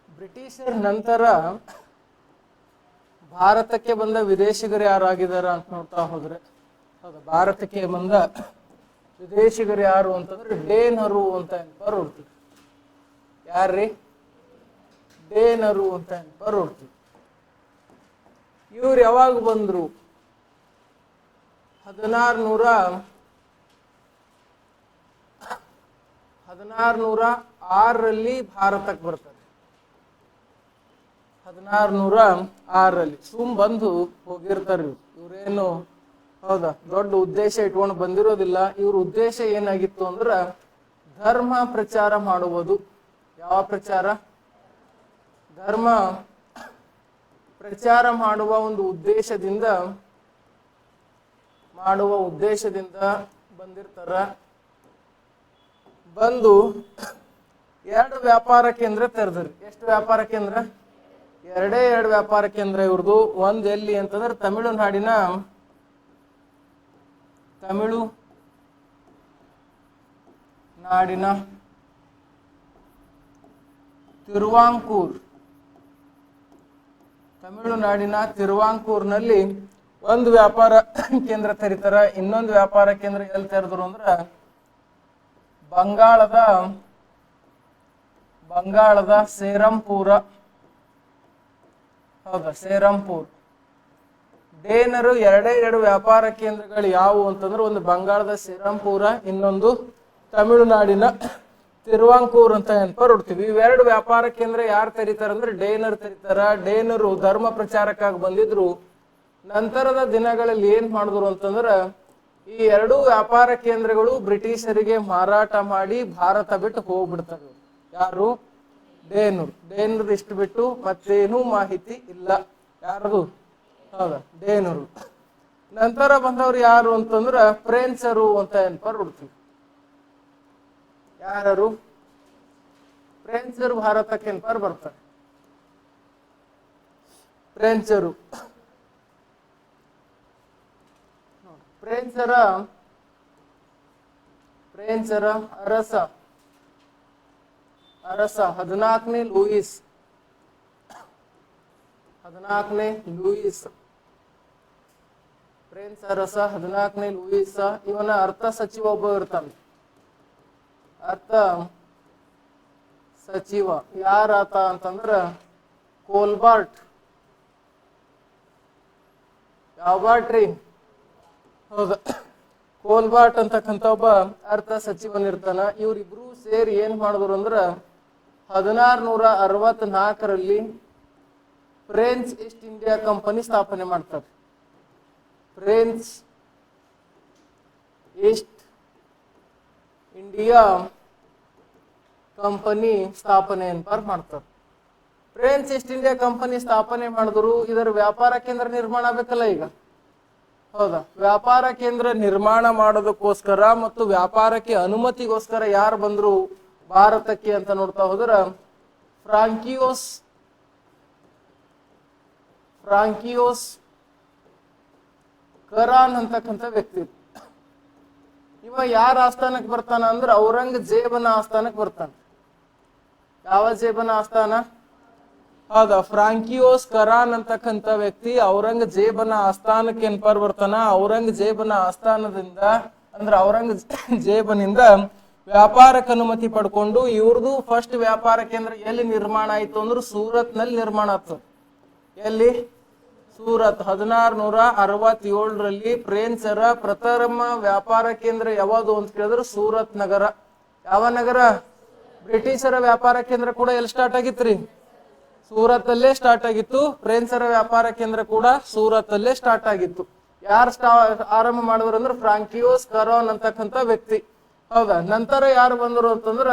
ಬ್ರಿಟಿಷರ ನಂತರ ಭಾರತಕ್ಕೆ ಬಂದ ವಿದೇಶಿಗರು ಯಾರಾಗಿದಾರ ಅಂತ ನೋಡ್ತಾ ಹೋದ್ರೆ, ಹೌದಾ, ಭಾರತಕ್ಕೆ ಬಂದ ವಿದೇಶಿಗರು ಯಾರು ಅಂತಂದ್ರೆ ಡೇನರು ಅಂತ ಬರೋಡ್ತೀವಿ. ಯಾರ್ರೀ? ಡೇನರು ಅಂತ ಬರೋಡ್ತೀವಿ. ಇವ್ರು ಯಾವಾಗ ಬಂದ್ರು? 1606ರಲ್ಲಿ ಭಾರತಕ್ಕೆ ಬರ್ತಾರೆ. 1606ರಲ್ಲಿ ಬಂದು ಹೋಗಿರ್ತಾರೆ. ಇವ್ರೇನು, ಹೌದಾ, ದೊಡ್ಡ ಉದ್ದೇಶ ಇಟ್ಕೊಂಡು ಬಂದಿರೋದಿಲ್ಲ. ಇವ್ರ ಉದ್ದೇಶ ಏನಾಗಿತ್ತು ಅಂದ್ರ ಧರ್ಮ ಪ್ರಚಾರ ಮಾಡುವುದು. ಯಾವ ಪ್ರಚಾರ? ಧರ್ಮ ಪ್ರಚಾರ ಮಾಡುವ ಒಂದು ಉದ್ದೇಶದಿಂದ ಬಂದಿರ್ತಾರ. ಬಂದು 2 ವ್ಯಾಪಾರ ಕೇಂದ್ರ ತೆರೆದ್ರಿ. ಎಷ್ಟು ವ್ಯಾಪಾರ ಕೇಂದ್ರ? 2 ವ್ಯಾಪಾರ ಕೇಂದ್ರ ಇವ್ರದು. ಒಂದ್ ಎಲ್ಲಿ ಅಂತಂದ್ರೆ ತಮಿಳುನಾಡಿನ ತಮಿಳುನಾಡಿನ ತಿರುವಾಂಕೂರ್ನಲ್ಲಿ ಒಂದು ವ್ಯಾಪಾರ ಕೇಂದ್ರ ತೆರೀತಾರ. ಇನ್ನೊಂದು ವ್ಯಾಪಾರ ಕೇಂದ್ರ ಎಲ್ಲಿ ತೆರೆದ್ರು ಅಂದ್ರ ಬಂಗಾಳದ ಸೇರಂಪುರ. ಹೌದಾ, ಸೇರಂಪುರ್. ಡೇನರು 2 ವ್ಯಾಪಾರ ಕೇಂದ್ರಗಳು ಯಾವುವು ಅಂತಂದ್ರೆ ಒಂದು ಬಂಗಾಳದ ಸೇರಂಪುರ, ಇನ್ನೊಂದು ತಮಿಳುನಾಡಿನ ತಿರುವಾಂಕೂರ್ ಅಂತ ಹೊರಡ್ತೀವಿ. ಇವೆರಡು ವ್ಯಾಪಾರ ಕೇಂದ್ರ ಯಾರು ತೆರೀತಾರ ಅಂದ್ರೆ ಡೇನರ್ ತೆರೀತಾರ. ಡೇನರು ಧರ್ಮ ಪ್ರಚಾರಕ್ಕಾಗಿ ಬಂದಿದ್ರು. ನಂತರದ ದಿನಗಳಲ್ಲಿ ಏನ್ ಮಾಡಿದ್ರು ಅಂತಂದ್ರ ಈ 2 ವ್ಯಾಪಾರ ಕೇಂದ್ರಗಳು ಬ್ರಿಟಿಷರಿಗೆ ಮಾರಾಟ ಮಾಡಿ ಭಾರತ ಬಿಟ್ಟು ಹೋಗ್ಬಿಡ್ತಾರೆ. ಯಾರು? ಡೇನರು ಇಷ್ಟು ಬಿಟ್ಟು ಮತ್ತೇನೂ ಮಾಹಿತಿ ಇಲ್ಲ. ಯಾರದು? ಹೌದಾ, ಡೇನರು. ನಂತರ ಬಂದವ್ರು ಯಾರು ಅಂತಂದ್ರ ಫ್ರೆಂಚರು ಅಂತ ಹೊರಡ್ತೀವಿ. ಯಾರು? ಫ್ರೆಂಚರು ಭಾರತಕ್ಕೆ ಬರ್ತಾರೆ. ಫ್ರೆಂಚರ ಅರಸ 14ನೇ ಲೂಯಿಸ್. ಫ್ರೆಂಚ್ ಅರಸ 14ನೇ ಲೂಯಿಸ್. ಇವನ ಅರ್ಥ ಸಚಿವ ಒಬ್ಬ ಇರ್ತಾನೆ. ಅರ್ಥ ಸಚಿವ ಯಾರಾತ ಅಂತಂದ್ರ ಕೋಲ್ಬಾರ್ಟ್. ಯಾವ ಬಾಟ್ರಿ? ಹೌದಾ, ಕೋಲ್ಬಾರ್ಟ್ ಅಂತಕ್ಕಂಥ ಒಬ್ಬ ಅರ್ಥ ಸಚಿವನಿರ್ತಾನ. ಇವ್ರಿಬ್ರು ಸೇರಿ ಏನ್ ಮಾಡಿದ್ರು ಅಂದ್ರ 1664ರಲ್ಲಿ ಫ್ರೆಂಚ್ ಈಸ್ಟ್ ಇಂಡಿಯಾ ಕಂಪನಿ ಸ್ಥಾಪನೆ ಮಾಡ್ತಾರೆ. ಫ್ರೆಂಚ್ ಈಸ್ಟ್ ಇಂಡಿಯಾ ಕಂಪನಿ ಸ್ಥಾಪನೆ ಮಾಡ್ತಾರೆ. ಫ್ರೆಂಚ್ ಈಸ್ಟ್ ಇಂಡಿಯಾ ಕಂಪನಿ ಸ್ಥಾಪನೆ ಮಾಡಿದ್ರು. ಇದರ ವ್ಯಾಪಾರ ಕೇಂದ್ರ ನಿರ್ಮಾಣ ಆಗ್ಬೇಕಲ್ಲ ಈಗ. ಹೌದಾ, ವ್ಯಾಪಾರ ಕೇಂದ್ರ ನಿರ್ಮಾಣ ಮಾಡೋದಕ್ಕೋಸ್ಕರ ಮತ್ತು ವ್ಯಾಪಾರಕ್ಕೆ ಅನುಮತಿಗೋಸ್ಕರ ಯಾರು ಬಂದ್ರು ಭಾರತಕ್ಕೆ ಅಂತ ನೋಡ್ತಾ ಹೋದ್ರ ಫ್ರಾಂಕಿಯೋಸ್ ಕರಾನ್ ಅಂತಕ್ಕಂಥ ವ್ಯಕ್ತಿ. ಇವ ಯಾರ ಆಸ್ಥಾನಕ್ಕೆ ಬರ್ತಾನ ಅಂದ್ರೆ ಔರಂಗಜೇಬನ ಆಸ್ಥಾನಕ್ಕೆ ಬರ್ತಾನ. ಯಾವ ಜೇಬನ ಆಸ್ಥಾನ? ಹೌದಾ, ಫ್ರಾಂಕಿಯೋಸ್ ಕರಾನ್ ಅಂತಕ್ಕಂಥ ವ್ಯಕ್ತಿ ಔರಂಗಜೇಬನ ಆಸ್ಥಾನಕ್ಕೆ ಬರ್ತಾನ. ಔರಂಗಜೇಬನ ಆಸ್ಥಾನದಿಂದ ಅಂದ್ರೆ ಔರಂಗಜೇಬನಿಂದ ವ್ಯಾಪಾರಕ್ಕೆ ಅನುಮತಿ ಪಡ್ಕೊಂಡು ಇವ್ರದು ಫಸ್ಟ್ ವ್ಯಾಪಾರ ಕೇಂದ್ರ ಎಲ್ಲಿ ನಿರ್ಮಾಣ ಆಯ್ತು ಅಂದ್ರೆ ಸೂರತ್ ನಲ್ಲಿ ನಿರ್ಮಾಣ ಆಗ್ತದೆ. ಎಲ್ಲಿ? ಸೂರತ್. 1667ರಲ್ಲಿ ಫ್ರೆಂಚರ ಪ್ರಥಮ ವ್ಯಾಪಾರ ಕೇಂದ್ರ ಯಾವುದು ಅಂತ ಕೇಳಿದ್ರೆ ಸೂರತ್ ನಗರ. ಯಾವ ನಗರ? ಬ್ರಿಟಿಷರ ವ್ಯಾಪಾರ ಕೇಂದ್ರ ಕೂಡ ಎಲ್ಲಿ ಸ್ಟಾರ್ಟ್ ಆಗಿತ್ರಿ? ಸೂರತ್ ಅಲ್ಲೇ ಸ್ಟಾರ್ಟ್ ಆಗಿತ್ತು. ಫ್ರೆಂಚರ ವ್ಯಾಪಾರ ಕೇಂದ್ರ ಕೂಡ ಸೂರತ್ ಅಲ್ಲೇ ಸ್ಟಾರ್ಟ್ ಆಗಿತ್ತು. ಯಾರು ಆರಂಭ ಮಾಡಿದ್ರು ಅಂದ್ರೆ ಫ್ರಾಂಕಿಯೋಸ್ ಕರಾನ್ ಅಂತಕ್ಕಂಥ ವ್ಯಕ್ತಿ. ಹೌದಾ, ನಂತರ ಯಾರು ಬಂದರು ಅಂತಂದ್ರ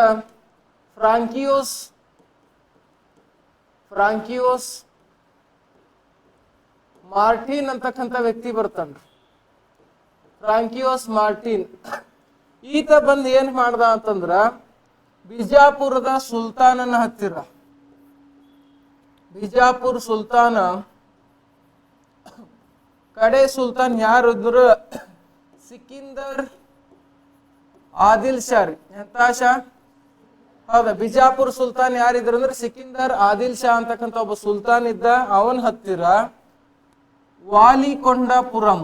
ಫ್ರಾಂಕಿಯೋಸ್ ಮಾರ್ಟಿನ್ ಅಂತಕ್ಕಂಥ ವ್ಯಕ್ತಿ ಬರ್ತಾನೆ. ಫ್ರಾಂಕಿಯೋಸ್ ಮಾರ್ಟಿನ್ ಈತ ಬಂದು ಏನ್ ಮಾಡ್ದ ಅಂತಂದ್ರ ಬಿಜಾಪುರದ ಸುಲ್ತಾನನ ಹತ್ತಿರ, ಬಿಜಾಪುರ್ ಸುಲ್ತಾನ ಕಡೆ ಸುಲ್ತಾನ್ ಯಾರು ಇದ್ರು? ಸಿಕಿಂದರ್ ಆದಿಲ್ ಶಾ. ಎಂತ ಶಾ? ಹೌದಾ, ಬಿಜಾಪುರ ಸುಲ್ತಾನ್ ಯಾರಿದ್ರು ಅಂದ್ರೆ ಸಿಕಿಂದರ್ ಆದಿಲ್ ಶಾ ಅಂತಕ್ಕಂಥ ಒಬ್ಬ ಸುಲ್ತಾನ್ ಇದ್ದ. ಅವನ್ ಹತ್ತಿರ ವಾಲಿಕೊಂಡಪುರಂ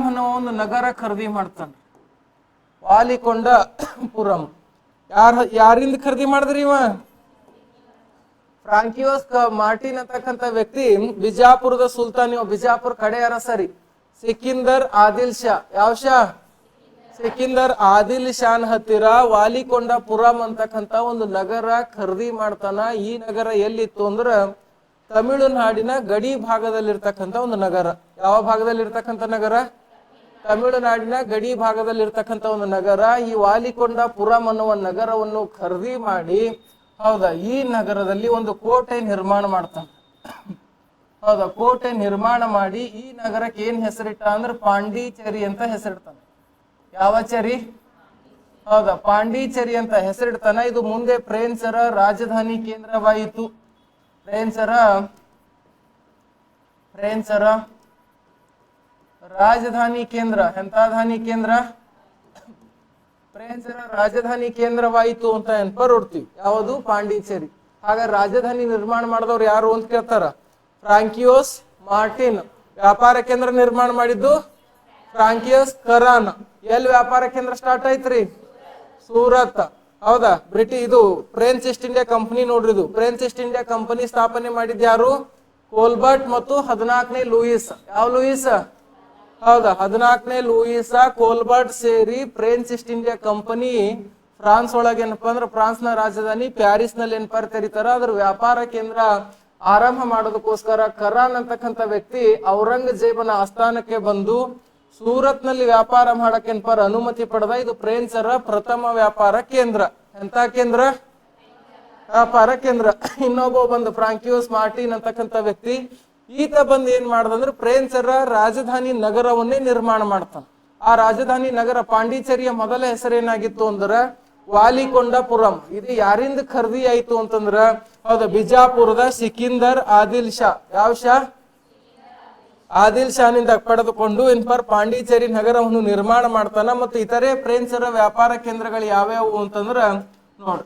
ಅನ್ನೋ ಒಂದು ನಗರ ಖರೀದಿ ಮಾಡ್ತಾನೆ. ವಾಲಿಕೊಂಡಪುರಂ ಯಾರಿಂದ ಖರೀದಿ ಮಾಡಿದ್ರಿ ಇವ? ಫ್ರಾಂಕಿಯೋಸ್ ಮಾರ್ಟಿನ್ ಅಂತಕ್ಕಂಥ ವ್ಯಕ್ತಿ ಬಿಜಾಪುರದ ಸುಲ್ತಾನ್. ಬಿಜಾಪುರ ಕಡೆ ಅರಸರಿ ಸಿಕಿಂದರ್ ಆದಿಲ್ ಶಾ. ಯಾವ ಶಾ? ಸಿಕಿಂದರ್ ಆದಿಲ್ ಶಾನ್ ಹತ್ತಿರ ವಾಲಿಕೊಂಡಪುರಂ ಅಂತಕ್ಕಂಥ ಒಂದು ನಗರ ಖರೀದಿ ಮಾಡ್ತಾನ. ಈ ನಗರ ಎಲ್ಲಿತ್ತು ಅಂದ್ರ ತಮಿಳುನಾಡಿನ ಗಡಿ ಭಾಗದಲ್ಲಿರ್ತಕ್ಕಂಥ ಒಂದು ನಗರ. ಯಾವ ಭಾಗದಲ್ಲಿರ್ತಕ್ಕಂಥ ನಗರ? ತಮಿಳುನಾಡಿನ ಗಡಿ ಭಾಗದಲ್ಲಿರ್ತಕ್ಕಂಥ ಒಂದು ನಗರ. ಈ ವಾಲಿಕೊಂಡಪುರಂ ಅನ್ನುವ ನಗರವನ್ನು ಖರೀದಿ ಮಾಡಿ, ಹೌದಾ, ಈ ನಗರದಲ್ಲಿ ಒಂದು ಕೋಟೆ ನಿರ್ಮಾಣ ಮಾಡ್ತಾನೆ. ಹೌದಾ, ಕೋಟೆ ನಿರ್ಮಾಣ ಮಾಡಿ ಈ ನಗರಕ್ಕೆ ಏನ್ ಹೆಸರಿಟ್ಟ ಅಂದ್ರೆ ಪಾಂಡಿಚೇರಿ ಅಂತ ಹೆಸರಿಡ್ತಾನೆ. ಯಾವ ಚರಿ? ಹೌದಾ, ಪಾಂಡಿಚೇರಿ ಅಂತ ಹೆಸರಿಡ್ತಾನೆ. ಇದು ಮುಂದೆ ಫ್ರೆಂಚರ ರಾಜಧಾನಿ ಕೇಂದ್ರವಾಯಿತು. ಫ್ರೆಂಚರ ರಾಜಧಾನಿ ಕೇಂದ್ರ. ಎಂತಾಧಾನಿ ಕೇಂದ್ರ? ಫ್ರೆಂಚರ ರಾಜಧಾನಿ ಕೇಂದ್ರವಾಯಿತು ಅಂತ ಹೊಡ್ತೀವಿ. ಯಾವುದು? ಪಾಂಡಿಚೇರಿ. ಹಾಗ ರಾಜಧಾನಿ ನಿರ್ಮಾಣ ಮಾಡಿದವ್ರು ಯಾರು ಅಂತ ಕೇಳ್ತಾರ? ಫ್ರಾಂಕಿಯೋಸ್ ಮಾರ್ಟಿನ್. ವ್ಯಾಪಾರ ಕೇಂದ್ರ ನಿರ್ಮಾಣ ಮಾಡಿದ್ದು ಫ್ರಾಂಕಿಯೋಸ್ ಕರಾನ್. ಎಲ್ಲಿ ವ್ಯಾಪಾರ ಕೇಂದ್ರ ಸ್ಟಾರ್ಟ್ ಆಯ್ತ್ರಿ? ಸೂರತ್. ಹೌದಾ, ಇದು ಫ್ರೆಂಚ್ ಈಸ್ಟ್ ಇಂಡಿಯಾ ಕಂಪನಿ ನೋಡ್ರಿ. ಇದು ಫ್ರೆಂಚ್ ಈಸ್ಟ್ ಇಂಡಿಯಾ ಕಂಪನಿ ಸ್ಥಾಪನೆ ಮಾಡಿದ ಯಾರು? ಕೋಲ್ಬರ್ಟ್ ಮತ್ತು 14ನೇ ಲೂಯಿಸ್. ಯಾವ ಲೂಯಿಸ್? ಹೌದಾ, 14ನೇ ಲೂಯಿಸ ಕೋಲ್ಬರ್ಟ್ ಸೇರಿ French East India company France ಒಳಗೆ ಏನಪ್ಪಾ ಅಂದ್ರೆ ಫ್ರಾನ್ಸ್ ನ ರಾಜಧಾನಿ ಪ್ಯಾರಿಸ್ ನಲ್ಲಿ ಏನಪ್ಪ ತೆರೀತಾರ. ಅದ್ರ ವ್ಯಾಪಾರ ಕೇಂದ್ರ ಆರಂಭ ಮಾಡೋದಕ್ಕೋಸ್ಕರ ಕರಾನ್ ಅಂತಕ್ಕಂಥ ವ್ಯಕ್ತಿ ಔರಂಗಜೇಬನ ಆಸ್ಥಾನಕ್ಕೆ ಬಂದು ಸೂರತ್ ನಲ್ಲಿ ವ್ಯಾಪಾರ ಮಾಡಕ್ಕೆ ಅನುಮತಿ ಪಡೆದ. ಇದು ಫ್ರೆಂಚರ ಪ್ರಥಮ ವ್ಯಾಪಾರ ಕೇಂದ್ರ. ಎಂತ ಕೇಂದ್ರ? ವ್ಯಾಪಾರ ಕೇಂದ್ರ. ಇನ್ನೊಬ್ಬ ಬಂದು ಫ್ರಾಂಕಿಯೋಸ್ ಮಾರ್ಟಿನ್ ಅಂತಕ್ಕಂಥ ವ್ಯಕ್ತಿ. ಈತ ಬಂದು ಏನ್ ಮಾಡ್ದಂದ್ರೆ ಫ್ರೆಂಚರ ರಾಜಧಾನಿ ನಗರವನ್ನೇ ನಿರ್ಮಾಣ ಮಾಡ್ತಾನೆ. ಆ ರಾಜಧಾನಿ ನಗರ ಪಾಂಡಿಚೇರಿಯ ಮೊದಲ ಹೆಸರೇನಾಗಿತ್ತು ಅಂದ್ರೆ ವಾಲಿಕೊಂಡಪುರಂ. ಇದು ಯಾರಿಂದ ಖರೀದಿ ಆಯ್ತು ಅಂತಂದ್ರ, ಹೌದಾ, ಬಿಜಾಪುರದ ಸಿಕಿಂದರ್ ಆದಿಲ್ ಶಾ. ಯಾವ ಶಾ? ಆದಿಲ್ ಶಾನಿಂದ ಪಡೆದುಕೊಂಡು ಪಾಂಡಿಚೇರಿ ನಗರವನ್ನು ನಿರ್ಮಾಣ ಮಾಡ್ತಾನ. ಮತ್ತು ಇತರೆ ಫ್ರೆಂಚರ ವ್ಯಾಪಾರ ಕೇಂದ್ರಗಳು ಯಾವ್ಯಾವು ಅಂತಂದ್ರ ನೋಡ್,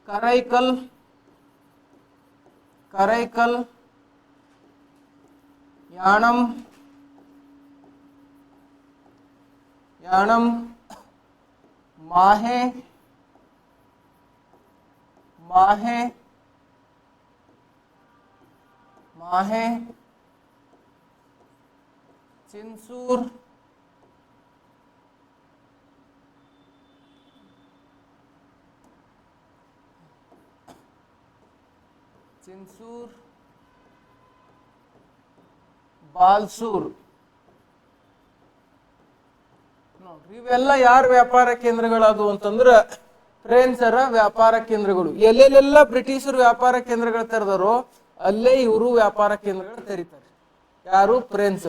ಕರೈಕಲ್, ಯಾಣಂ, ಮಾಹೆ, ಚಿನ್ಸೂರ್, ಬಾಲ್ಸೂರ್. ಇವೆಲ್ಲ ಯಾರ ವ್ಯಾಪಾರ ಕೇಂದ್ರಗಳದು ಅಂತಂದ್ರ ಫ್ರೆಂಚರ ವ್ಯಾಪಾರ ಕೇಂದ್ರಗಳು. ಎಲ್ಲೆಲ್ಲೆಲ್ಲ ಬ್ರಿಟಿಷರು ವ್ಯಾಪಾರ ಕೇಂದ್ರಗಳು ತೆರೆದರೋ ಅಲ್ಲೇ ಇವರು ವ್ಯಾಪಾರ ಕೇಂದ್ರಗಳು ತೆರೀತಾರೆ. ಯಾರು? ಫ್ರೆಂಚ್.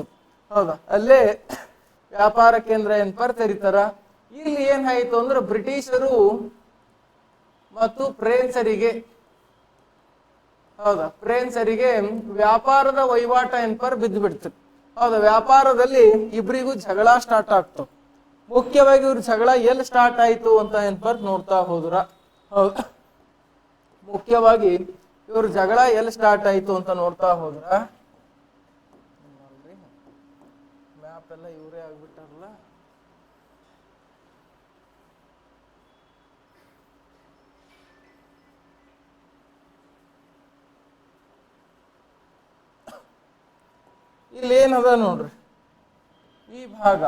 ಹೌದಾ, ಅಲ್ಲೇ ವ್ಯಾಪಾರ ಕೇಂದ್ರ ತೆರೀತಾರ. ಇಲ್ಲಿ ಏನಾಯ್ತು ಅಂದ್ರೆ ಬ್ರಿಟಿಷರು ಮತ್ತು ಫ್ರೆಂಚರಿಗೆ ವ್ಯಾಪಾರದ ವಹಿವಾಟ ಬಿದ್ದು ಬಿಡ್ತದೆ. ಹೌದಾ, ವ್ಯಾಪಾರದಲ್ಲಿ ಇಬ್ಬರಿಗೂ ಜಗಳ ಸ್ಟಾರ್ಟ್ ಆಗ್ತವೆ. ಮುಖ್ಯವಾಗಿ ಇವ್ರ ಜಗಳ ಎಲ್ಲಿ ಸ್ಟಾರ್ಟ್ ಆಯ್ತು ಅಂತ ನೋಡ್ತಾ ಹೋದ್ರ, ಹೌದಾ, ಮುಖ್ಯವಾಗಿ ಇವ್ರ ಜಗಳ ಎಲ್ಲಿ ಸ್ಟಾರ್ಟ್ ಆಯ್ತು ಅಂತ ನೋಡ್ತಾ ಹೋದ್ರ, ಮ್ಯಾಪ್ ಎಲ್ಲ ಇವರೇ ಆಗ್ಬಿಟ್ಟಾರಲ್ಲ. ಇಲ್ಲಿ ಏನದ ನೋಡ್ರಿ, ಈ ಭಾಗ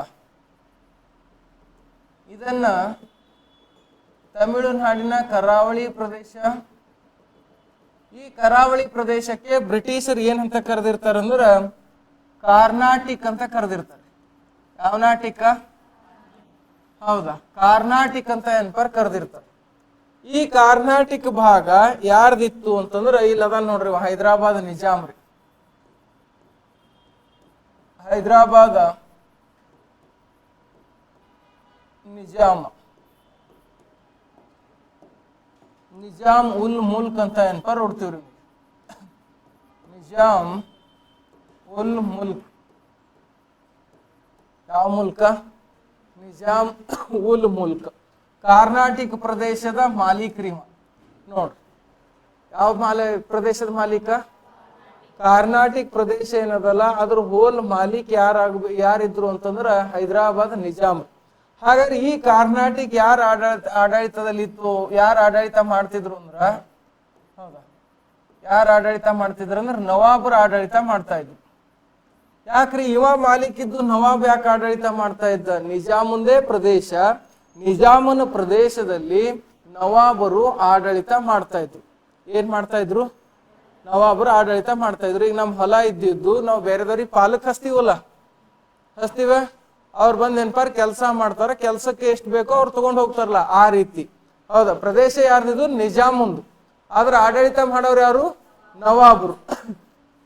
ಇದನ್ನ ತಮಿಳುನಾಡಿನ ಕರಾವಳಿ ಪ್ರದೇಶ. ಈ ಕರಾವಳಿ ಪ್ರದೇಶಕ್ಕೆ ಬ್ರಿಟಿಷರು ಏನಂತ ಕರೆದಿರ್ತಾರಂದ್ರ ಕಾರ್ನಾಟಿಕ್ ಅಂತ ಕರೆದಿರ್ತಾರೆ. ಯಾವ ನಾಟಿಕ? ಹೌದಾ, ಕಾರ್ನಾಟಿಕ್ ಅಂತ ಕರೆದಿರ್ತಾರೆ. ಈ ಕಾರ್ನಾಟಿಕ್ ಭಾಗ ಯಾರ್ದಿತ್ತು ಅಂತಂದ್ರ ಇಲ್ಲದ ನೋಡ್ರಿ, ಹೈದರಾಬಾದ್ ನಿಜಾಮ್ ರೀ. ಹೈದರಾಬಾದ ನಿಜಾಮ್ ಉಲ್ ಮುಲ್ಕ್ ಅಂತ ನೋಡ್ತೀವ್ರಿ. ನಿಜಾಮ್ ಉಲ್ ಮುಲ್ಕ್ ಯಾವ ಮೂಲಕ? ನಿಜಾಮ್ ಉಲ್ ಮುಲ್ಕ್. ಕಾರ್ನಾಟಿಕ್ ಪ್ರದೇಶದ ಮಾಲೀಕರಿವ ನೋಡ್ರಿ. ಯಾವ ಪ್ರದೇಶದ ಮಾಲೀಕ? ಕಾರ್ನಾಟಿಕ್ ಪ್ರದೇಶ ಏನದಲ್ಲ ಅದ್ರ ಹೋಲ್ ಮಾಲೀಕ್ ಯಾರಿದ್ರು ಅಂತಂದ್ರ ಹೈದರಾಬಾದ್ ನಿಜಾಮ್. ಹಾಗಾದ್ರೆ ಈ ಕಾರ್ನಾಟಿಕ್ ಯಾರ ಆಡಳಿತದಲ್ಲಿ ಇತ್ತು? ಯಾರು ಆಡಳಿತ ಮಾಡ್ತಿದ್ರು ಅಂದ್ರ, ಹೌದಾ, ಯಾರು ಆಡಳಿತ ಮಾಡ್ತಿದ್ರು ಅಂದ್ರೆ ನವಾಬರ ಆಡಳಿತ ಮಾಡ್ತಾ ಇದ್ರು. ಯಾಕ್ರಿ ಇವ ಮಾಲೀಕ್ ಇದ್ದು ನವಾಬ್ ಯಾಕೆ ಆಡಳಿತ ಮಾಡ್ತಾ ಇದ್ದ? ನಿಜಾಮುಂದೇ ಪ್ರದೇಶ, ನಿಜಾಮನ ಪ್ರದೇಶದಲ್ಲಿ ನವಾಬರು ಆಡಳಿತ ಮಾಡ್ತಾ ಇದ್ರು. ಏನ್ ಮಾಡ್ತಾ ಇದ್ರು? ನವಾಬರು ಆಡಳಿತ ಮಾಡ್ತಾ ಇದ್ರು. ಈಗ ನಮ್ ಹೊಲ ಇದ್ದಿದ್ದು ನಾವು ಬೇರೆದವ್ರಿಗೆ ಪಾಲಕ್ ಹಚ್ತೀವಲ್ಲ, ಹಚ್ತೀವ, ಅವ್ರು ಬಂದ್ ನೆನ್ಪಾರ್ ಕೆಲಸ ಮಾಡ್ತಾರ, ಕೆಲ್ಸಕ್ಕೆ ಎಷ್ಟು ಬೇಕೋ ಅವ್ರು ತಗೊಂಡ್ ಹೋಗ್ತಾರಲ್ಲ, ಆ ರೀತಿ. ಹೌದಾ, ಪ್ರದೇಶ ಯಾರ್ದಿದ್ದು? ನಿಜಾಮುಂದು. ಆದ್ರೆ ಆಡಳಿತ ಮಾಡೋರು ಯಾರು? ನವಾಬರು.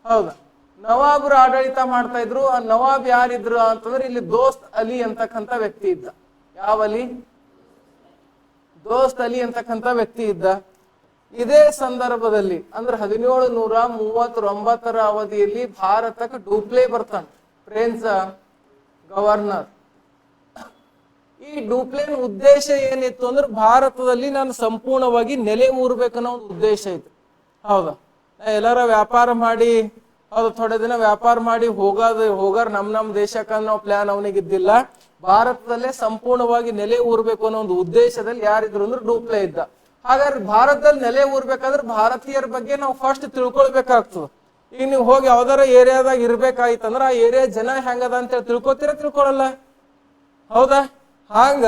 ಹೌದಾ, ನವಾಬರು ಆಡಳಿತ ಮಾಡ್ತಾ ಇದ್ರು. ಆ ನವಾಬ್ ಯಾರಿದ್ರು ಅಂತಂದ್ರೆ ಇಲ್ಲಿ ದೋಸ್ತ್ ಅಲಿ ಅಂತಕ್ಕಂಥ ವ್ಯಕ್ತಿ ಇದ್ದ. ಯಾವ ಅಲಿ? ದೋಸ್ತ್ ಅಲಿ ಅಂತಕ್ಕಂಥ ವ್ಯಕ್ತಿ ಇದ್ದ. ಇದೇ ಸಂದರ್ಭದಲ್ಲಿ ಅಂದ್ರೆ 1739 ಅವಧಿಯಲ್ಲಿ ಭಾರತಕ್ಕೆ ಡೂಪ್ಲೆ ಬರ್ತಾನೆ, ಫ್ರೆಂಚ್ ಗವರ್ನರ್. ಈ ಡೂಪ್ಲೇನ್ ಉದ್ದೇಶ ಏನಿತ್ತು ಅಂದ್ರೆ ಭಾರತದಲ್ಲಿ ನಾನು ಸಂಪೂರ್ಣವಾಗಿ ನೆಲೆ ಊರ್ಬೇಕನ್ನೋ ಒಂದು ಉದ್ದೇಶ ಇತ್ತು. ಹೌದಾ, ಎಲ್ಲಾರ ವ್ಯಾಪಾರ ಮಾಡಿ, ಹೌದು, ಥೋಡೆ ದಿನ ವ್ಯಾಪಾರ ಮಾಡಿ ಹೋಗಾರ ನಮ್ ದೇಶಕ್ಕೆ ಅನ್ನೋ ಪ್ಲಾನ್ ಅವನಿಗಿದ್ದಿಲ್ಲ. ಭಾರತದಲ್ಲೇ ಸಂಪೂರ್ಣವಾಗಿ ನೆಲೆ ಊರ್ಬೇಕು ಅನ್ನೋ ಒಂದು ಉದ್ದೇಶದಲ್ಲಿ ಯಾರಿದ್ರು ಅಂದ್ರೆ ಡೂಪ್ಲೆ ಇದ್ದ. ಹಾಗಾದ್ರೆ ಭಾರತದಲ್ಲಿ ನೆಲೆ ಊರ್ಬೇಕಾದ್ರೆ ಭಾರತೀಯರ ಬಗ್ಗೆ ನಾವು ಫಸ್ಟ್ ತಿಳ್ಕೊಳ್ಬೇಕಾಗ್ತದೆ. ಈಗ ನೀವು ಹೋಗಿ ಯಾವ್ದಾರ ಏರಿಯಾದಾಗ ಇರ್ಬೇಕಾಯ್ತಂದ್ರ ಆ ಏರಿಯಾ ಜನ ಹೆಂಗದ ಅಂತೇಳಿ ತಿಳ್ಕೊಳಲ್ಲ, ಹೌದಾ? ಹಂಗ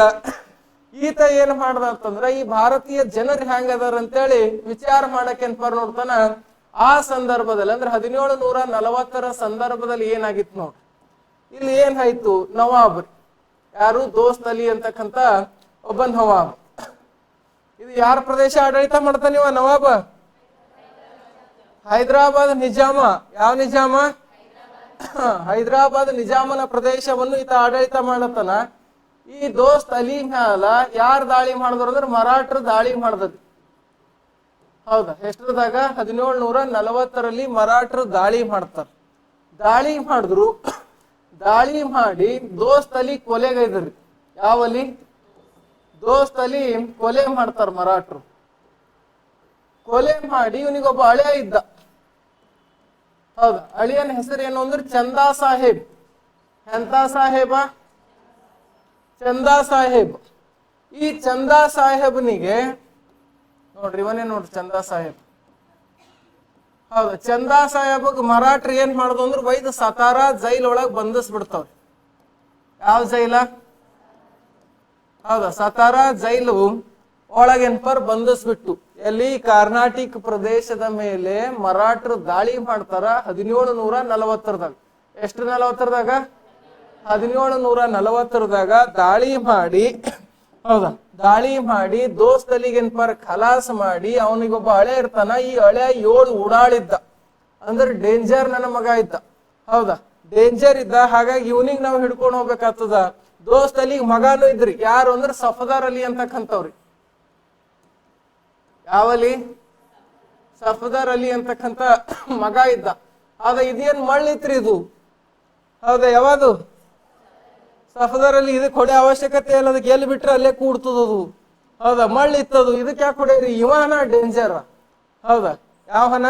ಈತ ಏನ್ ಮಾಡ್ದ ಅಂತಂದ್ರ ಈ ಭಾರತೀಯ ಜನರು ಹೆಂಗದಾರ ಅಂತೇಳಿ ವಿಚಾರ ಮಾಡಕ್ ಏನ್ಪಾರ ನೋಡ್ತಾನ. ಆ ಸಂದರ್ಭದಲ್ಲಿ ಅಂದ್ರೆ 1740 ಸಂದರ್ಭದಲ್ಲಿ ಏನಾಗಿತ್ತು ನೋಡ್ರಿ, ಇಲ್ಲಿ ಏನಾಯ್ತು, ನವಾಬ್ ಯಾರು? ದೋಸ್ತ್ ಅಲಿ ಅಂತಕ್ಕಂಥ ಒಬ್ಬ ನವಾಬ್. ಇದು ಯಾರ ಪ್ರದೇಶ ಆಡಳಿತ ಮಾಡ್ತಾನೆ ಇವ ನವಾಬ? ಹೈದರಾಬಾದ್ ನಿಜಾಮ. ಯಾವ ನಿಜಾಮ? ಹೈದರಾಬಾದ್ ನಿಜಾಮನ ಪ್ರದೇಶವನ್ನು ಈತ ಆಡಳಿತ ಮಾಡತಾನ. ಈ ದೋಸ್ತ್ ಅಲಿ ಮ್ಯಾಲ ಯಾರು ದಾಳಿ ಮಾಡಿದ್ರು ಅಂದ್ರೆ ಮರಾಠರು ದಾಳಿ ಮಾಡ್ದದ್. ಹೌದಾ, ಎಷ್ಟರದಾಗ? 1740 ಮರಾಠರು ದಾಳಿ ಮಾಡ್ತಾರ. ದಾಳಿ ಮಾಡಿದ್ರು, ದಾಳಿ ಮಾಡಿ ದೋಸ್ತ್ ಅಲಿ ಕೊಲೆಗೈದ್ರಿ. ಯಾವಲ್ಲಿ? ದೋಸ್ತ್ ಅಲಿ ಕೊಲೆ ಮಾಡ್ತಾರ ಮರಾಠರು. ಕೊಲೆ ಮಾಡಿ ಇವನಿಗೊಬ್ಬ ಅಳಿಯ ಇದ್ದ. ಹೌದಾ, ಅಳಿಯನ ಹೆಸರು ಏನು ಅಂದ್ರೆ ಚಂದಾ ಸಾಹೇಬ್. ಎಂತ ಸಾಹೇಬ? ಚಂದಾ ಸಾಹೇಬ್. ಈ ಚಂದಾ ಸಾಹೇಬನಿಗೆ ನೋಡ್ರಿ, ಇವನೇ ನೋಡ್ರಿ ಚಂದಾ ಸಾಹೇಬ್. ಹೌದಾ, ಚಂದಾ ಸಾಹೇಬ್ ಮರಾಠರು ಏನ್ ಮಾಡುದು ಅಂದ್ರೆ ಒಯ್ದು ಸತಾರಾ ಜೈಲ್ ಒಳಗ್ ಬಂಧಿಸ್ಬಿಡ್ತಾವ್ರಿ. ಯಾವ ಜೈಲ? ಹೌದಾ, ಸತಾರಾ ಜೈಲು ಒಳಗೇನ್ಪರ್ ಬಂಧಿಸ್ಬಿಟ್ಟು, ಎಲ್ಲಿ? ಕಾರ್ನಾಟಿಕ್ ಪ್ರದೇಶದ ಮೇಲೆ ಮರಾಠರು ದಾಳಿ ಮಾಡ್ತಾರ 1740ದಾಗ. ಎಷ್ಟು 40ದಾಗ? 1740ದಾಗ ದಾಳಿ ಮಾಡಿ, ಹೌದಾ, ದಾಳಿ ಮಾಡಿ ದೋಸ್ತ್ ಅಲಿಗೇನ್ಪರ್ ಖಲಾಸ್ ಮಾಡಿ ಅವನಿಗೊಬ್ಬ ಹಳೆ ಇರ್ತಾನ. ಈ ಹಳೆ 7 ಉಡಾಳಿದ್ದ, ಅಂದ್ರೆ ಡೇಂಜರ್ ನನ್ನ ಮಗ ಇದ್ದ. ಹೌದಾ, ಡೇಂಜರ್ ಇದ್ದ. ಹಾಗಾಗಿ ಇವನಿಗೆ ನಾವು ಹಿಡ್ಕೊಂಡು ಹೋಗ್ಬೇಕಾಗ್ತದ. ದೋಸ್ತ್ ಅಲಿಗ್ ಮಗಾನು ಇದ್ರಿ. ಯಾರು ಅಂದ್ರೆ ಸಫದಾರ್ ಅಲಿ ಅಂತಕ್ಕಂಥವ್ರಿ. ಯಾವಲಿ? ಸಫದಾರ್ ಅಲಿ ಅಂತಕ್ಕಂಥ ಮಗ ಇದ್ದ. ಆದ್ರೆ ಇದೇನ್ ಮಳ್ಳಿತ್ರಿ ಇದು? ಹೌದಾ, ಯಾವುದು? ಸಫದಾರ್ ಅಲಿ. ಇದಕ್ಕೆ ಹೊಡೆ ಅವಶ್ಯಕತೆ ಇಲ್ಲ, ಅದಕ್ಕೆ ಎಲ್ಲಿ ಬಿಟ್ರೆ ಅಲ್ಲೇ ಕೂಡ್ತದದು. ಹೌದಾ, ಮಳ್ಳಿತ್ತದು. ಇದಕ್ಕೆ ಯಾಕೆ ಹೊಡೆಯರಿ? ಇವನ ಡೇಂಜರ್. ಹೌದಾ, ಯಾವನ?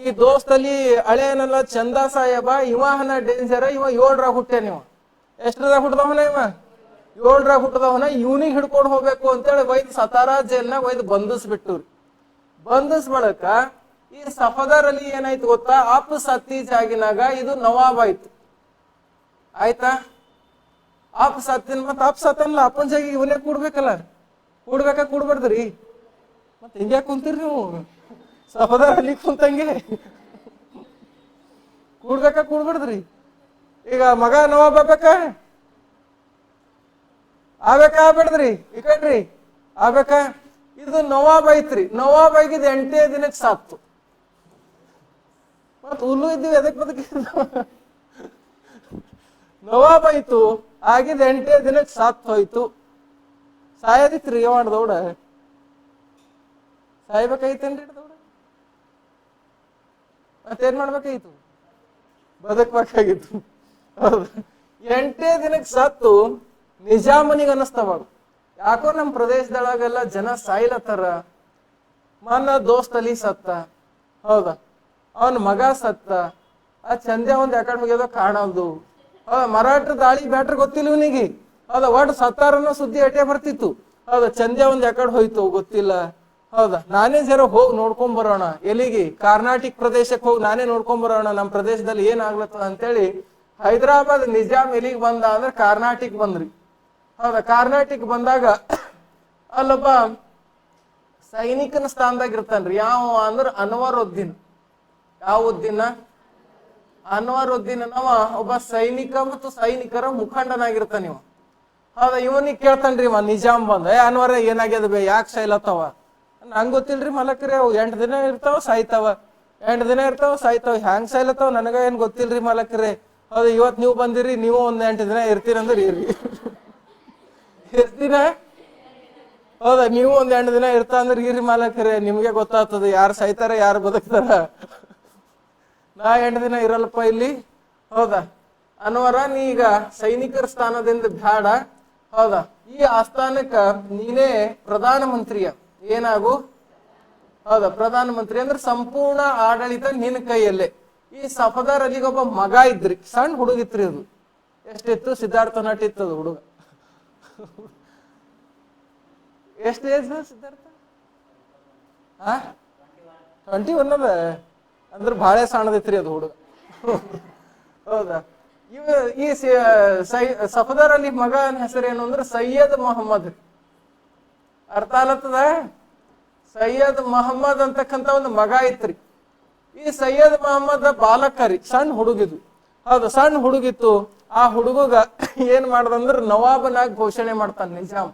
ಈ ದೋಸ್ತ್ ಅಲಿ ಹಳೆಯನಲ್ಲ ಚಂದಾ ಸಾಹೇಬ, ಇವನ ಡೇಂಜರ್. ಇವ 7ರಾಗ ಹುಟ್ಟೇನ. ಇವ ಎಷ್ಟರದಾಗ ಹುಟ್ಟದವನ? ಇವ 7ರಾಗ ಹುಟ್ಟದವನ. ಇವನಿಗೆ ಹಿಡ್ಕೊಂಡು ಹೋಗ್ಬೇಕು ಅಂತೇಳಿ ಒಯ್ದು ಸತಾರಾ ಜೈಲ್ನಾಗ ಒಯ್ದು ಬಂಧಿಸ್ಬಿಟ್ಟು. ಬಂಧಿಸ್ಬಳಕ ಈ ಸಫದಾರ್ ಅಲಿ ಏನಾಯ್ತು ಗೊತ್ತಾ? ಅಪ್ ಸತ್ತಿ ಜಾಗಿನಾಗ ಇದು ನವಾಬ್ ಆಯ್ತು. ಆಯ್ತಾ? ಅಪ್ ಸತ್ತಿನ ಮತ್ ಅಪ್ ಸತ್ತನ್ಲ ಅಪ್ಪನ ಜಾಗಿ ಇವನೇ ಕೂಡ್ಬೇಕಲ್ಲ. ಕೂಡ್ಬೇಡ್ದ್ರಿ? ಮತ್ತೆ ಹಿಂಗ್ಯಾ ಕುಂತೀರಿ ನೀವು? ಸಫದಾರ್ ಅಲಿ ಕುಂತಂಗೆ ಕೂಡ್ಬೇಡ್ದ್ರಿ? ಈಗ ಮಗ ನವಾಬ್ ಆಗ್ಬೇಡ್ದ್ರಿ? ಈ ಕಡ್ರಿ ಆಗ್ಬೇಕಾ? ಇದು ನವಾಬ್ ಐತ್ರಿ. ನವಾಬ್ ಆಗಿದ್ 8ನೇ ದಿನಕ್ಕೆ ಸಾತ್ತು. ಮತ್ ಹುಲ್ಲು ಇದ್ದೀವಿ ಎದಕ್ ಬದುಕಿದ? ನವಾಬ್ ಆಯ್ತು, ಆಗಿದ್ 8ನೇ ದಿನಕ್ಕೆ ಸಾತ್ ಹೋಯ್ತು. ಸಾಯದಿತ್ರಿ ದೌಡ? ಸಾಯ್ಬೇಕಾಯ್ತೇನ್ರಿ ದೌಡ? ಮತ್ತೇನ್ ಮಾಡ್ಬೇಕಾಯ್ತು? ಬದುಕ್ಬೇಕಾಗಿತ್ತು. ಹೌದು, ಎಂಟೇ ದಿನಕ್ಕೆ ಸತ್ತು ನಿಜಾಮನಿಗೆ ಅನಸ್ತವಾಗ ಯಾಕೋ ನಮ್ಮ ಪ್ರದೇಶದೊಳಗೆಲ್ಲ ಜನ ಸಾಯ್ಲತ್ತಾರ. ಮನ್ನ ದೋಸ್ತ್ ಅಲಿ ಸತ್ತ, ಹೌದಾ, ಅವನ ಮಗ ಸತ್ತ, ಆ ಚಂದ್ಯ ಒಂದ್ ಯಾಕಡೆ ಮುಗಿಯೋದೋ ಕಾಣಲ್ದು. ಮರಾಠ ದಾಳಿ ಬ್ಯಾಟ್ರ್ ಗೊತ್ತಿಲ್ಲ ಇವನಿಗೆ. ಹೌದಾ, ಒಟ್ಟು ಸತ್ತಾರನ್ನೋ ಸುದ್ದಿ ಅಟೇ ಬರ್ತಿತ್ತು. ಹೌದಾ, ಚಂದ್ಯ ಒಂದ್ ಯಾಕಡೆ ಹೋಯ್ತು ಗೊತ್ತಿಲ್ಲ. ಹೌದಾ, ನಾನೇ ಜರ ಹೋಗಿ ನೋಡ್ಕೊಂಡ್ ಬರೋಣ. ಎಲ್ಲಿಗೆ? ಕರ್ನಾಟಕ ಪ್ರದೇಶಕ್ಕೆ ಹೋಗಿ ನಾನೇ ನೋಡ್ಕೊಂಡ್ ಬರೋಣ, ನಮ್ಮ ಪ್ರದೇಶದಲ್ಲಿ ಏನ್ ಆಗ್ಲತ್ತದ ಅಂತೇಳಿ ಹೈದರಾಬಾದ್ ನಿಜಾಮ್ ಎಲ್ಲಿಗೆ ಬಂದ ಅಂದ್ರೆ ಕರ್ನಾಟಕ ಬಂದ್ರಿ. ಹೌದಾ, ಕರ್ನಾಟಕ ಬಂದಾಗ ಅಲ್ಲೊಬ್ಬ ಸೈನಿಕನ ಸ್ಥಾನದಾಗ ಇರ್ತಾನ್ರಿ. ಯಾವ ಅಂದ್ರ ಅನ್ವರ್ ಉದ್ದೀನ್. ಯಾವ ಉದ್ದೀನ? ಅನ್ವರ್ ಉದ್ದೀನ್ ಅನ್ನವ ಒಬ್ಬ ಸೈನಿಕ ಮತ್ತು ಸೈನಿಕರ ಮುಖಂಡನಾಗಿರ್ತಾನ ಇವ. ಹೌದಾ, ಇವನಿಗೆ ಕೇಳ್ತಾನ್ರಿ ಇವ ನಿಜಾಮ್ ಬಂದ, ಅನ್ವರ ಏನಾಗ್ಯದ ಬೇ, ಯಾಕೆ ಸಾಯ್ಲತ್ತವ? ನಂಗೆ ಗೊತ್ತಿಲ್ರಿ ಮಲಕ್ರಿ, ಅವು 8 ದಿನ ಇರ್ತಾವ ಸಾಯ್ತಾವ, 8 ದಿನ ಇರ್ತಾವ ಸಾಯ್ತಾವ, ಹ್ಯಾಂಗ್ ಸಾಯ್ಲತ್ತಾವ ನನಗ ಏನ್ ಗೊತ್ತಿಲ್ರಿ ಮಲಕ್ರಿ. ಹೌದು, ಇವತ್ ನೀವು ಬಂದಿರಿ, ನೀವು ಒಂದ್ 8 ದಿನ ಇರ್ತೀರಂದ್ರೆ ಇರ್ರಿ. ಇರ್ತೀರ? ಹೌದಾ, ನೀವು ಒಂದ್ 8 ದಿನ ಇರ್ತಾ ಅಂದ್ರೆ ಇರ್ರಿ ಮಾಲಕ್ರೆ, ನಿಮ್ಗೆ ಗೊತ್ತಾಗ್ತದ ಯಾರು ಸಾಯ್ತಾರ ಯಾರು ಬದುಕ್ತಾರ. ನಾ 8 ದಿನ ಇರಲ್ಪ ಇಲ್ಲಿ. ಹೌದಾ, ಅನ್ವರ ನೀ ಈಗ ಸೈನಿಕರ ಸ್ಥಾನದಿಂದ ಬ್ಯಾಡ. ಹೌದಾ, ಈ ಆಸ್ಥಾನಕ್ಕ ನೀನೇ ಪ್ರಧಾನ ಮಂತ್ರಿಯ ಏನಾಗು. ಹೌದಾ, ಪ್ರಧಾನ ಮಂತ್ರಿ ಅಂದ್ರೆ ಸಂಪೂರ್ಣ ಆಡಳಿತ ನಿನ್ನ ಕೈಯಲ್ಲೇ. ಈ ಸಫದರ್ ಅಲಿಗೊಬ್ಬ ಮಗ ಇದ್ರಿ, ಸಣ್ಣ ಹುಡುಗಿತ್ರಿ. ಅದು ಎಷ್ಟಿತ್ತು? ಸಿದ್ಧಾರ್ಥ ನಟ ಇತ್ತದು ಹುಡುಗ. ಎಷ್ಟು ಏಜ್ ಸಿದ್ಧಾರ್ಥ? 21 ಅದ ಅಂದ್ರೆ ಭಾಳ ಸಣ್ಣದೈತ್ರಿ ಅದು ಹುಡುಗ. ಹೌದಾ, ಈ ಸಫದರ್ ಅಲಿ ಮಗನ ಹೆಸರೇನು ಅಂದ್ರೆ ಸೈಯದ್ ಮೊಹಮ್ಮದ್. ಅರ್ಥ ಆಲತ್ತದ? ಸೈಯದ್ ಮೊಹಮ್ಮದ್ ಅಂತಕ್ಕಂಥ ಒಂದು ಮಗ ಐತ್ರಿ. ಈ ಸೈಯದ್ ಮೊಹಮ್ಮದ್ ಬಾಲಕರಿ, ಸಣ್ಣ ಹುಡುಗಿದು. ಹೌದು, ಸಣ್ಣ ಹುಡುಗಿತ್ತು. ಆ ಹುಡುಗ ಏನ್ ಮಾಡ್ದಂದ್ರ ನವಾಬನಾಗಿ ಘೋಷಣೆ ಮಾಡ್ತಾನ ನಿಜಾಮ್.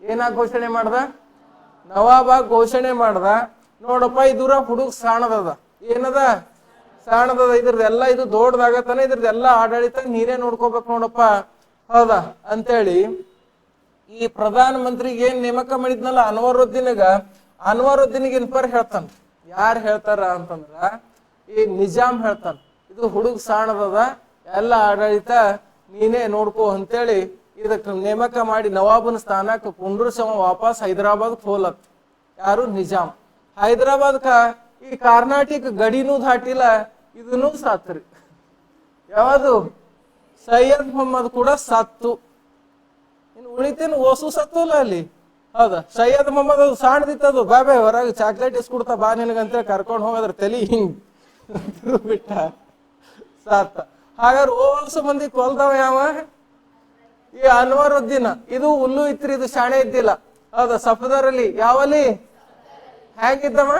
ಏನಾಗ ಘೋಷಣೆ ಮಾಡ್ದ? ನವಾಬಾಗ್ ಘೋಷಣೆ ಮಾಡ್ದ. ನೋಡಪ್ಪ, ಇದೂರ ಹುಡುಗ ಸಾಣದದ. ಏನದ? ಸಾಣದದ. ಇದ್ರದೆಲ್ಲ ಇದು ದೊಡ್ಡದಾಗತ್ತಾನೆ, ಇದ್ರದೆಲ್ಲ ಆಡಳಿತ ನೀನೇ ನೋಡ್ಕೋಬೇಕು ನೋಡಪ್ಪ. ಹೌದಾ ಅಂತೇಳಿ ಈ ಪ್ರಧಾನ ಮಂತ್ರಿಗೆ ಏನ್ ನೇಮಕ ಮಾಡಿದ್ನಲ್ಲ ಅನ್ವರುದ್ದೀನ್ಗ, ಅನ್ವರುದ್ದೀನ್ಗೆ ಇನ್ಪರ್ ಹೇಳ್ತಾನ. ಯಾರು ಹೇಳ್ತಾರ ಅಂತಂದ್ರ ಈ ನಿಜಾಮ್ ಹೇಳ್ತಾನ, ಇದು ಹುಡುಗ ಸಾಣದದ, ಎಲ್ಲ ಆಡಳಿತ ನೀನೇ ನೋಡ್ಕೋ ಅಂತೇಳಿ ಇದಕ್ಕೆ ನೇಮಕ ಮಾಡಿ ನವಾಬನ ಸ್ಥಾನಕ್ಕೆ ಕುಂಡ್ರಸವ ವಾಪಸ್ ಹೈದರಾಬಾದ್ ಹೋಲತ್. ಯಾರು? ನಿಜಾಮ್. ಹೈದರಾಬಾದ್ಕ ಈ ಕರ್ನಾಟಕ ಗಡಿನೂ ದಾಟಿಲ್ಲ, ಇದನ್ನೂ ಸಾತ್ರಿ. ಯಾವುದು? ಸೈಯದ್ ಮೊಹಮ್ಮದ್ ಕೂಡ ಸತ್ತು. ಇನ್ನು ಉಳಿತೇನು ಓಸು ಸತ್ತು ಅಲ್ಲ ಅಲ್ಲಿ. ಹೌದಾ, ಸೈಯದ್ ಮೊಹಮ್ಮದ್ ಅದು ಸಾಣದಿತ್ತದು. ಬಾಬೆ ಹೊರಗೆ ಚಾಕ್ಲೇಟ್ ಇಸ್ಕೊಡ್ತಾ ಬಾ ನಿನಗಂತ ಕರ್ಕೊಂಡು ಹೋಗದ್ರ ತಲಿ ಹಿಂಗ್ ಬಿಟ್ಟ ಸಾತ. ಹಾಗಾದ್ರೆ ಓಸು ಮಂದಿ ಕೊಲ್ದವ ಯಾವ? ಈ ಅನ್ವರುದ್ದೀನ್. ಇದು ಹುಲ್ಲು ಇತ್ರಿ, ಇದು ಶಾಣೆ ಇದ್ದಿಲ್ಲ. ಹೌದಾ, ಸಫದರಲ್ಲಿ ಯಾವಲ್ಲಿ ಹೇಗಿದ್ದವ?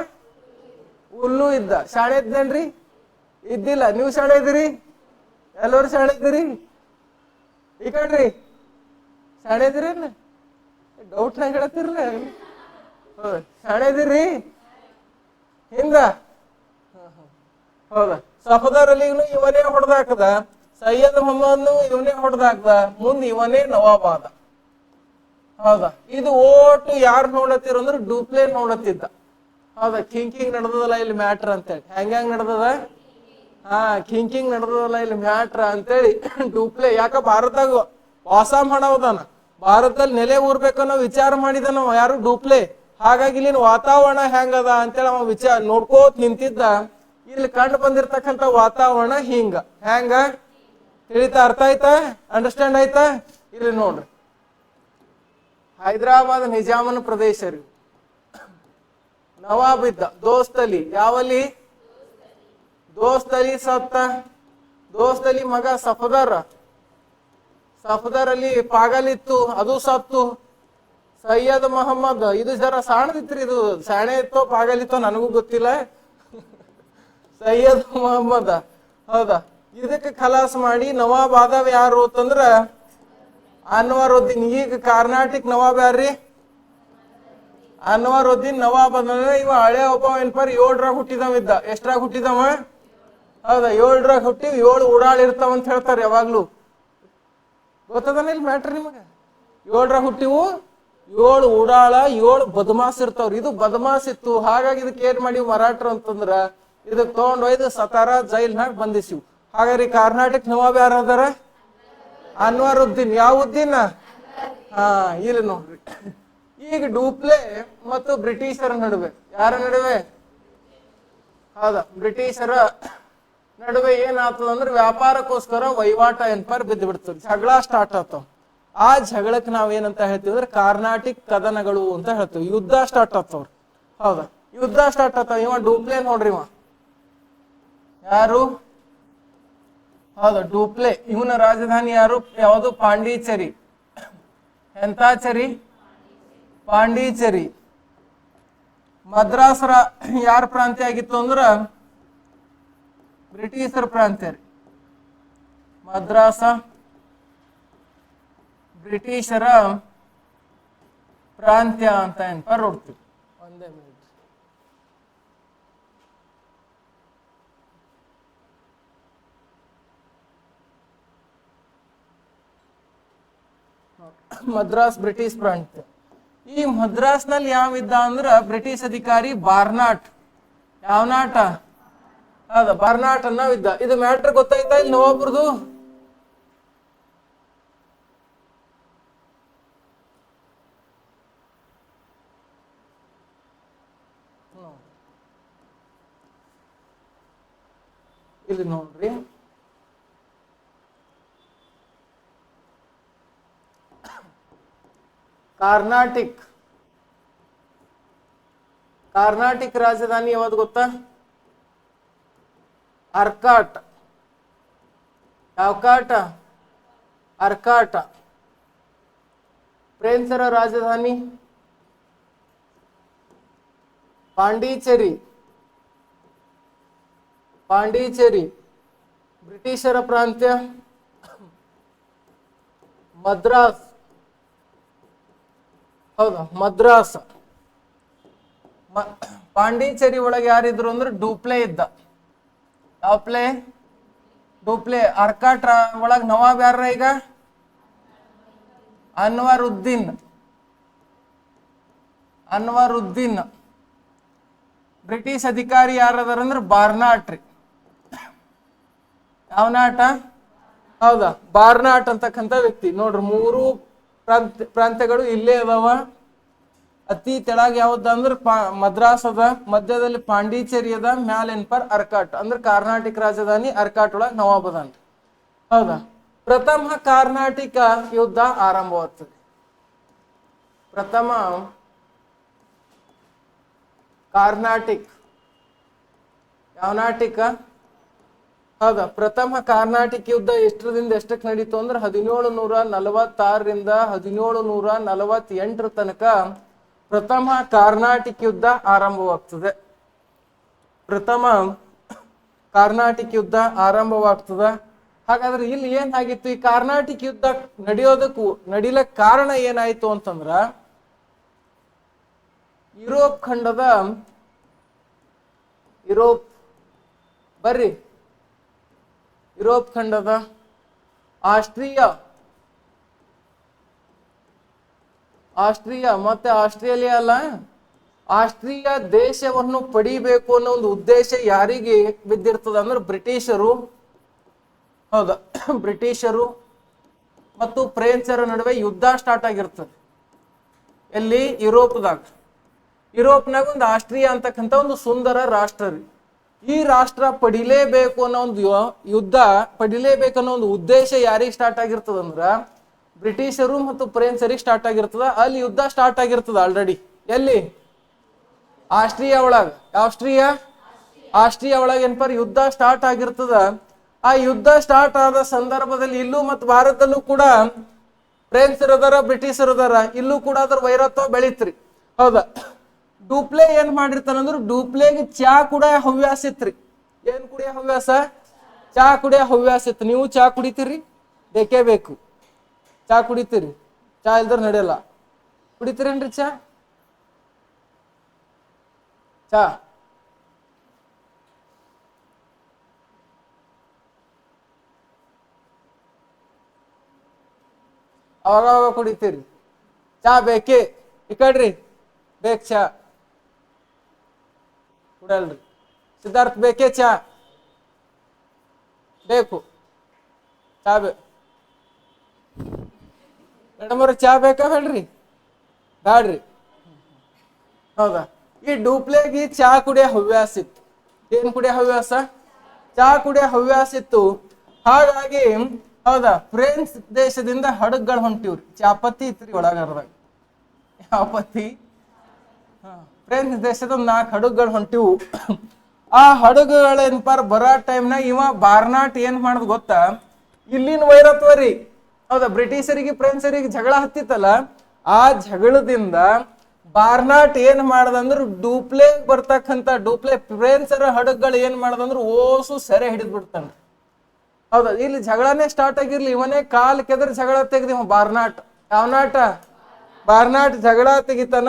ಹುಲ್ಲು ಇದ್ದ. ಶಾಣೆ ಇದ್ದೇನ್ರಿ? ಇದ್ದಿಲ್ಲ. ನೀವು ಶಾಣೆ ಇದ್ದೀರಿ? ಎಲ್ಲರೂ ಶಾಣೆ ಇದ್ದೀರಿ? ಈ ಕಡ್ರಿ ಶಾಣೆ ಇದ್ದೀರಿ? ಡೌಟ್ನಾಗ ಹೇಳತ್ತಿರ್ಲ. ಶಾಣೆ ಇದ್ದೀರಿ ಹಿಂದ? ಹೌದಾ, ಸಫದರ್ ಅಲಿಗೂ ಇವನೇ ಹೊಡೆದಾಕದ, ಸೈಯದ್ ಮೊಹಮ್ಮದ್ನು ಇವನೇ ಹೊಡೆದಾಕ್ದ, ಮುಂದೆ ಇವನೇ ನವಾಬ್ ಆದ. ಹೌದಾ, ಇದು ಓಟು ಯಾರು ನೋಡತ್ತಿರು ಅಂದ್ರೆ ಡೂಪ್ಲೆ ನೋಡತ್ತಿದ್ದ. ಹೌದಾ, ಕಿಂಕಿಂಗ್ ನಡೆದದಲ್ಲ ಇಲ್ಲಿ ಮ್ಯಾಟ್ರ್ ಅಂತೇಳಿ. ಹೆಂಗ್ ನಡೆದದ? ಕಿಂಕಿಂಗ್ ನಡೆದದಲ್ಲ ಇಲ್ಲಿ ಮ್ಯಾಟ್ರ್ ಅಂತೇಳಿ ಡೂಪ್ಲೆ. ಯಾಕ ಭಾರತದಾಗ ವಾಸಾಮ್ ಹಣವದಾನ, ಭಾರತದಲ್ಲಿ ನೆಲೆ ಊರ್ಬೇಕನ್ನೋ ವಿಚಾರ ಮಾಡಿದನ ಯಾರು? ಡೂಪ್ಲೆ. ಹಾಗಾಗಿ ಇಲ್ಲಿನ ವಾತಾವರಣ ಹೆಂಗದ ಅಂತೇಳಿ ಅವ ವಿಚಾರ ನೋಡ್ಕೋತ್ ನಿಂತಿದ್ದ. ಇಲ್ಲಿ ಕಂಡು ಬಂದಿರ್ತಕ್ಕಂಥ ವಾತಾವರಣ ಹಿಂಗ. ಹೆಂಗ ತಿಳಿತಾ? ಅರ್ಥ ಆಯ್ತಾ? ಅಂಡರ್ಸ್ಟ್ಯಾಂಡ್ ಆಯ್ತಾ? ಇಲ್ಲಿ ನೋಡ್ರಿ, ಹೈದರಾಬಾದ್ ನಿಜಾಮನ ಪ್ರದೇಶ ರೀ. ನವಾಬ್ ಇದ್ದ ದೋಸ್ತ್ ಅಲಿ. ಯಾವಲ್ಲಿ? ದೋಸ್ತ್ ಅಲಿ ಸತ್ತ. ದೋಸ್ತ್ ಅಲಿ ಮಗ ಸಫದರ್. ಸಫದರ್ ಅಲಿ ಪಾಗಲ್ ಇತ್ತು, ಅದು ಸತ್ತು. ಸೈಯದ್ ಮೊಹಮ್ಮದ್ ಇದು ಜರ ಸಾಣದಿತ್ರಿ, ಇದು ಶಾಣೆ ಇತ್ತೋ ಪಾಗಲ್ ಇತ್ತೋ ನನಗೂ ಗೊತ್ತಿಲ್ಲ. ಸೈಯದ್ ಮೊಹಮ್ಮದ್. ಹೌದಾ, ಇದಕ್ಕೆ ಖಲಾಸ್ ಮಾಡಿ ನವಾಬ್ ಆದವ ಯಾರು ಅಂತಂದ್ರ ಅನ್ವರುದ್ದೀನ್. ಈಗ ಕರ್ನಾಟಕ ನವಾಬ್ ಯಾರ್ರಿ? ಅನ್ವರುದ್ದೀನ್ ನವಾಬ್ ಅಂದ್ರೆ ಇವ ಹಳೆ ಒಬ್ಬ ಏನ್ಪರ್ 7ರಾಗ ಹುಟ್ಟಿದವ ಇದ್ದ. ಎಷ್ಟ್ರಾಗ ಹುಟ್ಟಿದವ? ಹೌದಾ, 7ರಾಗ ಹುಟ್ಟಿ 7 ಉಡಾಳ್ ಇರ್ತಾವಂತ ಹೇಳ್ತಾರೆ ಯಾವಾಗ್ಲೂ. ಗೊತ್ತದನ ಇಲ್ಲಿ ಮ್ಯಾಟ್ರ್ ನಿಮಗೆ? 7ರಾಗ ಹುಟ್ಟಿವು 7 ಉಡಾಳ, 7 ಬದಮಾಸ್ ಇರ್ತಾವ್ರಿ. ಇದು ಬದಮಾಸ್ ಇತ್ತು. ಹಾಗಾಗಿ ಇದಕ್ಕೆ ಏನ್ ಮಾಡಿವ್ ಮರಾಠರು ಅಂತಂದ್ರ ಇದಕ್ ತಗೊಂಡೊಯ್ದು ಸತಾರ ಜೈಲ್ನಾಗ ಬಂಧಿಸಿವ್. ಹಾಗಾದ್ರೆ ಕರ್ನಾಟಕ ನವಾಬ್ ಯಾರ ಅದಾರ? ಅನ್ವರುದ್ದೀನ್. ಯಾವ ಉದ್ದೀನ? ಹಾ, ಇಲ್ಲಿ ನೋಡ್ರಿ. ಈಗ ಡೂಪ್ಲೆ ಮತ್ತು ಬ್ರಿಟಿಷರ ನಡುವೆ, ಯಾರ ನಡುವೆ? ಹೌದಾ, ಬ್ರಿಟಿಷರ ನಡುವೆ ಏನಾಗ್ತದ ಅಂದ್ರೆ ವ್ಯಾಪಾರಕ್ಕೋಸ್ಕರ ವಹಿವಾಟ ಏನ್ಪಾರ್ ಬಿದ್ದು ಬಿಡ್ತದೆ, ಜಗಳ ಸ್ಟಾರ್ಟ್ ಆಗ್ತಾವ. ಆ ಜಗಳಕ್ಕೆ ನಾವ್ ಏನಂತ ಹೇಳ್ತೀವಿ ಅಂದ್ರೆ ಕಾರ್ನಾಟಿಕ್ ಕದನಗಳು ಅಂತ ಹೇಳ್ತೀವಿ. ಯುದ್ಧ ಸ್ಟಾರ್ಟ್ ಆಗ್ತಾವ್ರಿ. ಹೌದಾ, ಯುದ್ಧ ಸ್ಟಾರ್ಟ್ ಆಗ್ತಾವ. ಇವ ಡೂಪ್ಲೆ ನೋಡ್ರಿ, ಇವ ಯಾರು? ಹೌದಾ, ಡೂಪ್ಲೆ. ಇವನ ರಾಜಧಾನಿ ಯಾವುದು? ಪಾಂಡಿಚೇರಿ. ಎಂತಾಚೇರಿ? ಪಾಂಡಿಚೇರಿ. ಮದ್ರಾಸ್ ಯಾರ ಪ್ರಾಂತ್ಯ ಆಗಿತ್ತು ಅಂದ್ರ ಬ್ರಿಟಿಷರ ಪ್ರಾಂತ್ಯ ರೀ. ಮದ್ರಾಸ ಬ್ರಿಟಿಷರ ಪ್ರಾಂತ್ಯ ಅಂತ ಏನ್ಪಾರ್ ನೋಡ್ತೀವಿ. ಒಂದೇ ಮಿನಿಟ್. ಮದ್ರಾಸ್ ಬ್ರಿಟಿಷ್ ಪ್ರಾಂತ್ಯ. ಈ ಮದ್ರಾಸ್ನಲ್ಲಿ ಯಾವಿದ್ದ ಅಂದ್ರ ಬ್ರಿಟಿಷ್ ಅಧಿಕಾರಿ ಬಾರ್ನಾಟ್. ಯಾವ ನಾಟ? ಹೌದಾ, ಬಾರ್ನಾಟ್ ಅನ್ನವಿದ್ದ. ಇದು ಮ್ಯಾಟ್ರ್ ಗೊತ್ತಾಯ್ತಾ ಇಲ್ಲಿ ನವಾಬ್ರದು? ಇಲ್ಲಿ ನೋಡ್ರಿ, ಕಾರ್ನಾಟಿಕ್ ರಾಜಧಾನಿ ಯಾವ್ದು ಗೊತ್ತಾ? ಅರ್ಕಾಟ್. ಯಾವ ಕಾಟ? ಅರ್ಕಾಟ. ಫ್ರೆಂಚರ ರಾಜಧಾನಿ ಪಾಂಡಿಚೇರಿ. ಬ್ರಿಟಿಷರ ಪ್ರಾಂತ್ಯ ಮದ್ರಾಸ್. ಹೌದಾ, ಮದ್ರಾಸ್. ಪಾಂಡಿಚೇರಿ ಒಳಗೆ ಯಾರಿದ್ರು ಅಂದ್ರೆ ಡೂಪ್ಲೆ ಇದ್ದ. ಯಾವ ಪ್ಲೇ? ಡೂಪ್ಲೆ. ಅರ್ಕಾಟ್ ಒಳಗ್ ನವಾಬ್ ಯಾರ ಈಗ? ಅನ್ವರುದ್ದೀನ್. ಬ್ರಿಟಿಷ್ ಅಧಿಕಾರಿ ಯಾರದಾರ ಅಂದ್ರೆ ಬಾರ್ನಾಟ್ ರೀ. ಯಾವ ನಾಟ? ಹೌದಾ, ಬಾರ್ನಾಟ್ ಅಂತಕ್ಕಂಥ ವ್ಯಕ್ತಿ. ನೋಡ್ರಿ, ಮೂರು ಪ್ರಾಂತ್ಯಗಳು ಇಲ್ಲೇ ಅದಾವ. ಅತಿ ತೆಳಗ ಯಾವ್ದ ಅಂದ್ರೆ ಮದ್ರಾಸ್ ಅದ, ಮಧ್ಯದಲ್ಲಿ ಪಾಂಡಿಚೇರಿ ಅದ, ಮ್ಯಾಲ ಏನ್ಪಾರ್ ಅರ್ಕಾಟ್. ಅಂದ್ರೆ ಕಾರ್ನಾಟಿಕ್ ರಾಜಧಾನಿ ಅರ್ಕಾಟ್ ಒಳಗ ನವಾಬ್ ಅದಾನ್ರಿ. ಹೌದಾ, ಪ್ರಥಮ ಕಾರ್ನಾಟಿಕ ಯುದ್ಧ ಆರಂಭವಾಗ್ತದೆ. ಪ್ರಥಮ ಕಾರ್ನಾಟಿಕ್. ಯಾವ ನಾಟಿಕ? ಹೌದಾ, ಪ್ರಥಮ ಕಾರ್ನಾಟಿಕ್ ಯುದ್ಧ ಎಷ್ಟರಿಂದ ಎಷ್ಟಕ್ಕೆ ನಡೀತು ಅಂದ್ರೆ 1746ರಿಂದ 1748 ತನಕ ಪ್ರಥಮ ಕಾರ್ನಾಟಿಕ್ ಯುದ್ಧ ಆರಂಭವಾಗ್ತದೆ. ಹಾಗಾದ್ರೆ ಇಲ್ಲಿ ಏನಾಗಿತ್ತು? ಈ ಕಾರ್ನಾಟಿಕ್ ಯುದ್ಧ ನಡಿಲಕ್ ಕಾರಣ ಏನಾಯ್ತು ಅಂತಂದ್ರ ಯುರೋಪ್ ಖಂಡದ ಯುರೋಪ್ ಖಂಡದ ಆಸ್ಟ್ರಿಯಾ ಮತ್ತೆ ಆಸ್ಟ್ರೇಲಿಯಾ ಅಲ್ಲ, ಆಸ್ಟ್ರಿಯಾ ದೇಶವನ್ನು ಪಡಿಬೇಕು ಅನ್ನೋ ಒಂದು ಉದ್ದೇಶ ಯಾರಿಗೆ ಬಿದ್ದಿರ್ತದ ಅಂದ್ರೆ ಬ್ರಿಟಿಷರು. ಹೌದಾ, ಬ್ರಿಟಿಷರು ಮತ್ತು ಫ್ರೆಂಚರ ನಡುವೆ ಯುದ್ಧ ಸ್ಟಾರ್ಟ್ ಆಗಿರ್ತದೆ. ಎಲ್ಲಿ? ಯುರೋಪ್ನಾಗ ಒಂದು ಆಸ್ಟ್ರಿಯಾ ಅಂತಕ್ಕಂಥ ಒಂದು ಸುಂದರ ರಾಷ್ಟ್ರ ರೀ. ಈ ರಾಷ್ಟ್ರ ಪಡಿಲೇಬೇಕು ಅನ್ನೋ ಒಂದು ಪಡಿಲೇಬೇಕನ್ನೋ ಒಂದು ಉದ್ದೇಶ ಯಾರಿಗೆ ಸ್ಟಾರ್ಟ್ ಆಗಿರ್ತದ ಅಂದ್ರ ಬ್ರಿಟಿಷರು ಮತ್ತು ಫ್ರೆಂಚರಿಗೆ ಸ್ಟಾರ್ಟ್ ಆಗಿರ್ತದ. ಅಲ್ಲಿ ಯುದ್ಧ ಸ್ಟಾರ್ಟ್ ಆಗಿರ್ತದ ಆಲ್ರೆಡಿ. ಎಲ್ಲಿ? ಆಸ್ಟ್ರಿಯಾ ಒಳಗ. ಆಸ್ಟ್ರಿಯಾ ಒಳಗೆ ಏನ್ಪಾರ ಯುದ್ಧ ಸ್ಟಾರ್ಟ್ ಆಗಿರ್ತದ. ಆ ಯುದ್ಧ ಸ್ಟಾರ್ಟ್ ಆದ ಸಂದರ್ಭದಲ್ಲಿ ಇಲ್ಲೂ ಮತ್ತು ಭಾರತದಲ್ಲೂ ಕೂಡ ಫ್ರೆಂಚರ್ ಅದಾರ, ಬ್ರಿಟಿಷರ್ ಅದಾರ. ಇಲ್ಲೂ ಕೂಡ ಅದ್ರ ವೈರತ್ವ ಬೆಳೀತ್ರಿ. ಹೌದಾ, ಡೂಪ್ಲೆ ಏನ್ ಮಾಡಿರ್ತಾನಂದ್ರ ಡೂಪ್ಲೆಗೆ ಚಾ ಕೂಡ ಹವ್ಯಾಸ ಇತ್ರಿ. ಏನ್ ಕುಡಿಯೋ ಹವ್ಯಾಸ? ಚಾ ಕುಡಿಯೋ ಹವ್ಯಾಸ ಇತ್ತು. ನೀವು ಚಾ ಕುಡಿತೀರಿ? ಬೇಕೇ ಬೇಕು. ಚಾ ಕುಡಿತೀರಿ? ಚಾ ಇಲ್ದ್ರ ನಡೆಯಲ್ಲ. ಕುಡಿತೀರೇನ್ರಿ ಚಾ? ಅವಾಗ ಕುಡಿತೀರಿ? ಚಾ ಬೇಕೇ? ಈ ಕಡ್ರಿ ಬೇಕ್ ಚಾ ಕುಡಲ್ರಿ. ಸಿದ್ಧಾರ್ಥ ಬೇಕೇ ಚಾ? ಬೇಕು. ಚಾ ಮೇಡಮ್ ಅವ್ರ ಚಾ ಬೇಕಾ ಬೇಡ್ರಿ? ಬ್ಯಾಡ್ರಿ. ಹೌದಾ? ಈ ಡೂಪ್ಲೆಗೆ ಚಾ ಕುಡಿಯೋ ಹವ್ಯಾಸ ಇತ್ತು. ಏನ್ ಕುಡಿಯೋ ಹವ್ಯಾಸ? ಚಾ ಕುಡಿಯೋ ಹವ್ಯಾಸ ಇತ್ತು. ಹಾಗಾಗಿ ಹೌದಾ, ಫ್ರೆಂಚ್ ದೇಶದಿಂದ ಹಡಗ್ಗಳು ಹೊಂಟಿವ್ರಿ. ಚಾಪತ್ತಿ ಇತ್ರಿ ಒಳಗಾರದಾಗ. ಯಾವ ಪತ್ತಿ? ಫ್ರೆಂಚ್ ದೇಶದ 4 ಹಡಗುಗಳು ಹೊಂಟಿವು. ಆ ಹಡಗುಗಳೇನ್ಪಾರ ಬರೋ ಟೈಮ್ನಾಗ ಇವ ಬಾರ್ನಾಟ್ ಏನ್ ಮಾಡದ್ ಗೊತ್ತಾ? ಇಲ್ಲಿನ ವೈರತ್ವ ರೀ. ಹೌದಾ, ಬ್ರಿಟಿಷರಿಗೆ ಫ್ರೆಂಚರಿಗೆ ಜಗಳ ಹತ್ತಿತ್ತಲ್ಲ, ಆ ಜಗಳದಿಂದ ಬಾರ್ನಾಟ್ ಏನ್ ಮಾಡದಂದ್ರ ಡೂಪ್ಲೆ ಬರ್ತಕ್ಕಂಥ ಫ್ರೆಂಚರ ಹಡಗುಗಳು ಏನ್ ಮಾಡದಂದ್ರ ಓಸು ಸೆರೆ ಹಿಡಿದ್ ಬಿಡ್ತಾನ. ಹೌದಾ, ಇಲ್ಲಿ ಜಗಳನೇ ಸ್ಟಾರ್ಟ್ ಆಗಿರ್ಲಿ, ಇವನೇ ಕಾಲ್ ಕೆದರ್ ಜಗಳ ತೆಗ್ದಿವ ಬಾರ್ನಾಟ್. ಯಾವನಾಟ? ಬಾರ್ನಾಟ್ ಜಗಳ ತೆಗಿತಾನ.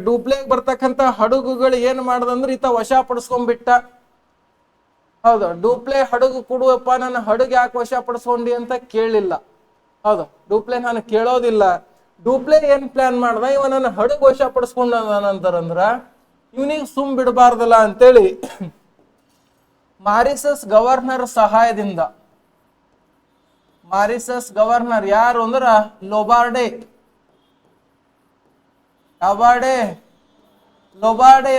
ಡೂಪ್ಲೆಗ್ ಬರ್ತಕ್ಕಂಥ ಹಡಗುಗಳು ಏನ್ ಮಾಡದಂದ್ರ ಈತ ವಶ ಪಡಿಸ್ಕೊಂಡ್ಬಿಟ್ಟ. ಹೌದಾ, ಡೂಪ್ಲೆ ಹಡಗು ಕೊಡುವಪ್ಪ, ನನ್ನ ಹಡಗು ಯಾಕೆ ವಶ ಪಡಿಸ್ಕೊಂಡಿ ಅಂತ ಕೇಳಲಿಲ್ಲ. ಹೌದಾ, ಡೂಪ್ಲೆ ನಾನು ಕೇಳೋದಿಲ್ಲ. ಡೂಪ್ಲೆ ಏನ್ ಪ್ಲಾನ್ ಮಾಡ್ದ, ಇವ ನನ್ನ ಹಡಗು ವಶ ಪಡಿಸ್ಕೊಂಡ ನಂತರಂದ್ರ ಇವನಿಗೆ ಸುಮ್ ಬಿಡಬಾರ್ದಲ್ಲ ಅಂತೇಳಿ ಮಾರಿಸಸ್ ಗವರ್ನರ್ ಸಹಾಯದಿಂದ, ಮಾರಿಸಸ್ ಗವರ್ನರ್ ಯಾರು ಅಂದ್ರ ಲೊಬಾರ್ಡೆ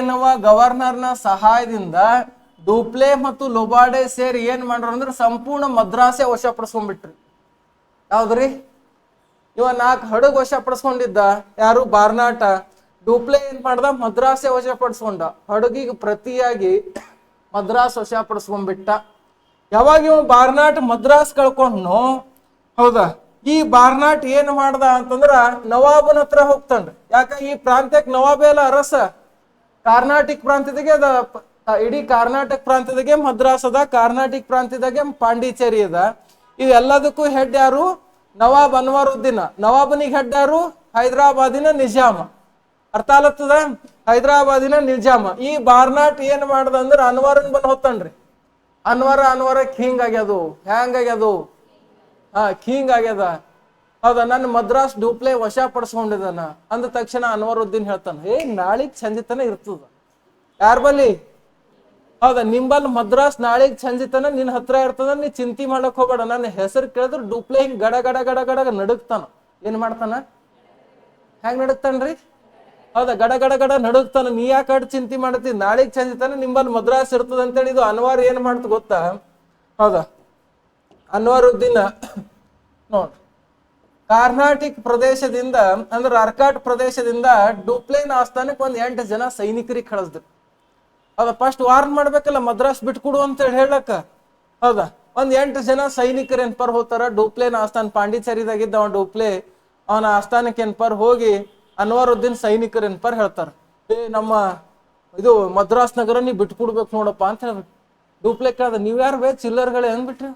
ಎನ್ನುವ ಗವರ್ನರ್ನ ಸಹಾಯದಿಂದ ಡೂಪ್ಲೆ ಮತ್ತು ಲೊಬಾರ್ಡೆ ಸೇರಿ ಏನ್ ಮಾಡ್ರ ಅಂದ್ರೆ ಸಂಪೂರ್ಣ ಮದ್ರಾಸೆ ವಶಪಡಿಸ್ಕೊಂಡ್ಬಿಟ್ರಿ. ಯಾವ್ದ್ರಿ? ಇವ 4 ಹಡಗು ವಶಪಡಿಸ್ಕೊಂಡಿದ್ದ. ಯಾರು? ಬಾರ್ನಾಟ. ಡೂಪ್ಲೆ ಏನ್ ಮಾಡ್ದ? ಮದ್ರಾಸೆ ವಶಪಡಿಸ್ಕೊಂಡ. ಹಡಗಿಗೆ ಪ್ರತಿಯಾಗಿ ಮದ್ರಾಸ್ ವಶಪಡಿಸ್ಕೊಂಡ್ಬಿಟ್ಟ. ಯಾವಾಗ ಇವ ಬಾರ್ನಾಟ್ ಮದ್ರಾಸ್ ಕಳ್ಕೊಂಡು, ಹೌದಾ, ಈ ಬಾರ್ನಾಟ್ ಏನ್ ಮಾಡ್ದ ಅಂತಂದ್ರ ನವಾಬನ ಹತ್ರ ಹೋಗ್ತಾನ್ರಿ. ಯಾಕ? ಈ ಪ್ರಾಂತ್ಯಕ್ಕೆ ನವಾಬೆ ಅಲ್ಲ ಅರಸ. ಕರ್ನಾಟಕ ಪ್ರಾಂತ್ಯದಾಗೆ ಅದ, ಇಡೀ ಕರ್ನಾಟಕ ಪ್ರಾಂತ್ಯದಾಗೆ ಮದ್ರಾಸ್ ಅದ, ಕರ್ನಾಟಕ ಪ್ರಾಂತ್ಯದಾಗೆ ಪಾಂಡಿಚೇರಿ ಅದ. ಇವೆಲ್ಲದಕ್ಕೂ ಹೆಡ್ ಯಾರು? ನವಾಬ್ ಅನ್ವರುದ್ದೀನ. ನವಾಬನಿಗೆ ಹೆಡ್ ಯಾರು? ಹೈದರಾಬಾದಿನ ನಿಜಾಮ. ಅರ್ಥ ಆಲತ್ತದ? ಹೈದರಾಬಾದಿನ ನಿಜಾಮ. ಈ ಬಾರ್ನಾಟ್ ಏನ್ ಮಾಡ್ದ ಅಂದ್ರ ಅನ್ವರನ್ ಬಂದ್ ಹೋಗ್ತಾನ್ರಿ. ಅನ್ವರ ಖಿಂಗ್ ಆಗ್ಯದು. ಹ್ಯಾಂಗಾಗ್ಯದು? ಖಿಂಗ್ ಆಗ್ಯದ. ಹೌದಾ, ನನ್ನ ಮದ್ರಾಸ್ ಡೂಪ್ಲೆ ವಶ ಪಡಿಸ್ಕೊಂಡಿದ್ದಾನ ಅಂದ ತಕ್ಷಣ ಅನ್ವರುದ್ದೀನ್ ಹೇಳ್ತಾನ, ನಾಳಿಗ್ ಸಂಜಿತನ ಇರ್ತದ. ಯಾರ ಬಲ್ಲಿ? ಹೌದಾ, ನಿಂಬಲ್ ಮದ್ರಾಸ್ ನಾಳಿಗ್ ಸಂಜಿತನ ನಿನ್ ಹತ್ರ ಇರ್ತದ, ನೀ ಚಿಂತೆ ಮಾಡಕ್ ಹೋಗ್ಬೇಡ. ನನ್ನ ಹೆಸರು ಕೇಳಿದ್ರೆ ಡೂಪ್ಲೆ ಹಿಂಗ್ ಗಡ ಗಡ ಗಡ ಗಡ ನಡುಗ್ತಾನ. ಏನ್ ಮಾಡ್ತಾನ? ಹೆಂಗ್ ನಡುಗ್ತಾನ್ರಿ? ಹೌದಾ, ಗಡ ಗಡ ಗಡ ನಡುಗ್ತಾನ. ನೀ ಯಾಕೆ ಚಿಂತೆ ಮಾಡತ್ತಿ? ನಾಳಿಗ್ ಸಂಜಿತನ ನಿಂಬಲ್ ಮದ್ರಾಸ್ ಇರ್ತದ ಅಂತೇಳಿ ಇದು ಅನ್ವಾರ್ ಏನ್ ಮಾಡ್ತ ಗೊತ್ತಾ? ಹೌದಾ, ಅನ್ವರುದ್ದೀನ ನೋಡ್ ಕರ್ನಾಟಕ ಪ್ರದೇಶದಿಂದ ಅಂದ್ರೆ ಅರ್ಕಾಟ್ ಪ್ರದೇಶದಿಂದ ಡೂಪ್ಲೇನ್ ಆಸ್ಥಾನಕ್ಕೆ 8 ಜನ ಸೈನಿಕರಿಗೆ ಕಳಿಸ್ದ್ರು. ಹೌದಾ, ಫಸ್ಟ್ ವಾರ್ನ್ ಮಾಡ್ಬೇಕಲ್ಲ, ಮದ್ರಾಸ್ ಬಿಟ್ಕೊಡು ಅಂತೇಳಿ ಹೇಳಕ್ಕ. ಹೌದಾ, 8 ಜನ ಸೈನಿಕರು ಏನ್ಪರ್ ಹೋಗ್ತಾರ. ಡೂಪ್ಲೇನ್ ಆಸ್ಥಾನ ಪಾಂಡಿಚೇರಿದಾಗಿದ್ದ ಅವ ಡೂಪ್ಲೆ, ಅವನ ಆಸ್ಥಾನಕ್ಕೆ ಏನ್ಪರ್ ಹೋಗಿ ಅನ್ವರುದ್ದೀನ್ ಸೈನಿಕರು ಏನ್ಪರ್ ಹೇಳ್ತಾರ, ನಮ್ಮ ಇದು ಮದ್ರಾಸ್ ನಗರ ನೀ ಬಿಟ್ಕೊಡ್ಬೇಕು ನೋಡಪ್ಪ ಅಂತ ಹೇಳ್ಬೇಕು. ಡೂಪ್ಲೆ ಕೇಳ್ದ, ನೀವ್ ಯಾರು ಬೇ ಚಿಲ್ಲರ್ಗಳೇ ಅಂದ್ಬಿಟ್ರಿ.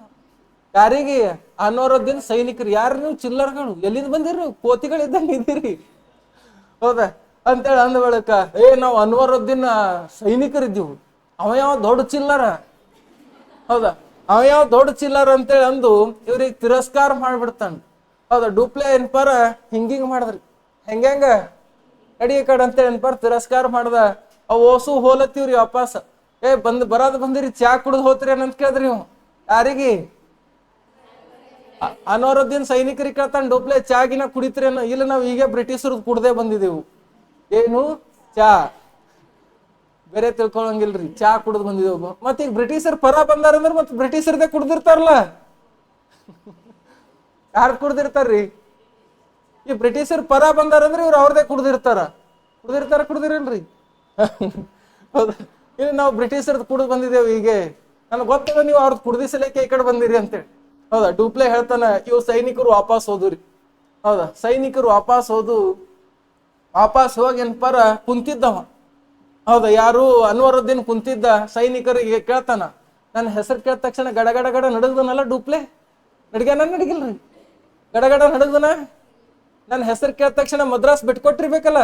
ಯಾರಿಗೆ? ಅನ್ವರುದ್ದೀನ್ ಸೈನಿಕರು. ಯಾರು ನೀವು? ಚಿಲ್ಲರ್ಗಳು. ಎಲ್ಲಿಂದ ಬಂದಿರಿ? ಕೋತಿಗಳಿದ್ದಂಗೆ ಇದ್ದೀರಿ. ಹೌದಾ ಅಂತೇಳಿ ಅಂದ ಬಳಿಕ, ನಾವು ಅನ್ವರುದ್ದೀನ್ ಸೈನಿಕರಿದ್ದೀವು, ಅವ ಯಾವ ದೊಡ್ಡ ಚಿಲ್ಲರ. ಹೌದಾ, ಅವ ಯಾವ ದೊಡ್ಡ ಚಿಲ್ಲರ್ ಅಂತೇಳಿ ಅಂದು ಇವ್ರಿಗೆ ತಿರಸ್ಕಾರ ಮಾಡ್ಬಿಡ್ತಾನ. ಹೌದಾ, ಡೂಪ್ಲೆ ಏನ್ಪಾರ ಹಿಂಗಿಂಗ್ ಮಾಡಿದ್ರಿ. ಹೆಂಗ ನಡಿ ಕಡೆ ಅಂತೇಳಿ ಏನ್ಪಾರ ತಿರಸ್ಕಾರ ಮಾಡ್ದ. ಅವು ಓಸು ಹೋಲತ್ತೀವ್ರಿ ವಾಪಸ್. ಬಂದಿರಿ, ಚಾ ಕುಡಿದು ಹೋತ್ರಿ ಏನಂತ ಕೇಳಿದ್ರಿ. ಇವ್ ಯಾರಿಗೆ? ಅನ್ವರುದ್ದೀನ್ ಸೈನಿಕರಿಗೆ ಕೇಳ್ತಾನ, ಡೂಪ್ಲೆ ಚಾಗಿನ ಕುಡಿತ್ರಿ ಅನ್ನೋ. ಇಲ್ಲ, ನಾವು ಈಗ ಬ್ರಿಟಿಷರು ಕುಡ್ದೇ ಬಂದಿದೆವು. ಏನು? ಚಾ. ಬೇರೆ ತಿಳ್ಕೊಳಂಗಿಲ್ರಿ, ಚಾ ಕುಡ್ದು ಬಂದಿದ್ದೇವು. ಮತ್ತ ಈಗ ಬ್ರಿಟಿಷರ್ ಪರ ಬಂದಾರಂದ್ರ ಮತ್ ಬ್ರಿಟಿಷರ್ದೇ ಕುಡ್ದಿರ್ತಾರಲ್ಲ. ಯಾರು ಕುಡ್ದಿರ್ತಾರ್ರಿ? ಈ ಬ್ರಿಟಿಷರ್ ಪರ ಬಂದಾರಂದ್ರೆ ಇವ್ರು ಅವ್ರದೇ ಕುಡ್ದಿರಿಲ್ರಿ. ಹೌದಾ, ಇಲ್ಲಿ ನಾವು ಬ್ರಿಟಿಷರ್ದು ಕುಡ್ದು ಬಂದಿದ್ದೇವೆ. ಈಗ ನನಗೆ ಗೊತ್ತದ ನೀವು ಅವ್ರದ್ದು ಕುಡ್ದಿಸಲಿಕ್ಕೆ ಈ ಕಡೆ ಬಂದಿರಿ ಅಂತೇಳಿ. ಹೌದಾ, ಡೂಪ್ಲೆ ಹೇಳ್ತಾನ, ಇವ್ ಸೈನಿಕರು ವಾಪಸ್ ಹೋದ್ರಿ. ಹೌದಾ, ಸೈನಿಕರು ವಾಪಸ್ ಹೋಗಿ ಏನ್ಪಾರ ಕುಂತಿದ್ದವ. ಹೌದಾ, ಯಾರು? ಅನ್ವರುದ್ದೀನ್ ಕುಂತಿದ್ದ. ಸೈನಿಕರಿಗೆ ಕೇಳ್ತಾನ, ನನ್ನ ಹೆಸರು ಕೇಳಿದ ತಕ್ಷಣ ಗಡ ಗಡ ಗಡ ನಡಗ್ದನಲ್ಲ ಡೂಪ್ಲೆ. ನಡಿಗಿಲ್ರಿ? ಗಡ ಗಡ ನಡಗ್ದನ. ನನ್ನ ಹೆಸರು ಕೇಳಿದ ತಕ್ಷಣ ಮದ್ರಾಸ್ ಬಿಟ್ಕೊಟ್ಟಿರ್ಬೇಕಲ್ಲ.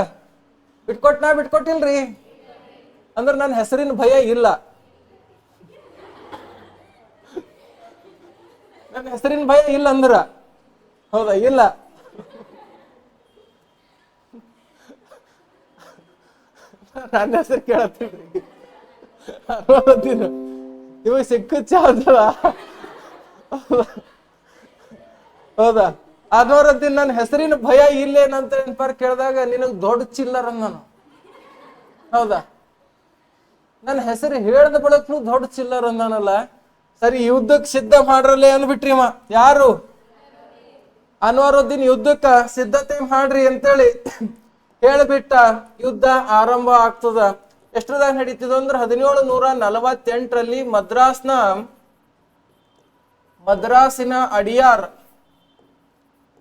ಬಿಟ್ಕೊಟ್ಟಿಲ್ರಿ ಅಂದ್ರೆ ನನ್ನ ಹೆಸರಿನ ಭಯ ಇಲ್ಲ. ನನ್ನ ಹೆಸರಿನ ಭಯ ಇಲ್ಲ ಅಂದ್ರ. ಹೌದಾ, ಇಲ್ಲ. ನನ್ನ ಹೆಸರು ಕೇಳತ್ತೀರಿ. ಇವಾಗ ಸಿಕ್ಕ ಚಾ. ಹೌದಾ, ಅನ್ವರುದ್ದೀನ್ ನನ್ನ ಹೆಸರಿನ ಭಯ ಇಲ್ಲೇನಂತ ಏನ್ಪಾರ ಕೇಳಿದಾಗ ನಿನಗ್ ದೊಡ್ಡ ಚಿಲ್ಲರ್ ನಾನು. ಹೌದಾ, ನನ್ನ ಹೆಸರು ಹೇಳ್ದ ಬಳಕ್ನು ದೊಡ್ಡ ಚಿಲ್ಲರ್ ಅಂದಾನಲ್ಲ. ಸರಿ, ಯುದ್ಧಕ್ಕೆ ಸಿದ್ಧ ಮಾಡ್ರಲ್ಲೇ ಅಂದ್ಬಿಟ್ರಿವ. ಯಾರು? ಅನ್ವರುದ್ದೀನ್ ಯುದ್ಧಕ್ಕ ಸಿದ್ಧತೆ ಮಾಡ್ರಿ ಅಂತೇಳಿ ಹೇಳ್ಬಿಟ್ಟ. ಯುದ್ಧ ಆರಂಭ ಆಗ್ತದ. ಎಷ್ಟರದಾಗ ನಡೀತಿದ ಅಂದ್ರೆ 1748ರಲ್ಲಿ ಮದ್ರಾಸಿನ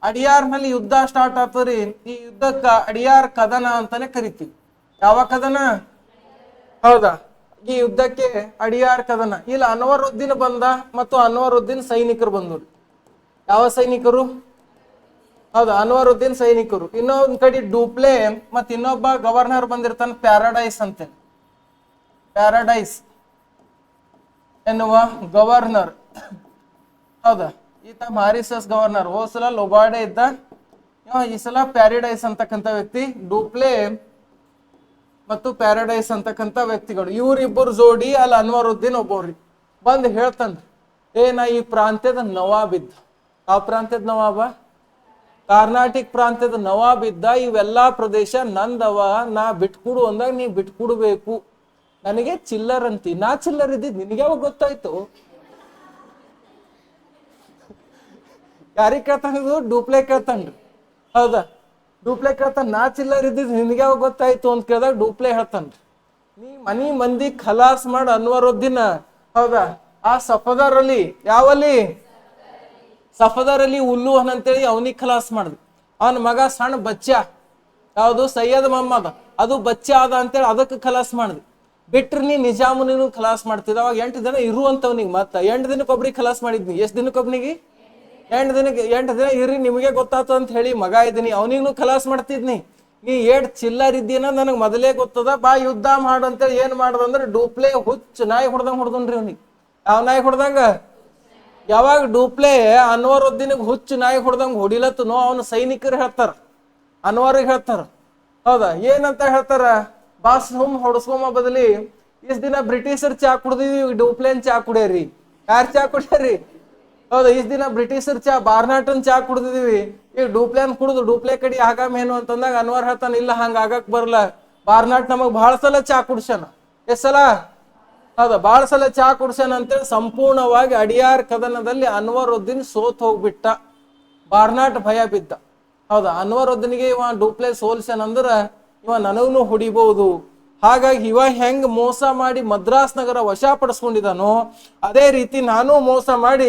ಅಡಿಯಾರ್ನಲ್ಲಿ ಯುದ್ಧ ಸ್ಟಾರ್ಟ್ ಆಗ್ತದ್ರಿ. ಈ ಯುದ್ಧಕ್ಕ ಅಡಿಯಾರ್ ಕದನ ಅಂತಾನೆ ಕರಿತೀವಿ. ಯಾವ ಕದನ? ಹೌದಾ, ಈ ಯುದ್ಧಕ್ಕೆ ಅಡಿಯಾರ್ ಕದನ. ಇಲ್ಲಿ ಅನ್ವರುದ್ದೀನ್ ಬಂದ ಮತ್ತು ಅನ್ವರುದ್ದೀನ್ ಸೈನಿಕರು ಬಂದರು. ಯಾವ ಸೈನಿಕರು? ಹೌದಾ, ಅನ್ವರುದ್ದೀನ್ ಸೈನಿಕರು. ಇನ್ನೊಂದ್ ಕಡೆ ಡೂಪ್ಲೆ ಮತ್ ಇನ್ನೊಬ್ಬ ಗವರ್ನರ್ ಬಂದಿರ್ತಾನೆ, ಪ್ಯಾರಡೈಸ್ ಅಂತ. ಪ್ಯಾರಡೈಸ್ ಎನ್ನುವ ಗವರ್ನರ್. ಹೌದಾ, ಈತ ಮಾರಿಸಸ್ ಗವರ್ನರ್. ಹೋದ ಸಲ ಲೊಬಾರ್ಡೆ ಇದ್ದ, ಈ ಸಲ ಪ್ಯಾರಡೈಸ್ ಅಂತಕ್ಕಂಥ ವ್ಯಕ್ತಿ. ಡೂಪ್ಲೆ ಮತ್ತು ಪ್ಯಾರಡೈಸ್ ಅಂತಕ್ಕಂಥ ವ್ಯಕ್ತಿಗಳು, ಇವ್ರಿಬ್ಬರು ಜೋಡಿ. ಅಲ್ಲಿ ಅನ್ವರುದ್ದೀನ್ ಒಬ್ಬವ್ರಿ ಬಂದು ಹೇಳ್ತಾನ್ರಿ, ನಾ ಈ ಪ್ರಾಂತ್ಯದ ನವಾಬ್ ಇದ್ದ. ಯಾವ ಪ್ರಾಂತ್ಯದ ನವಾಬ? ಕರ್ನಾಟಕ ಪ್ರಾಂತ್ಯದ ನವಾಬ್ ಇದ್ದ. ಇವೆಲ್ಲಾ ಪ್ರದೇಶ ನಂದವ, ನಾ ಬಿಟ್ಕೊಡು ಅಂದಾಗ ನೀ ಬಿಟ್ಕೊಡ್ಬೇಕು. ನನಗೆ ಚಿಲ್ಲರ್ ಅಂತಿ. ನಾ ಚಿಲ್ಲರ್ ಇದ್ದಿದ್ ನಿನಗೆ ಯಾವಾಗ ಗೊತ್ತಾಯ್ತು? ಯಾರಿಗೆ ಕೇಳ್ತಾನಿದು? ಡೂಪ್ಲೆ ಕೇಳ್ತಾನ್ರಿ. ಹೌದಾ, ಡೂಪ್ಲೆ ಕೇಳ್ತಾನ, ನಾ ಚಿಲ್ಲರ್ ಇದ್ದಿದ್ ನಿನಗೆ ಯಾವಾಗ ಗೊತ್ತಾಯ್ತು ಅಂತ ಕೇಳಿದಾಗ ಡೂಪ್ಲೆ ಹೇಳ್ತಾನ್ರಿ, ನೀ ಮಂದಿ ಖಲಾಸ್ ಮಾಡ ಅನ್ವರುದ್ದೀನ್. ಹೌದಾ, ಆ ಸಫದರಲ್ಲಿ, ಯಾವಲ್ಲಿ? ಸಫದರಲ್ಲಿ ಉಲ್ಲೂಹನ್ ಅಂತೇಳಿ ಅವನಿಗೆ ಖಲಾಸ್ ಮಾಡಿದ್ವಿ. ಅವನ ಮಗ ಸಣ್ಣ ಬಚ್ಚ, ಯಾವುದು? ಸೈಯದ್ ಮೊಹಮ್ಮದ್, ಅದು ಬಚ್ಚ ಆದ ಅಂತೇಳಿ ಅದಕ್ಕೆ ಖಲಾಸ್ ಮಾಡಿದ್ವಿ. ಬಿಟ್ರಿ ನೀ ನಿಜಾಮುನಿನೂ ಖಲಾಸ್ ಮಾಡ್ತಿದ್ದ. ಅವಾಗ 8 ದಿನ ಇರುವಂತವ್ನಿಗೆ ಮತ್ತ 8 ದಿನಕ್ಕೊಬ್ರಿಗೆ ಖಲಾಸ್ ಮಾಡಿದ್ನಿ. ಎಷ್ಟು ದಿನಕ್ಕೊಬ್ನಿಗೆ? 8 ದಿನ ಇರ್ರಿ, ನಿಮಗೆ ಗೊತ್ತಾತ ಅಂತ ಹೇಳಿ ಮಗ ಇದ್ದೀನಿ, ಅವನಿಗೂ ಖಲಾಸ್ ಮಾಡ್ತಿದ್ನಿ. ನೀ ಚಿಲ್ಲರ್ ಇದ್ದೀನ ನನಗೆ ಮೊದಲೇ ಗೊತ್ತದ, ಬಾ ಯುದ್ಧ ಮಾಡು ಅಂತೇಳಿ ಏನ್ ಮಾಡ್ದಂದ್ರೆ ಡೂಪ್ಲೆ ಹುಚ್ಚ ನಾಯಿ ಹೊಡ್ದಂಗ್ ಹೊಡ್ದನ್ರಿ ಅವನಿಗೆ. ಯಾವ ನಾಯಿ ಹೊಡ್ದಂಗ? ಯಾವಾಗ ಡೂಪ್ಲೆ ಅನ್ವರುದ್ದೀನ್ಗೆ ಹುಚ್ಚು ನಾಯಿ ಹೊಡ್ದಂಗ್ ಹೊಡಿಲತ್ತನೋ ಅವನ ಸೈನಿಕರು ಹೇಳ್ತಾರ, ಅನ್ವರಿಗೆ ಹೇಳ್ತಾರ. ಹೌದಾ, ಏನಂತ ಹೇಳ್ತಾರ? ಬಾಸ್ ಹೊಡ್ಸ್ಕೊಂಬ ಬದಲಿ ಇಷ್ಟ ದಿನ ಬ್ರಿಟಿಷರ್ ಚಾ ಕುಡ್ದಿವಿ, ಡೂಪ್ಲೇನ್ ಚಾ ಕುಡಿಯರಿ. ಯಾರು ಚಾ ಕುಡಿಯರಿ? ಹೌದಾ, ಇಷ್ಟ ದಿನ ಬ್ರಿಟಿಷರ್ ಚಾ, ಬಾರ್ನಾಟನ್ ಚಾ ಕುಡ್ದಿದೀವಿ, ಈಗ ಡೂಪ್ಲೇನ್ ಕುಡ್ದು ಡೂಪ್ಲೆ ಕಡೆ ಆಗಾಮೇನು ಅಂತಂದಾಗ ಅನ್ವರ್ ಹೇಳ್ತಾನ, ಇಲ್ಲ ಹಂಗ ಆಗಕ್ ಬರಲ್ಲ, ಬಾರ್ನಾಟ್ ನಮಗ್ ಬಹಳ ಸಲ ಚಾ ಕುಡ್ಸ್ಯಾನ. ಎಷ್ಟ್ ಸಲ? ಹೌದಾ, ಬಹಳ ಸಲ ಚಾ ಕುಡ್ಸ್ಯಾನ ಅಂತೇಳಿ ಸಂಪೂರ್ಣವಾಗಿ ಅಡಿಯಾರ್ ಕದನದಲ್ಲಿ ಅನ್ವರುದ್ದೀನ್ ಸೋತ್ ಹೋಗ್ಬಿಟ್ಟ. ಬಾರ್ನಾಟ್ ಭಯ ಬಿದ್ದ. ಹೌದಾ, ಅನ್ವರುದ್ದೀನ್ಗೆ ಇವ ಡೂಪ್ಲೆ ಸೋಲ್ಸ್ಯಾನ ಅಂದ್ರ ಇವ ನನಗೂ ಹೊಡಿಬಹುದು. ಹಾಗಾಗಿ ಇವ ಹೆಂಗ್ ಮೋಸ ಮಾಡಿ ಮದ್ರಾಸ್ ನಗರ ವಶಪಡಿಸ್ಕೊಂಡಿದ್ದಾನೋ ಅದೇ ರೀತಿ ನಾನು ಮೋಸ ಮಾಡಿ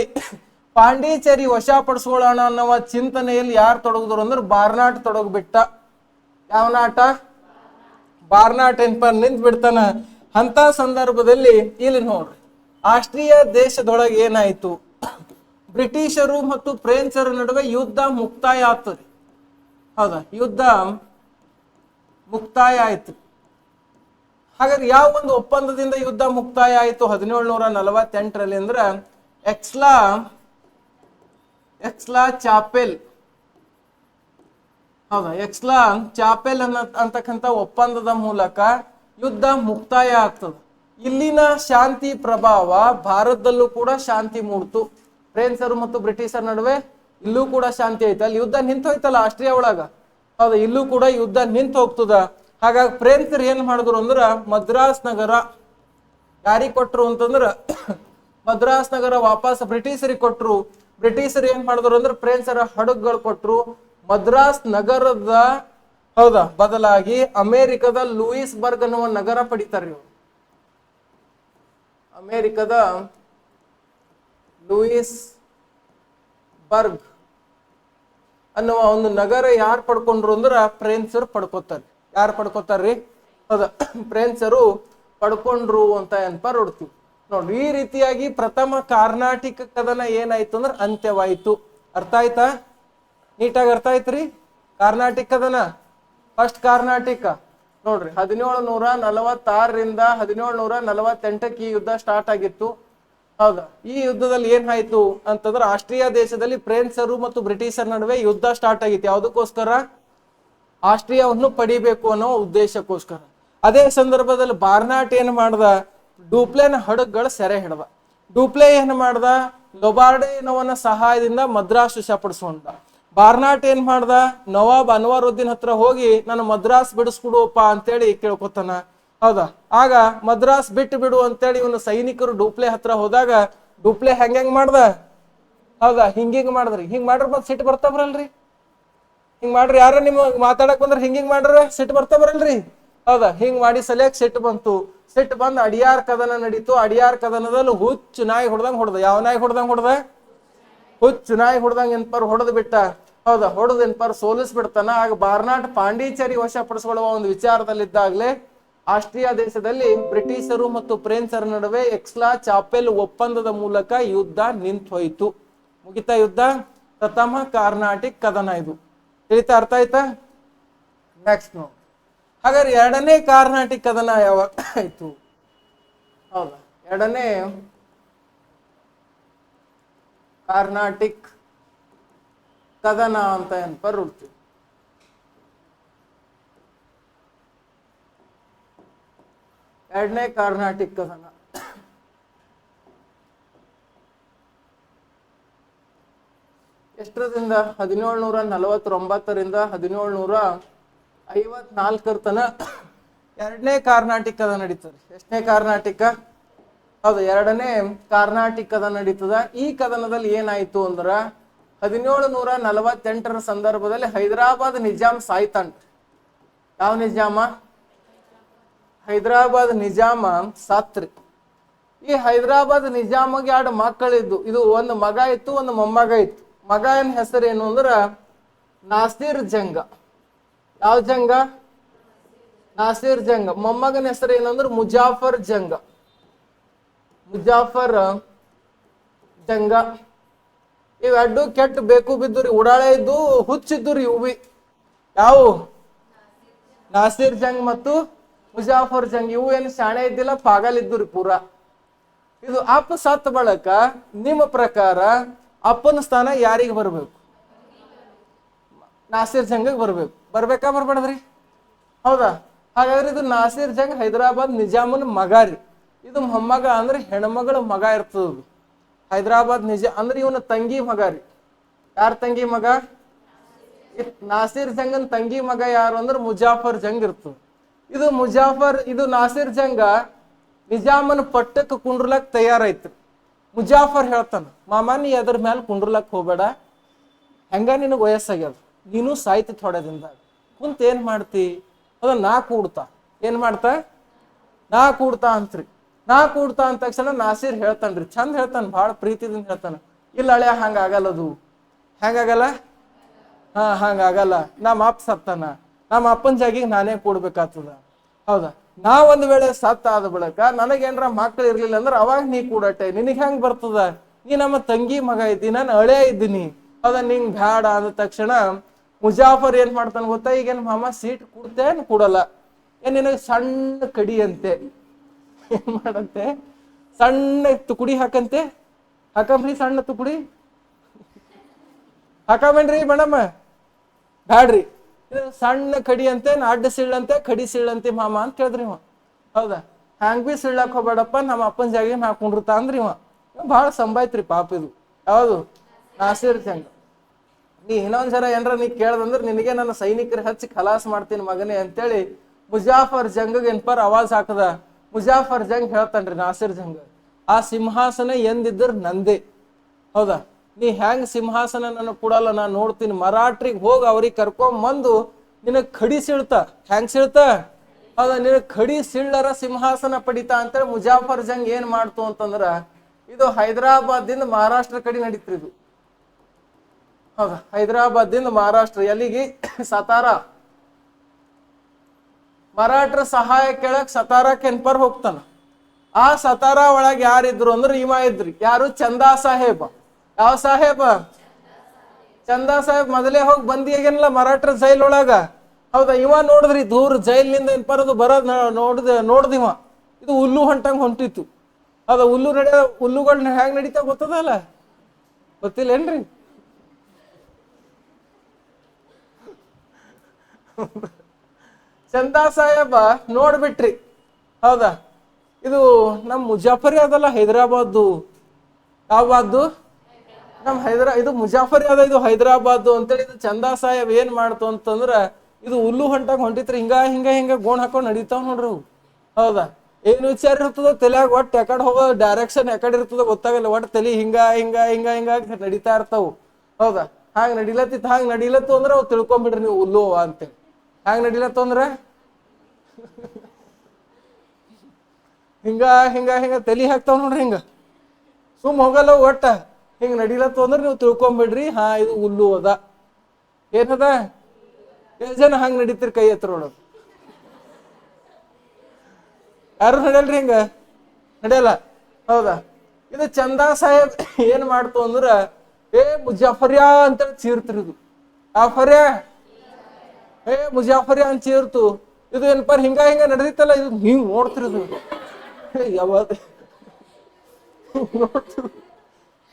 ಪಾಂಡಿಚೇರಿ ವಶಪಡಿಸ್ಕೊಳ್ಳೋಣ ಅನ್ನೋ ಚಿಂತನೆಯಲ್ಲಿ ಯಾರು ತೊಡಗಿದ್ರು ಅಂದ್ರೆ ಬಾರ್ನಾಟ್ ತೊಡಗ್ಬಿಟ್ಟ. ಯಾವ ನಾಟ? ಬಾರ್ನಾಟ್ ನಿಂತ್ ಬಿಡ್ತಾನ. ಅಂತ ಸಂದರ್ಭದಲ್ಲಿ ಇಲ್ಲಿ ನೋಡ್ರಿ, ಆಸ್ಟ್ರಿಯಾ ದೇಶದೊಳಗೆ ಏನಾಯ್ತು? ಬ್ರಿಟಿಷರು ಮತ್ತು ಫ್ರೆಂಚರ ನಡುವೆ ಯುದ್ಧ ಮುಕ್ತಾಯ ಆಗ್ತದೆ. ಹೌದಾ, ಯುದ್ಧ ಮುಕ್ತಾಯ ಆಯ್ತು. ಹಾಗಾದ್ರೆ ಯಾವ ಒಂದು ಒಪ್ಪಂದದಿಂದ ಯುದ್ಧ ಮುಕ್ತಾಯ ಆಯ್ತು 1748ರಲ್ಲಿ ಅಂದ್ರೆ ಎಕ್ಸ್ಲಾ ಚಾಪೆಲ್. ಹೌದಾ, ಎಕ್ಸ್ಲಾ ಚಾಪೆಲ್ ಅಂತಕ್ಕಂಥ ಒಪ್ಪಂದದ ಮೂಲಕ ಯುದ್ಧ ಮುಕ್ತಾಯ ಆಗ್ತದೆ. ಇಲ್ಲಿನ ಶಾಂತಿ ಪ್ರಭಾವ ಭಾರತದಲ್ಲೂ ಕೂಡ ಶಾಂತಿ ಮೂಡ್ತು. ಫ್ರೆಂಚರು ಮತ್ತು ಬ್ರಿಟಿಷರ ನಡುವೆ ಇಲ್ಲೂ ಕೂಡ ಶಾಂತಿ ಐತೆ. ಅಲ್ಲಿ ಯುದ್ಧ ನಿಂತು ಹೋಯ್ತಲ್ಲ ಆಸ್ಟ್ರಿಯಾ ಒಳಗ. ಹೌದಾ, ಇಲ್ಲೂ ಕೂಡ ಯುದ್ಧ ನಿಂತು ಹೋಗ್ತದ. ಹಾಗಾಗಿ ಫ್ರೆಂಚರು ಏನ್ ಮಾಡಿದ್ರು ಅಂದ್ರ ಮದ್ರಾಸ್ ನಗರ ಯಾರಿಗೆ ಕೊಟ್ರು ಅಂತಂದ್ರ ಮದ್ರಾಸ್ ನಗರ ವಾಪಸ್ ಬ್ರಿಟಿಷರಿಗೆ ಕೊಟ್ರು. ಬ್ರಿಟಿಷರು ಏನ್ ಮಾಡಿದ್ರು ಅಂದ್ರೆ ಫ್ರೆಂಚರ ಹಡಗುಗಳು ಕೊಟ್ರು. ಮದ್ರಾಸ್ ನಗರದ ಹೌದಾ ಬದಲಾಗಿ ಅಮೆರಿಕದ ಲೂಯಿಸ್ಬರ್ಗ್ ಅನ್ನುವ ನಗರ ಪಡಿತಾರೆ ಇವರು. ಅಮೆರಿಕದ ಲೂಯಿಸ್ಬರ್ಗ್ ಅನ್ನುವ ಒಂದು ನಗರ ಯಾರು ಪಡ್ಕೊಂಡ್ರು ಅಂದ್ರ ಫ್ರೆಂಚರು ಪಡ್ಕೋತಾರೆ. ಯಾರು ಪಡ್ಕೋತಾರ್ರಿ? ಹೌದಾ, ಫ್ರೆಂಚರು ಪಡ್ಕೊಂಡ್ರು ಅಂತ ಏನ್ಪಾ ನೋಡ್ತೀವಿ. ನೋಡ್ರಿ, ಈ ರೀತಿಯಾಗಿ ಪ್ರಥಮ ಕರ್ನಾಟಕ ಕದನ ಏನಾಯ್ತು ಅಂದ್ರೆ ಅಂತ್ಯವಾಯ್ತು. ಅರ್ಥ ಆಯ್ತಾ? ನೀಟಾಗಿ ಅರ್ಥ ಆಯ್ತ್ರಿ? ಕರ್ನಾಟಕ ಕದನ ಫಸ್ಟ್ ಕರ್ನಾಟಕ ನೋಡ್ರಿ 1746ರಿಂದ 1748ಕ್ಕೆ ಈ ಯುದ್ಧ ಸ್ಟಾರ್ಟ್ ಆಗಿತ್ತು. ಹೌದಾ, ಈ ಯುದ್ಧದಲ್ಲಿ ಏನಾಯ್ತು ಅಂತಂದ್ರೆ ಆಸ್ಟ್ರಿಯಾ ದೇಶದಲ್ಲಿ ಫ್ರೆಂಚರು ಮತ್ತು ಬ್ರಿಟಿಷರ ನಡುವೆ ಯುದ್ಧ ಸ್ಟಾರ್ಟ್ ಆಗಿತ್ತು. ಯಾವುದಕ್ಕೋಸ್ಕರ? ಆಸ್ಟ್ರಿಯಾವನ್ನು ಪಡಿಬೇಕು ಅನ್ನೋ ಉದ್ದೇಶಕ್ಕೋಸ್ಕರ. ಅದೇ ಸಂದರ್ಭದಲ್ಲಿ ಬಾರ್ನಾಟ್ ಏನ್ ಮಾಡ್ದ? ಡೂಪ್ಲೆನ ಹಡಗುಗಳ ಸೆರೆ ಹಿಡ್ದ. ಡೂಪ್ಲೆ ಏನ್ ಮಾಡ್ದ? ಲೊಬಾರ್ಡೆ ಅನ್ನೋವನ ಸಹಾಯದಿಂದ ಮದ್ರಾಸ್ ವಶಪಡಿಸ್ಕೊಂಡ. ಬಾರ್ನಾಟ್ ಏನ್ ಮಾಡ್ದ, ನವಾಬ್ ಅನ್ವರುದ್ದೀನ್ ಹತ್ರ ಹೋಗಿ ನಾನು ಮದ್ರಾಸ್ ಬಿಡಿಸ್ಬಿಡುವಪ್ಪ ಅಂತೇಳಿ ಕೇಳ್ಕೊತಾನ. ಹೌದಾ, ಆಗ ಮದ್ರಾಸ್ ಬಿಟ್ಟು ಬಿಡು ಅಂತೇಳಿ ಇವನು ಸೈನಿಕರು ಡೂಪ್ಲೆ ಹತ್ರ ಹೋದಾಗ ಡೂಪ್ಲೆ ಹೆಂಗ್ ಮಾಡ್ದ, ಹೌದಾ ಹಿಂಗಿಂಗ್ ಮಾಡಿದ್ರಿ. ಹಿಂಗ್ ಮಾಡ್ರ ಬಂದ್ ಸಿಟ್ಟು ಬರ್ತಾ ಬರಲ್ರಿ? ಹಿಂಗ್ ಮಾಡ್ರಿ, ಯಾರ ನಿಮ್ಗೆ ಮಾತಾಡಕ್ ಬಂದ್ರ ಹಿಂಗಿಂಗ್ ಮಾಡ್ರ ಸಿಟ್ಟು ಬರ್ತಾ ಬರಲ್ರಿ? ಹೌದಾ, ಹಿಂಗ್ ಮಾಡಿ ಸಲಿಯಾಗಿ ಸಿಟ್ಟು ಬಂತು. ಸಿಟ್ಟು ಬಂದ್ ಅಡಿಯಾರ್ ಕದನ ನಡೀತು. ಅಡಿಯಾರ್ ಕದನದಲ್ಲಿ ಹುಚ್ಚು ನಾಯಿ ಹೊಡ್ದಂಗ್ ಹೊಡ್ದ. ಯಾವ ನಾಯಿ ಹೊಡ್ದಂಗ್ ಹೊಡ್ದ? ಹುಚ್ಚು ನಾಯಿ ಹೊಡ್ದಂಗ್ ಎನ್ಪರ್ ಹೊಡೆದ್ ಬಿಟ್ಟ. ಹೌದಾ, ಹೊಡೆದ್ ಎನ್ಪರ್ ಸೋಲಿಸ್ ಬಿಡ್ತಾನ. ಆಗ ಬಾರ್ನಾಟ್ ಪಾಂಡಿಚೇರಿ ವಶಪಡಿಸಿಕೊಳ್ಳುವ ಒಂದು ವಿಚಾರದಲ್ಲಿದ್ದಾಗಲೇ ಆಸ್ಟ್ರಿಯಾ ದೇಶದಲ್ಲಿ ಬ್ರಿಟಿಷರು ಮತ್ತು ಫ್ರೆಂಚರ ನಡುವೆ ಎಕ್ಸ್ಲಾ ಚಾಪೆಲ್ ಒಪ್ಪಂದದ ಮೂಲಕ ಯುದ್ಧ ನಿಂತು ಹೋಯಿತು. ಮುಗಿತಾ ಯುದ್ಧ? ಪ್ರಥಮ ಕಾರ್ನಾಟಿಕ್ ಕದನ ಇದು. ತಿಳಿತಾ? ಅರ್ಥ ಆಯ್ತಾ? ನೆಕ್ಸ್ಟ್ ನೋಡಿ. ಹಾಗಾದ್ರೆ ಎರಡನೇ ಕಾರ್ನಾಟಿಕ್ ಕದನ ಯಾವಾಗ ಆಯ್ತು? ಹೌದಾ, ಎರಡನೇ ಕಾರ್ನಾಟಿಕ್ ಕದನ ಅಂತ ಬರುತ್ತೆ. ಎರಡನೇ ಕಾರ್ನಾಟಿಕ್ ಕದನ ಎಷ್ಟರದಿಂದ? 1749ರಿಂದ 1754 ತನ ಎರಡನೇ ಕಾರ್ನಾಟಿಕ್ ಕದನ ನಡೀತದೆ. ಎಷ್ಟನೇ ಕಾರ್ನಾಟಿಕ? ಹೌದು, ಎರಡನೇ ಕಾರ್ನಾಟಿಕ್ ಕದನ ನಡೀತದ. ಈ ಕದನದಲ್ಲಿ ಏನಾಯ್ತು ಅಂದ್ರ 1748ರ ಸಂದರ್ಭದಲ್ಲಿ ಹೈದರಾಬಾದ್ ನಿಜಾಮ್ ಸಾಯ್ತಾನ್. ಯಾವ ನಿಜಾಮ? ಹೈದರಾಬಾದ್ ನಿಜಾಮ ಸಾತ್ರಿ. ಈ ಹೈದರಾಬಾದ್ ನಿಜಾಮಗೆ 2 ಮಕ್ಕಳಿದ್ದು. ಇದು ಒಂದು ಮಗ ಇತ್ತು, ಒಂದು ಮೊಮ್ಮಗ ಇತ್ತು. ಮಗನ ಹೆಸರೇನು ಅಂದ್ರ ನಾಸಿರ್ ಜಂಗ. ಯಾವ ಜಂಗ? ನಾಸಿರ್ ಜಂಗ. ಮೊಮ್ಮಗನ ಹೆಸರು ಏನಂದ್ರ ಮುಜಾಫರ್ ಜಂಗ. ಮುಜಾಫರ್ ಜಂಗ. ಇವೆರಡು ಕೆಟ್ಟ ಬೇಕು ಬಿದ್ದುರಿ, ಉಡಾಳೆ ಇದ್ದು, ಹುಚ್ಚಿದ್ದುರಿ ಇವು. ಯಾವ? ನಾಸಿರ್ ಜಂಗ್ ಮತ್ತು ಮುಜಾಫರ್ ಜಂಗ್. ಇವು ಏನು ಶಾಣೆ ಇದ್ದಿಲ್ಲ, ಪಾಗಲ್ ಇದ್ದುರಿ ಪೂರಾ. ಇದು ಅಪ್ಪ ಸತ್ತ ಬಳಕ ನಿಮ್ಮ ಪ್ರಕಾರ ಅಪ್ಪನ ಸ್ಥಾನ ಯಾರಿಗೆ ಬರ್ಬೇಕು? ನಾಸಿರ್ ಜಂಗ್ ಬರ್ಬೇಕು. ಬರ್ಬೇಕಾ ಬರ್ಬೇಡ್ರಿ? ಹೌದಾ, ಹಾಗಾದ್ರೆ ಇದು ನಾಸಿರ್ ಜಂಗ್ ಹೈದರಾಬಾದ್ ನಿಜಾಮನ ಮಗ ರೀ. ಇದು ಮೊಮ್ಮಗ ಅಂದ್ರೆ ಹೆಣ್ಮಗಳ ಮಗ ಇರ್ತದ. ಹೈದರಾಬಾದ್ ನಿಜಾಮ್ ಅಂದ್ರೆ ಇವನ ತಂಗಿ ಮಗ ರೀ. ಯಾರ ತಂಗಿ ಮಗ? ನಾಸಿರ್ ಜಂಗನ್ ತಂಗಿ ಮಗ ಯಾರು ಅಂದ್ರೆ ಮುಜಾಫರ್ ಜಂಗ್ ಇರ್ತದ. ಇದು ನಾಸಿರ್ ಜಂಗ ನಿಜಾಮನ ಪಟ್ಟಕ್ಕೆ ಕುಂಡ್ರಲಕ್ ತಯಾರಾಯ್ತು. ಮುಜಾಫರ್ ಹೇಳ್ತಾನ, ಮಾಮ ನೀ ಅದ್ರ ಮೇಲೆ ಕುಂಡ್ರಲಕ್ ಹೋಗ್ಬೇಡ, ಹೆಂಗ ನಿನಗೆ ವಯಸ್ಸಾಗ್ಯದ, ನೀನು ಸಾಯ್ತಿ ಥೋಡದಿಂದ, ಕುಂತ ಏನ್ ಮಾಡ್ತಿ? ಅದ ನಾ ಕೂಡ್ತಾ. ಏನ್ ಮಾಡ್ತಾ? ನಾ ಕೂಡ್ತಾ ಅಂತ್ರಿ. ನಾ ಕೂಡ್ತಾ ಅಂದ ತಕ್ಷಣ ನಾಸಿರ್ ಹೇಳ್ತಾನ್ರಿ, ಚಂದ ಹೇಳ್ತಾನ, ಭಾಳ ಪ್ರೀತಿದಿಂದ ಹೇಳ್ತಾನ, ಇಲ್ಲ ಹಳೆ ಹಂಗ ಆಗಲ್ಲದು. ಹೆಂಗಾಗಲ್ಲ? ಹಂಗಾಗಲ್ಲ. ನಮ್ಮ ಅಪ್ಪ ಸತ್ತಾನ, ನಮ್ಮ ಅಪ್ಪನ ಜಾಗಿಗೆ ನಾನೇ ಕೂಡ್ಬೇಕಾಗ್ತದ. ಹೌದಾ, ನಾ ಒಂದ್ ವೇಳೆ ಸತ್ತ ಆದ ಬಳಿಕ ನನಗೇನ್ರ ಮಕ್ಳು ಇರ್ಲಿಲ್ಲ ಅಂದ್ರೆ ಅವಾಗ ನೀ ಕೂಡಟ್ಟೆ, ನಿನಗ್ ಹೆಂಗ್ ಬರ್ತದ? ನೀ ನಮ್ಮ ತಂಗಿ ಮಗ ಇದ್ದಿ, ನಾನು ಹಳೆ ಇದ್ದೀನಿ. ಹೌದಾ, ನಿಂಗ್ ಬ್ಯಾಡ ಅಂದ ತಕ್ಷಣ ಮುಜಾಫರ್ ಏನ್ ಮಾಡ್ತಾನ ಗೊತ್ತಾ? ಈಗೇನ್ ಮಾಮ ಸೀಟ್ ಕೂಡ್ತೇನ್ ಕೂಡಲ್ಲ? ಏನ್ ನಿನಗೆ ಸಣ್ಣ ಕಡಿ ಅಂತೆ. ಏನ್ ಮಾಡಂತೆ? ಸಣ್ಣ ತುಕುಡಿ ಹಾಕಂತೆ. ಹಾಕಂಬ್ರಿ ಸಣ್ಣ ತುಕುಡಿ ಹಾಕಬೇಡ್ರಿ ಮೇಡಮ್, ಬ್ಯಾಡ್ರಿ. ಸಣ್ಣ ಕಡಿ ಅಂತೆ, ಅಡ್ಡ ಸಿಳ್ಳಂತೆ, ಕಡಿ ಸಿಳ್ಳಂತೆ ಮಾಮ ಅಂತ ಕೇಳಿದ್ರಿ ಇವ. ಹೌದಾ, ಹ್ಯಾಂಗ್ ಬಿ ಸಿಳ್ಳಕ್ ಹೋಗ್ಬೇಡಪ್ಪ, ನಮ್ಮ ಅಪ್ಪನ ಜಾಗ ಹಾಕೊಂಡಿರ್ತಾ ಅಂದ್ರಿ ಇವ. ಭಾಳ ಸಂಭಾಯ್ತ್ರಿ ಪಾಪ ಇದು. ಯಾವುದು? ನಾಸಿರ್ ಜಂಗ್. ನೀ ಇನ್ನೊಂದ್ಸರ ಏನ್ರ ನೀ ಕೇಳ್ದಂದ್ರೆ ನಿನಗೆ ನನ್ನ ಸೈನಿಕರು ಹಚ್ಚಿ ಖಲಾಸ್ ಮಾಡ್ತೀನಿ ಮಗನೇ ಅಂತೇಳಿ ಮುಜಾಫರ್ ಜಂಗ್ ಎನ್ಪರ್ ಆವಾಜ್ ಹಾಕದ. ಮುಜಾಫರ್ ಜಂಗ್ ಹೇಳ್ತಾನ್ರಿ ನಾಸಿರ್ ಜಂಗ್, ಆ ಸಿಂಹಾಸನ ಎಂದಿದ್ರ ನಂದೇ. ಹೌದಾ, ನೀ ಹೆಂಗ್ ಸಿಂಹಾಸನ ನನಗೆ ಕೊಡಲ್ಲ, ನಾನು ನೋಡ್ತೀನಿ. ಮರಾಠ್ರಿಗೆ ಹೋಗಿ ಅವ್ರಿಗೆ ಕರ್ಕೊಂಬಂದು ನಿನಗ್ ಖಡಿ ಸಿಳ್ತ. ಹೆಂಗ್ ಸಿಳ್ತ? ಹೌದಾ, ನಿನಗ್ ಖಡಿ ಸಿಳ್ಳರ ಸಿಂಹಾಸನ ಪಡಿತಾ ಅಂತೇಳಿ ಮುಜಾಫರ್ ಜಂಗ್ ಏನ್ ಮಾಡ್ತು ಅಂತಂದ್ರ, ಇದು ಹೈದರಾಬಾದಿಂದ ಮಹಾರಾಷ್ಟ್ರ ಕಡೆ ನಡೀತ್ರಿ ಇದು. ಹೌದಾ, ಹೈದರಾಬಾದಿಂದ ಮಹಾರಾಷ್ಟ್ರ ಎಲ್ಲಿಗೆ? ಸತಾರಾ. ಮರಾಠರ ಸಹಾಯ ಕೇಳಕ್ ಸತಾರಾಕ್ ಎನ್ಪರ್ ಹೋಗ್ತಾನ. ಆ ಸತಾರಾ ಒಳಗೆ ಯಾರಿದ್ರು ಅಂದ್ರೆ ಇವ ಇದ್ರಿ. ಯಾರು? ಚಂದಾ ಸಾಹೇಬ. ಯಾವ ಸಾಹೇಬ? ಚಂದಾ ಸಾಹೇಬ್ ಮೊದಲೇ ಹೋಗಿ ಬಂದಿಯೇನಲ್ಲ ಮರಾಠರ ಜೈಲ್ ಒಳಗ. ಹೌದಾ, ಇವ ನೋಡಿದ್ರಿ ದೂರ ಜೈಲಿನಿಂದ ಎನ್ಪರದು ಬರೋದ್ ನೋಡ್ದಿವ. ಇದು ಹುಲ್ಲು ಹೊಂಟಂಗ್ ಹೊಂಟಿತ್ತು. ಹೌದಾ, ಹುಲ್ಲುಗಳು ಹೆಂಗ್ ನಡೀತಾ ಗೊತ್ತದಲ್ಲ? ಗೊತ್ತಿಲ್ಲೇನ್ರಿ? ಚಂದಾ ಸಾಹೇಬ ನೋಡ್ಬಿಟ್ರಿ. ಹೌದಾ, ಇದು ನಮ್ ಮುಜಾಫರಿ ಅದಲ್ಲ ಹೈದರಾಬಾದ್ದು. ಯಾವ್ದು? ಇದು ಮುಜಾಫರ್ ಯಾವ್ದ, ಇದು ಹೈದರಾಬಾದ್ ಅಂತೇಳಿ. ಇದು ಚಂದಾ ಸಾಹೇಬ್ ಏನ್ ಮಾಡ್ತು ಅಂತಂದ್ರ, ಇದು ಹುಲ್ಲು ಹೊಂಟಾಗ ಹೊಂಟಿತ್ರಿ, ಹಿಂಗ ಹಿಂಗ ಹಿಂಗ ಗೋಣ್ ಹಾಕೊಂಡ್ ನಡೀತಾವ್ ನೋಡ್ರಿ. ಹೌದಾ, ಏನ್ ವಿಚಾರ ಇರ್ತದೋ ತಲೆಯಾಗ, ಒಟ್ಟು ಎಕಡೆ ಹೋಗೋ ಡೈರೆಕ್ಷನ್ ಎಕಡೆ ಇರ್ತದೋ ಗೊತ್ತಾಗಲ್ಲ, ಒಟ್ಟು ತಲೆ ಹಿಂಗ ಹಿಂಗ ಹಿಂಗ ಹಿಂಗ ನಡೀತಾ ಇರ್ತಾವು. ಹೌದಾ, ಹಾಂಗ್ ನಡಿಲತ್ತು ಅಂದ್ರೆ ಅವ್ ತಿಳ್ಕೊಂಬಿಡ್ರಿ ನೀವು ಹುಲ್ಲು ಅಂತೇಳಿ. ಹ್ಯಾಂಗ್ ನಡಿಲತ್ತು ಅಂದ್ರೆ ಹಿಂಗ ಹಿಂಗ ಹಿಂಗ ತಲಿ ಹಾಕ್ತಾವ್ ನೋಡ್ರಿ, ಹಿಂಗ ಸುಮ್ ಹೋಗಲ್ಲ ಒಟ್ಟ ಹಿಂಗ್ ನಡಿಲತ್ತು ಅಂದ್ರೆ ನೀವು ತಿಳ್ಕೊಂಬಿಡ್ರಿ, ಹಾ ಇದು ಹುಲ್ಲು ಅದ. ಏನದ? ಎಷ್ಟ್ ಜನ ಹಂಗ್ ನಡೀತಿರಿ ಕೈ ಎತ್ತರ ಒಳಗ? ಯಾರು ನಡೆಯಲ್ರಿ, ಹಿಂಗ ನಡೆಯಲ್ಲ. ಹೌದಾ, ಇದು ಚಂದಾ ಸಾಹೇಬ್ ಏನ್ ಮಾಡ್ತು ಅಂದ್ರ, ಮುಜಾಫರ್ಯಾ ಅಂತ ಚೀರ್ತಿರಿ. ಇದು ಆಫರ್ಯಾ, ಮುಜಾಫರ್ಯಾ ಅಂತ ಚೀರ್ತು. ಇದು ಏನಪ್ಪ ಹಿಂಗ ಹಿಂಗ ನಡೆದಿತ್ತಲ್ಲ, ಇದು ಹಿಂಗ್ ನೋಡ್ತಿರೋದು ಯಾವಾಗ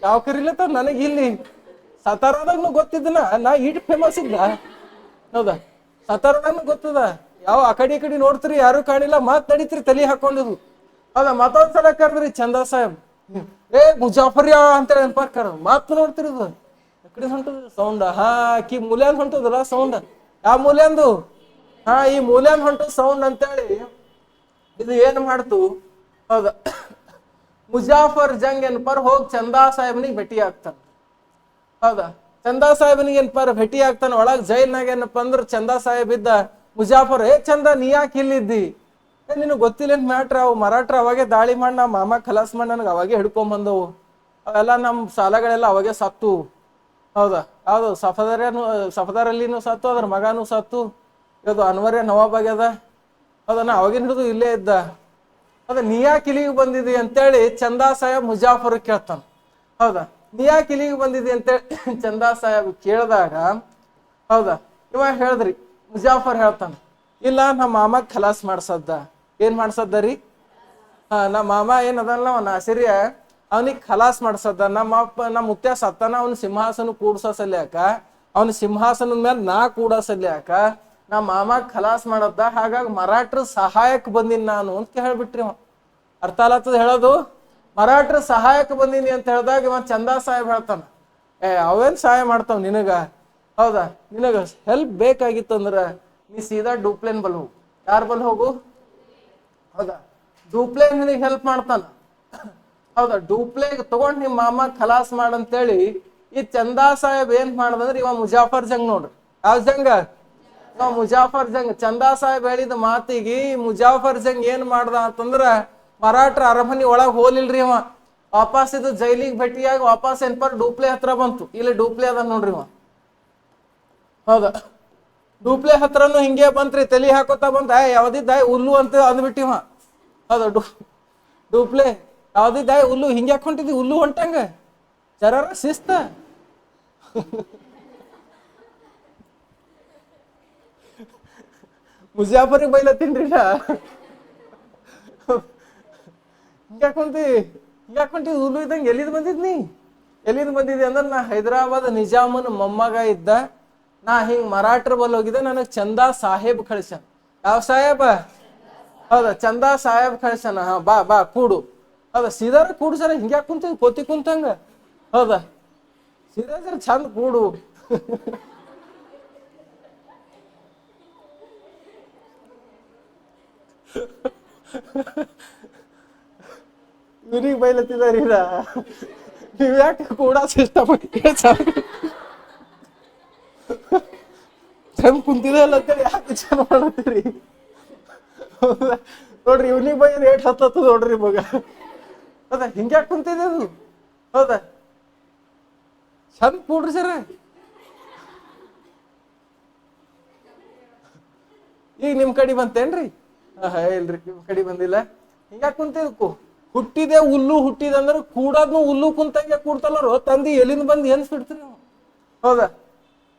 ಯಾವ ಕರಿಲತ್ತ ನನಗ. ಇಲ್ಲಿ ಸತಾರದಾಗ ಗೊತ್ತಿದ್ದನ, ನಾ ಇಟ್ ಫೇಮಸ್ ಇದ್ದ. ಹೌದಾ, ಸತಾರದಾಗ ಗೊತ್ತದ. ಯಾವ ಆ ಕಡೆ ನೋಡ್ತಿರಿ, ಯಾರು ಕಾಣಿಲ್ಲ, ಮಾತ್ ನಡೀತಿರಿ ತಲೆ ಹಾಕೊಂಡಿದ್ರು. ಹೌದಾ, ಮತ್ತೊಂದ್ಸಲ ಕರ್ದ್ರಿ ಚಂದಾ ಸಾಹೇಬ್, ಮುಜಾಫರ್ಯಾ ಅಂತ ನೆನಪಾರ್ ಕರ, ಮಾತ್ ನೋಡ್ತಿರೋದು ಎಕಡೆ ಹೊಂಟದ ಸೌಂಡ. ಹಾ, ಆಕಿ ಮೂಲ್ಯಾಂದ್ ಹೊಂಟದಲ್ಲ ಸೌಂಡ್. ಯಾವ ಮೂಲ್ಯಾಂದು? ಹಾ, ಈ ಮೂಲ್ಯಾಂದ್ ಹೊಂಟದ ಸೌಂಡ್ ಅಂತೇಳಿ ಇದು ಏನ್ ಮಾಡ್ತು. ಹೌದಾ, ಮುಜಾಫರ್ ಜಂಗ್ ಏನ್ಪಾರ ಹೋಗಿ ಚಂದಾ ಸಾಹೇಬ್ನಿಗೆ ಭೇಟಿ ಆಗ್ತಾನ. ಹೌದಾ, ಚಂದಾ ಸಾಹೇಬ್ನಿಗೆ ಏನ್ಪಾರ ಭೇಟಿ ಆಗ್ತಾನ. ಒಳಗ್ ಜೈಲ್ನಾಗ ಏನಪ್ಪಾ ಅಂದ್ರ ಚಂದಾ ಸಾಹೇಬ್ ಇದ್ದ. ಮುಜಾಫರ್, ಚಂದ ನೀ ಯಾಕೆ ಇಲ್ಲಿದ್ದಿ? ನಿನಗ್ ಗೊತ್ತಿಲ್ಲ ಮ್ಯಾಟ್ರ, ಅವು ಮರಾಠ್ರ ಅವಾಗೆ ದಾಳಿ ಮಾಡಿ ನಾ ಮಾಮ ಖಲಾಸ್ ಮಾಡಿ ನನಗೆ ಅವಾಗೆ ಹಿಡ್ಕೊಂಡ್ ಬಂದವು. ಅವೆಲ್ಲ ನಮ್ಮ ಸಾಲಗಳೆಲ್ಲ ಅವಾಗೆ ಸತ್ತು. ಹೌದಾ, ಯಾವ್ದು ಸಫದರಲ್ಲಿನೂ ಸತ್ತು, ಅದ್ರ ಮಗಾನು ಸತ್ತು. ಇದು ಅನ್ವರ್ಯ ನವಾಬ್ ಆಗ್ಯದ. ಅದನ್ನ ಅವಾಗಿನ ಹಿಡಿದು ಇಲ್ಲೇ ಇದ್ದ. ಅದ ನೀ ಯಾಕೆ ಇಲ್ಲಿಗೆ ಬಂದಿದಿ ಅಂತೇಳಿ ಚಂದಾ ಸಾಹೇಬ್ ಮುಜಾಫರ್ ಕೇಳ್ತಾನ. ಹೌದಾ, ನೀ ಯಾಕೆ ಇಲ್ಲಿಗೆ ಬಂದಿದಿ ಅಂತೇಳಿ ಚಂದಾ ಸಾಹೇಬ್ ಕೇಳಿದಾಗ, ಹೌದಾ, ಇವ ಹೇಳಿದ್ರಿ, ಮುಜಾಫರ್ ಹೇಳ್ತಾನ, ಇಲ್ಲ ನಮ್ಮ ಮಾಮ ಖಲಾಸ್ ಮಾಡ್ಸದ್ದ. ಏನ್ ಮಾಡ್ಸದ್ದ ರೀ? ನಮ್ಮ ಮಾಮ ಏನದಲ್ಲ ನಾಸಿರಿಯ, ಅವನಿಗೆ ಖಲಾಸ್ ಮಾಡ್ಸದ್ದ. ನಮ್ಮ ಮುತ್ಯ ಸತ್ತಾನ, ಅವನ ಸಿಂಹಾಸನ ಕೂಡ್ಸೋ ಸಲ್ಯಾಕ, ಅವನ ಸಿಂಹಾಸನದ ಮೇಲೆ ನಾ ಕೂಡೋ ಸಲ್ಯಾಕ ನಮ್ಮ ಮಾಮ ಖಲಾಸ್ ಮಾಡದ್ದ. ಹಾಗಾಗಿ ಮರಾಠರ ಸಹಾಯಕ್ಕೆ ಬಂದಿನಿ ನಾನು ಅಂತ ಹೇಳ್ಬಿಟ್ರಿ ಅವ. ಅರ್ಥ ಆಲತ್ತದ ಹೇಳೋದು? ಮರಾಠರ ಸಹಾಯಕ್ಕೆ ಬಂದೀನಿ ಅಂತ ಹೇಳಿದಾಗ ಇವ ಚಂದಾ ಸಾಹೇಬ್ ಹೇಳ್ತಾನ, ಅವೇನ್ ಸಹಾಯ ಮಾಡ್ತಾವ್ ನಿನಗ? ಹೌದಾ, ನಿನಗ ಹೆಲ್ಪ್ ಬೇಕಾಗಿತ್ತಂದ್ರ ನೀ ಸೀದಾ ಡೂಪ್ಲೇನ್ ಬಲ್ ಹೋಗು. ಯಾರ ಬಲ್ ಹೋಗು? ಹೌದಾ, ಡೂಪ್ಲೇನ್ ನಿನಗೆ ಹೆಲ್ಪ್ ಮಾಡ್ತಾನ. ಹೌದಾ, ಡೂಪ್ಲೇಗ್ ತಗೊಂಡ್ ನಿಮ್ ಮಾಮ ಖಲಾಸ್ ಮಾಡಂತೇಳಿ ಈ ಚಂದಾ ಸಾಹೇಬ್ ಏನ್ ಮಾಡ್ದಂದ್ರೆ, ಇವ ಮುಜಾಫರ್ ಜಂಗ್ ನೋಡ್ರಿ. ಯಾವ ಜಂಗ? ಮುಜಾಫರ್ ಜಂಗ್. ಚಂದಾ ಸಾಹೇಬ್ ಹೇಳಿದ ಮಾತಿಗೆ ಮುಜಾಫರ್ ಜಂಗ್ ಏನ್ ಮಾಡ್ದ ಅಂತಂದ್ರ, ಮರಾಠರ ಅರಮನೆ ಒಳಗ್ ಹೋಲಿಲ್ರಿ ಅವ. ವಾಪಸ್ ಇದು ಜೈಲಿಗೆ ಭೇಟಿಯಾಗಿ ವಾಪಸ್ ಏನ್ಪಾರ ಡೂಪ್ಲೆ ಹತ್ರ ಬಂತು. ಇಲ್ಲಿ ಡೂಪ್ಲೆ ಅದ ನೋಡ್ರಿ ಅವ. ಹೌದಾ, ಡೂಪ್ಲೆ ಹತ್ರನು ಹಿಂಗೆ ಬಂತ್ರಿ, ತಲಿ ಹಾಕೋತಾ ಬಂತ, ಯಾವ್ದಿದ್ದ ಹುಲ್ಲು ಅಂತ ಅಂದ್ಬಿಟ್ಟಿವ. ಹೌದಾ, ಡೂಪ್ಲೆ ಯಾವ್ದಿದ್ದ ಹುಲ್ಲು, ಹಿಂಗೆ ಯಾಕೆ ಹೊಂಟಿದ್ವಿ ಹುಲ್ಲು ಹೊಂಟಂಗ, ಜರ ಶಿಸ್ತ. ಮುಜಾಫರಿಗೆ ಬೈಲತ್ತೀನ್ರಿ ನಾ. ಹಿಂಗ್ಯಾಕೊಂತಿ ಹುಲ್ಲು ಇದ್ದಂಗೆ ಎಲ್ಲಿದ್ ಬಂದಿದ್ನಿ? ಎಲ್ಲಿದ್ ಬಂದಿದ್ದಿ ಅಂದ್ರೆ, ನಾ ಹೈದರಾಬಾದ್ ನಿಜಾಮನ್ ಮೊಮ್ಮಗ ಇದ್ದ. ನಾ ಹಿಂಗ್ ಮರಾಠರ ಬಲ್ ಹೋಗಿದ್ದೆ, ನನಗ್ ಚಂದಾ ಸಾಹೇಬ್ ಕಳ್ಸ್ಯಾನ. ಯಾವ ಸಾಹೇಬ? ಹೌದಾ, ಚಂದಾ ಸಾಹೇಬ್ ಕಳ್ಸ್ಯಾನ. ಹಾ, ಬಾ ಬಾ ಕೂಡು. ಹೌದಾ, ಸೀದಾರ ಕೂಡು ಸರ, ಹಿಂಗ್ಯಾಕ್ ಕುಂತ ಕೋತಿ ಕುಂತಂಗ. ಹೌದಾ, ಸೀದಾ ಸರ್ ಚಂದ ಕೂಡು. ಇವನಿಗೆ ಬೈಲತ್ತಿದಾರಿ. ನೀವ್ ಯಾಕೆ ಕೂಡ ಇಷ್ಟಪಟ್ಟು ಚಂದ ಕುಂತಿದೆ ಅಲ್ಲ ಅಂತೇಳಿ ಯಾಕೆ ವಿಚಾರ ಮಾಡತ್ತೀರಿ? ನೋಡ್ರಿ, ಇವನಿಗೆ ಬೈದ್ ಏಟ್ ಹತ್ತದ ನೋಡ್ರಿ ಮಗ. ಹೌದಾ, ಹಿಂಗ್ಯಾಕೆ ಕುಂತಿದೆ ಅದು? ಹೌದಾ, ಚಂದ ಕೂಡ್ರಿ ಸರ. ಈಗ ನಿಮ್ ಕಡೆ ಬಂತೇನ್ರಿ? ಇಲ್ರಿ, ನಿಮ್ ಕಡೆ ಬಂದಿಲ್ಲ. ಹಿಂಗ್ಯಾಕೆ ಕುಂತಿದ್ಕು? ಹುಟ್ಟಿದೆ ಹುಲ್ಲು ಹುಟ್ಟಿದೆ ಅಂದ್ರೆ ಕೂಡಾದ್ನು ಹುಲ್ಲು ಕುಂತಂಗೆ ಕೂಡ್ತಲ್ಲರು ತಂದಿ ಎಲ್ಲಿಂದ ಬಂದು ಎನ್ಸ್ಬಿಡ್ತೀರಿ ನಾವು. ಹೌದಾ,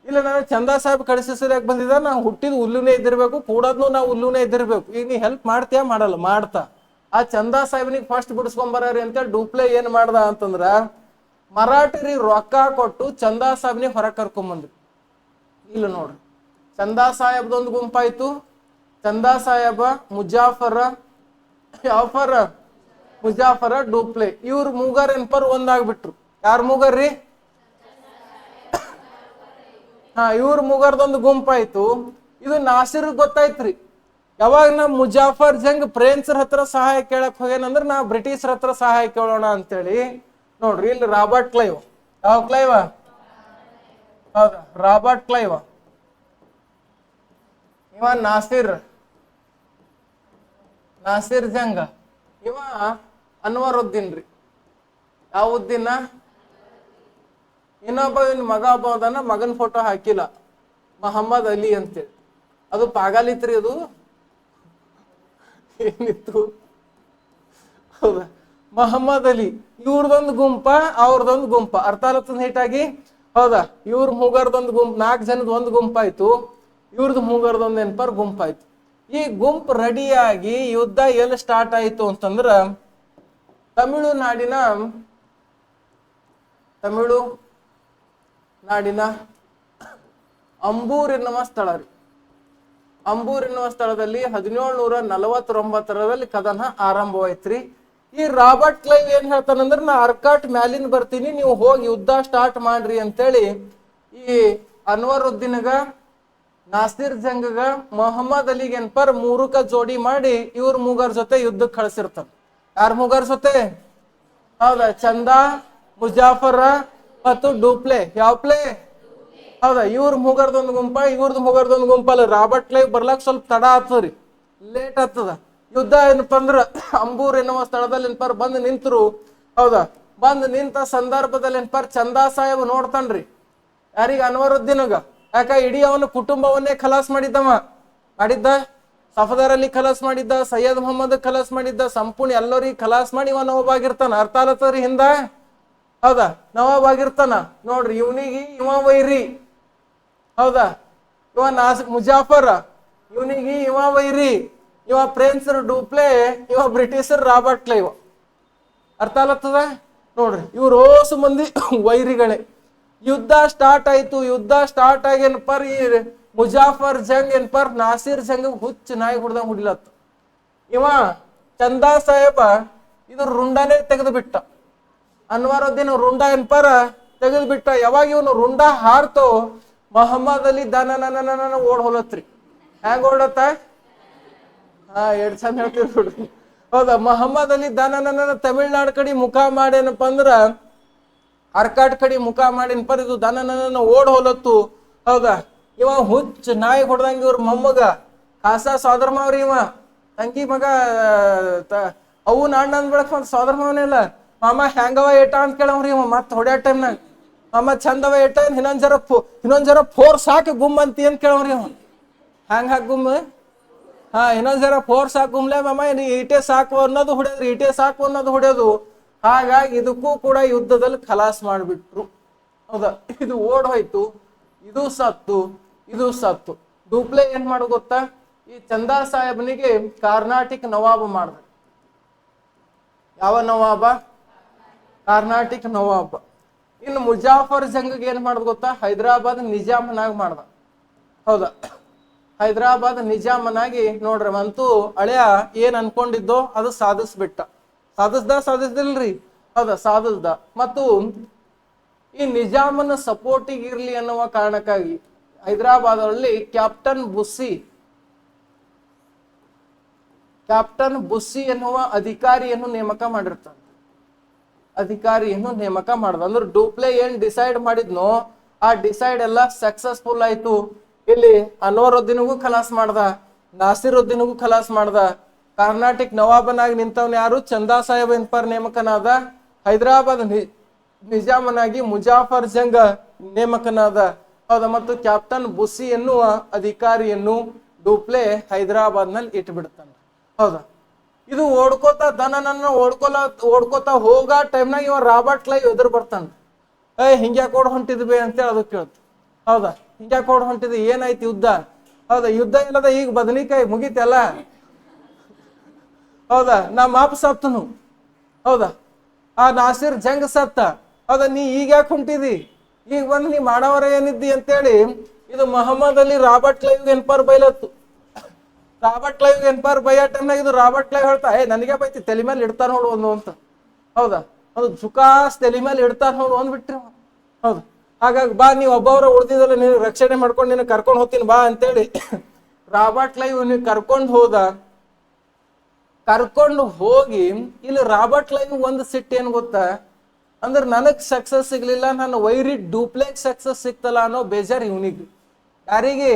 ಇಲ್ಲ ನಾನು ಚಂದಾ ಸಾಹೇಬ್ ಕಳಿಸಿಸಲಿಯಾಕೆ ಬಂದಿದ್ದ, ನಾವು ಹುಟ್ಟಿದ ಹುಲ್ಲುನೇ ಇದ್ದಿರ್ಬೇಕು, ಕೂಡಾದ್ನು ನಾವು ಹುಲ್ಲುನೇ ಇದ್ದಿರ್ಬೇಕು. ಈಗ ನೀ ಹೆಲ್ಪ್ ಮಾಡ್ತೀಯಾ? ಮಾಡಲ್ಲ? ಮಾಡ್ತಾ. ಆ ಚಂದಾ ಸಾಹೇಬ್ನಿಗೆ ಫಸ್ಟ್ ಬಿಡಿಸ್ಕೊಂಬರ್ರಿ ಅಂತೇಳಿ ಡೂಪ್ಲೆ ಏನ್ ಮಾಡ್ದ ಅಂತಂದ್ರ, ಮರಾಠರಿಗೆ ರೊಕ್ಕ ಕೊಟ್ಟು ಚಂದಾ ಸಾಹೇಬ್ನಿಗೆ ಹೊರಗೆ ಕರ್ಕೊಂಬಂದ್ರಿ. ಇಲ್ಲ ನೋಡ್ರಿ, ಚಂದಾ ಸಾಹೇಬ್ದೊಂದು ಗುಂಪಾಯ್ತು. ಚಂದಾ ಸಾಹೇಬ, ಮುಜಾಫರ, ಮುಜಾಫರ, ಡೂಪ್ಲೆ, ಇವ್ರ ಮೂಗರ್ ಏನ್ಪರ್ ಒಂದಾಗ್ಬಿಟ್ರು. ಯಾರ ಮೂಗರ್ರಿ? ಇವ್ರ ಮುಗರ್ದೊಂದು ಗುಂಪಾಯ್ತು. ಇದು ನಾಸಿರ್ ಗೊತ್ತಾಯ್ತ್ರಿ. ಯಾವಾಗ ನಾ ಮುಜಾಫರ್ ಜಂಗ್ ಫ್ರೆಂಚ್ರ ಹತ್ರ ಸಹಾಯ ಕೇಳಕ್ ಹೋಗೇನಂದ್ರ ನಾ ಬ್ರಿಟಿಷರ್ ಹತ್ರ ಸಹಾಯ ಕೇಳೋಣ ಅಂತೇಳಿ. ನೋಡ್ರಿ ಇಲ್ಲಿ ರಾಬರ್ಟ್ ಕ್ಲೈವ್. ಯಾವ ಕ್ಲೈವ? ಹೌದಾ, ರಾಬರ್ಟ್ ಕ್ಲೈವ್. ಇವ ನಾಸಿರ್ ಜಂಗ್. ಇವ ಅನ್ವರ್ ಉದ್ದೀನ್ ರೀ. ಯಾವ ಉದ್ದೀನ? ಇನ್ನೊಬ್ಬ ಇನ್ ಮಗ ಒಬ್ಬ ಅದಾನ, ಮಗನ್ ಫೋಟೋ ಹಾಕಿಲ್ಲ, ಮೊಹಮ್ಮದ್ ಅಲಿ ಅಂತೇಳಿ. ಅದು ಪಾಗಾಲಿತ್ರಿ. ಅದು ಏನಿತ್ತು? ಹೌದಾ, ಮೊಹಮ್ಮದ್ ಅಲಿ. ಇವ್ರದೊಂದು ಗುಂಪ, ಅವ್ರದೊಂದು ಗುಂಪ. ಅರ್ಥ ಆಗತ್ತದ ನೀಟಾಗಿ? ಹೌದಾ, ಇವ್ರ ಮೂಗರ್ದೊಂದು ಗುಂಪು, 4 ಜನದ ಒಂದು ಗುಂಪಾಯ್ತು. ಇವ್ರದ್ದು ಮೂಗರ್ದೊಂದು ನೆನಪರ್ ಗುಂಪಾಯ್ತು. ಈ ಗುಂಪು ರೆಡಿಯಾಗಿ ಯುದ್ಧ ಎಲ್ಲಿ ಸ್ಟಾರ್ಟ್ ಆಯ್ತು ಅಂತಂದ್ರ ತಮಿಳುನಾಡಿನ ಅಂಬೂರ್ ಎನ್ನುವ ಸ್ಥಳ ರೀ. ಅಂಬೂರ್ ಎನ್ನುವ ಸ್ಥಳದಲ್ಲಿ 1749ರಲ್ಲಿ ಕದನ ಆರಂಭವಾಯ್ತ್ರಿ. ಈ ರಾಬರ್ಟ್ ಕ್ಲೈವ್ ಏನ್ ಹೇಳ್ತಾನಂದ್ರ ನಾ ಅರ್ಕಾಟ್ ಮ್ಯಾಲಿನ ಬರ್ತೀನಿ, ನೀವು ಹೋಗಿ ಯುದ್ಧ ಸ್ಟಾರ್ಟ್ ಮಾಡ್ರಿ ಅಂತೇಳಿ ಈ ಅನ್ವರ್ ಉದ್ದೀನ್ಗ, ನಾಸಿರ್ ಜಂಗ್ಗ, ಮೊಹಮ್ಮದ್ ಅಲಿಗೆ ಏನ್ಪರ್ 3ಕ ಜೋಡಿ ಮಾಡಿ ಇವ್ರ ಮೂಗರ್ ಜೊತೆ ಯುದ್ಧಕ್ಕೆ ಕಳಿಸಿರ್ತಾನ. ಯಾರ ಮೂಗರ್ ಜೊತೆ? ಹೌದಾ, ಚಂದಾ, ಮುಜಾಫರ ಮತ್ತು ಡೂಪ್ಲೆ. ಯಾವ ಪ್ಲೇ? ಹೌದಾ, ಇವ್ರ ಮೂಗರ್ದೊಂದು ಗುಂಪ, ಇವ್ರದ್ದು ಮೂಗರ್ದೊಂದು ಗುಂಪಲ್ಲ. ರಾಬರ್ಟ್ ಕ್ಲೈವ್ ಬರ್ಲಾಕ್ ಸ್ವಲ್ಪ ತಡ ಆಗ್ತದ್ರಿ, ಲೇಟ್ ಆಗ್ತದ. ಯುದ್ಧ ಏನಪ್ಪ ಅಂದ್ರ ಅಂಬೂರ್ ಎನ್ನುವ ಸ್ಥಳದಲ್ಲಿ ಏನ್ಪರ್ ಬಂದು ನಿಂತರು. ಹೌದಾ, ಬಂದು ನಿಂತ ಸಂದರ್ಭದಲ್ಲಿ ಏನ್ಪರ್ ಚಂದಾ ಸಾಹೇಬ್ ನೋಡ್ತಾನ್ರಿ. ಯಾರಿಗ? ಅನ್ವರ್ ಉದ್ದೀನ್ಗ. ಯಾಕ? ಇಡೀ ಅವನ ಕುಟುಂಬವನ್ನೇ ಖಲಾಸ್ ಮಾಡಿದ್ದ. ಸಫದರ್ ಅಲಿ ಖಲಾಸ್ ಮಾಡಿದ್ದ, ಸೈಯದ್ ಮೊಹಮ್ಮದ್ ಖಲಾಸ್ ಮಾಡಿದ್ದ, ಸಂಪೂರ್ಣ ಎಲ್ಲರಿಗೆ ಖಲಾಸ್ ಮಾಡಿ ಇವ ನವಾಬ್ ಆಗಿರ್ತಾನ. ಅರ್ಥ ಆಲತ್ತವ್ರಿ ಹಿಂದ? ಹೌದಾ, ನವಾಬ್ ಆಗಿರ್ತಾನ. ನೋಡ್ರಿ, ಇವನಿಗೆ ಇವ ವೈರಿ. ಹೌದಾ, ಇವ ಮುಜಾಫರ್, ಇವನಿಗೆ ಇವ ವೈರಿ. ಇವ ಫ್ರೆಂಚರ್ ಡೂಪ್ಲೆ, ಇವ ಬ್ರಿಟಿಷರ್ ರಾಬರ್ಟ್ ಕ್ಲೈವ್. ಅರ್ಥ ಆಲತ್ತದ? ನೋಡ್ರಿ, ಇವ್ರು ಓಸು ಮಂದಿ ವೈರಿಗಳೇ. ಯುದ್ಧ ಸ್ಟಾರ್ಟ್ ಆಯ್ತು. ಯುದ್ಧ ಸ್ಟಾರ್ಟ್ ಆಗಿ ಏನಪ್ಪರ್ ಈ ಮುಜಾಫರ್ ಜಂಗ್ ಏನ್ಪರ್ ನಾಸಿರ್ ಜಂಗ್ ಹುಚ್ಚ ನಾಯಿ ಹುಡ್ದಂಗ್ ಹುಡಿಲತ್ತ. ಇವ ಚಂದಾ ಸಾಹೇಬ ಇದು ರುಂಡಾನೇ ತೆಗೆದು ಬಿಟ್ಟ. ಅನ್ವರ್ ಉದ್ದೀನ್ ರುಂಡ ಏನ್ಪರ ತೆಗೆದು ಬಿಟ್ಟ. ಯಾವಾಗ ಇವನು ರುಂಡ ಹಾರ್ತೋ ಮೊಹಮ್ಮದ್ ಅಲಿ ದನ ಓಡ್ ಹೋಲತ್ರಿ. ಹೆಂಗ ಓಡತ್ತ? ಎರಡ್ ಚಂದ ಹೇಳ್ತೀವಿ ನೋಡ್ರಿ. ಹೌದಾ, ಮೊಹಮ್ಮದ್ ಅಲಿ ದನ ತಮಿಳ್ನಾಡು ಕಡೆ ಮುಖ ಮಾಡೇನಪ್ಪ ಅಂದ್ರ ಅರ್ಕಾಟ್ ಕಡೆ ಮುಖ ಮಾಡಿನಪ್ಪ. ಇದು ದನ ಓಡ್ ಹೋಲತ್ತು. ಹೌದಾ, ಇವ ಹುಚ್ಚ ನಾಯಿ ಹೊಡ್ದಂಗ ಇವ್ರ ಮೊಮ್ಮಗ ಖಾಸ ಸೋದರ ಮಾವ್ರಿ. ಇವ ತಂಗಿ ಮಗ ಅವು ಅಣ್ಣ ಅಂದ್ ಬೆಳಕ್ ಸೋದರ ಮಾವನೆಲ್ಲ. ಮಾಮ ಹೆಂಗವ ಏಟ ಅಂತ ಕೇಳವ್ರಿ. ಇವ ಮತ್ ಹೊಡ್ಯಾ ಟೈಮ್ನಾಗ ಮಾಮ ಚಂದವ ಏಟ, ಇನ್ನೊಂದ್ ಜರ ಫೋರ್ ಸಾಕು ಗುಮ್ ಅಂತಿ ಅಂತ ಕೇಳವ್ರಿ. ಅವ ಹ್ಯಾಂಗ ಹಾಕಿ ಗುಮ್? ಇನ್ನೊಂದ್ ಜರ ಫೋರ್ ಸಾಕು ಗುಮ್ಲೆ ಮಾಮ, ಈಟೆ ಸಾಕು ಅನ್ನೋದು ಹೊಡ್ಯೋದ್ರಿ, ಈಟೆ ಸಾಕು ಅನ್ನೋದು ಹೊಡ್ಯೋದು. ಹಾಗಾಗಿ ಇದಕ್ಕೂ ಕೂಡ ಯುದ್ಧದಲ್ಲಿ ಖಲಾಸ್ ಮಾಡಿಬಿಟ್ರು. ಹೌದಾ, ಇದು ಓಡ್ ಹೋಯ್ತು. ಇದು ಸತ್ತು. ಡೂಪ್ಲೆ ಏನ್ ಮಾಡು ಗೊತ್ತಾ? ಈ ಚಂದಾ ಸಾಹೇಬನಿಗೆ ಕರ್ನಾಟಿಕ್ ನವಾಬ್ ಮಾಡ್ದ. ಯಾವ ನವಾಬ? ಕರ್ನಾಟಿಕ್ ನವಾಬ. ಇನ್ನು ಮುಜಾಫರ್ ಜಂಗ್ ಏನ್ ಮಾಡ್ದ ಗೊತ್ತಾ? ಹೈದರಾಬಾದ್ ನಿಜಾಮನಾಗಿ ಮಾಡ್ದ. ಹೌದಾ, ಹೈದರಾಬಾದ್ ನಿಜಾಮನಾಗಿ ನೋಡ್ರಿ ಅಂತೂ ಹಳೆಯ ಏನ್ ಅನ್ಕೊಂಡಿದ್ದೋ ಅದು ಸಾಧಿಸ್ದಿಲ್ರಿ. ಹೌದಾ, ಸಾಧಿಸ್ದ. ಮತ್ತು ಈ ನಿಜಾಮನ ಸಪೋರ್ಟಿಗೆ ಇರ್ಲಿ ಅನ್ನುವ ಕಾರಣಕ್ಕಾಗಿ ಹೈದರಾಬಾದಲ್ಲಿ ಕ್ಯಾಪ್ಟನ್ ಬುಸ್ಸಿ ಎನ್ನುವ ಅಧಿಕಾರಿಯನ್ನು ನೇಮಕ ಮಾಡಿರ್ತಾನೆ. ಅಂದ್ರೆ ಡೂಪ್ಲೆ ಏನ್ ಡಿಸೈಡ್ ಮಾಡಿದ್ನೋ ಆ ಡಿಸೈಡ್ ಎಲ್ಲ ಸಕ್ಸಸ್ಫುಲ್ ಆಯ್ತು. ಇಲ್ಲಿ ಅನ್ವರ್ ಉದ್ದೀನ್ಗೂ ಖಲಾಸ್ ಮಾಡ್ದ, ನಾಸಿರ್ ಉದ್ದೀನ್ಗೂ ಖಲಾಸ್ ಮಾಡ್ದ. ಕರ್ನಾಟಕ ನವಾಬನಾಗಿ ನಿಂತವನ್ ಯಾರು? ಚಂದಾ ಸಾಹೇಬ್ ಎನ್ಪರ್ ನೇಮಕನಾದ. ಹೈದರಾಬಾದ್ ನಿಜಾಮನಾಗಿ ಮುಜಾಫರ್ ಜಂಗ್ ನೇಮಕನಾದ. ಹೌದಾ, ಮತ್ತು ಕ್ಯಾಪ್ಟನ್ ಬುಸ್ಸಿ ಎನ್ನುವ ಅಧಿಕಾರಿಯನ್ನು ಡೂಪ್ಲೆ ಹೈದರಾಬಾದ್ ನಲ್ಲಿ ಇಟ್ಬಿಡ್ತಾನೆ. ಹೌದಾ, ಇದು ಓಡ್ಕೋತಾ ಹೋಗ ಟೈಮ್ನಾಗ ಇವ ರಾಬರ್ಟ್ ಕ್ಲೈವ್ ಎದುರು ಬರ್ತಾನೆ. ಹಿಂಗ್ಯಾಕ್ ಓಡ್ ಹೊಂಟಿದ್ವಿ ಅಂತೇಳಿ ಅದು ಕೇಳ್ತು. ಹೌದಾ, ಹಿಂಗ್ಯಾಕ್ ಓಡ್ ಹೊಂಟಿದ್ವಿ, ಏನಾಯ್ತು ಯುದ್ಧ? ಹೌದಾ, ಯುದ್ಧ ಇಲ್ಲದ ಈಗ ಬದನಿಕಾಯಿ ಮುಗಿತಲ್ಲ. ಹೌದಾ, ನಮ್ಮ ಅಪ್ಪ ಸತ್ತನು. ಹೌದಾ, ಆ ನಾಸಿರ್ ಜಂಗ್ ಸತ್ತ. ಹೌದಾ, ನೀ ಈಗ ಯಾಕೆ ಹೊಂಟಿದಿ? ಈಗ ಬಂದು ನೀ ಮಾಡವರ ಏನಿದ್ದಿ ಅಂತೇಳಿ ಇದು ಮೊಹಮ್ಮದ್ ಅಲಿ ರಾಬರ್ಟ್ ಕ್ಲೈವ್ ಎನ್ಪರ್ ಬೈಲತ್ತು. ರಾಬರ್ಟ್ ಕ್ಲೈವ್ ಎನ್ಪರ್ ಬೈಯ ಟೈಮ್ನಾಗ ಇದು ರಾಬರ್ಟ್ ಕ್ಲೈವ್ ಹೇಳ್ತಾ, ನನಗೆ ಬೈತಿ, ತಲೆ ಮೇಲೆ ಇಡ್ತಾರ ನೋಡು ಒಂದು ಅಂತ. ಹೌದಾ, ಅದು ಜುಕಾಸ್ ತಲೆ ಮೇಲೆ ಇಡ್ತಾರ ನೋಡು ಅಂದ್ಬಿಟ್ರಿ. ಹೌದು, ಹಾಗಾಗಿ ಬಾ ನೀವು ಒಬ್ಬೊಬ್ರ ಉಳ್ದಿದ್ದಲ್ಲ ನೀನು ರಕ್ಷಣೆ ಮಾಡ್ಕೊಂಡು ನಿನ್ನ ಕರ್ಕೊಂಡು ಹೋಗ್ತೀನಿ ಬಾ ಅಂತೇಳಿ ರಾಬರ್ಟ್ ಕ್ಲೈವ್ ಇವನಿಗೆ ಕರ್ಕೊಂಡು ಹೋದ. ಕರ್ಕೊಂಡು ಹೋಗಿ ಇಲ್ಲಿ ರಾಬರ್ಟ್ ಕ್ಲೈವ್ ಒಂದು ಸಿಟ್ಟು ಏನ್ ಗೊತ್ತಾ, ಅಂದ್ರೆ ನನಗ್ ಸಕ್ಸಸ್ ಸಿಗ್ಲಿಲ್ಲ, ನನ್ನ ವೈರಿ ಡೂಪ್ಲೆಕ್ಸ್ ಸಕ್ಸಸ್ ಸಿಕ್ತಲ್ಲ ಅನ್ನೋ ಬೇಜಾರ್ ಇವನಿಗೆ. ಯಾರಿಗೆ?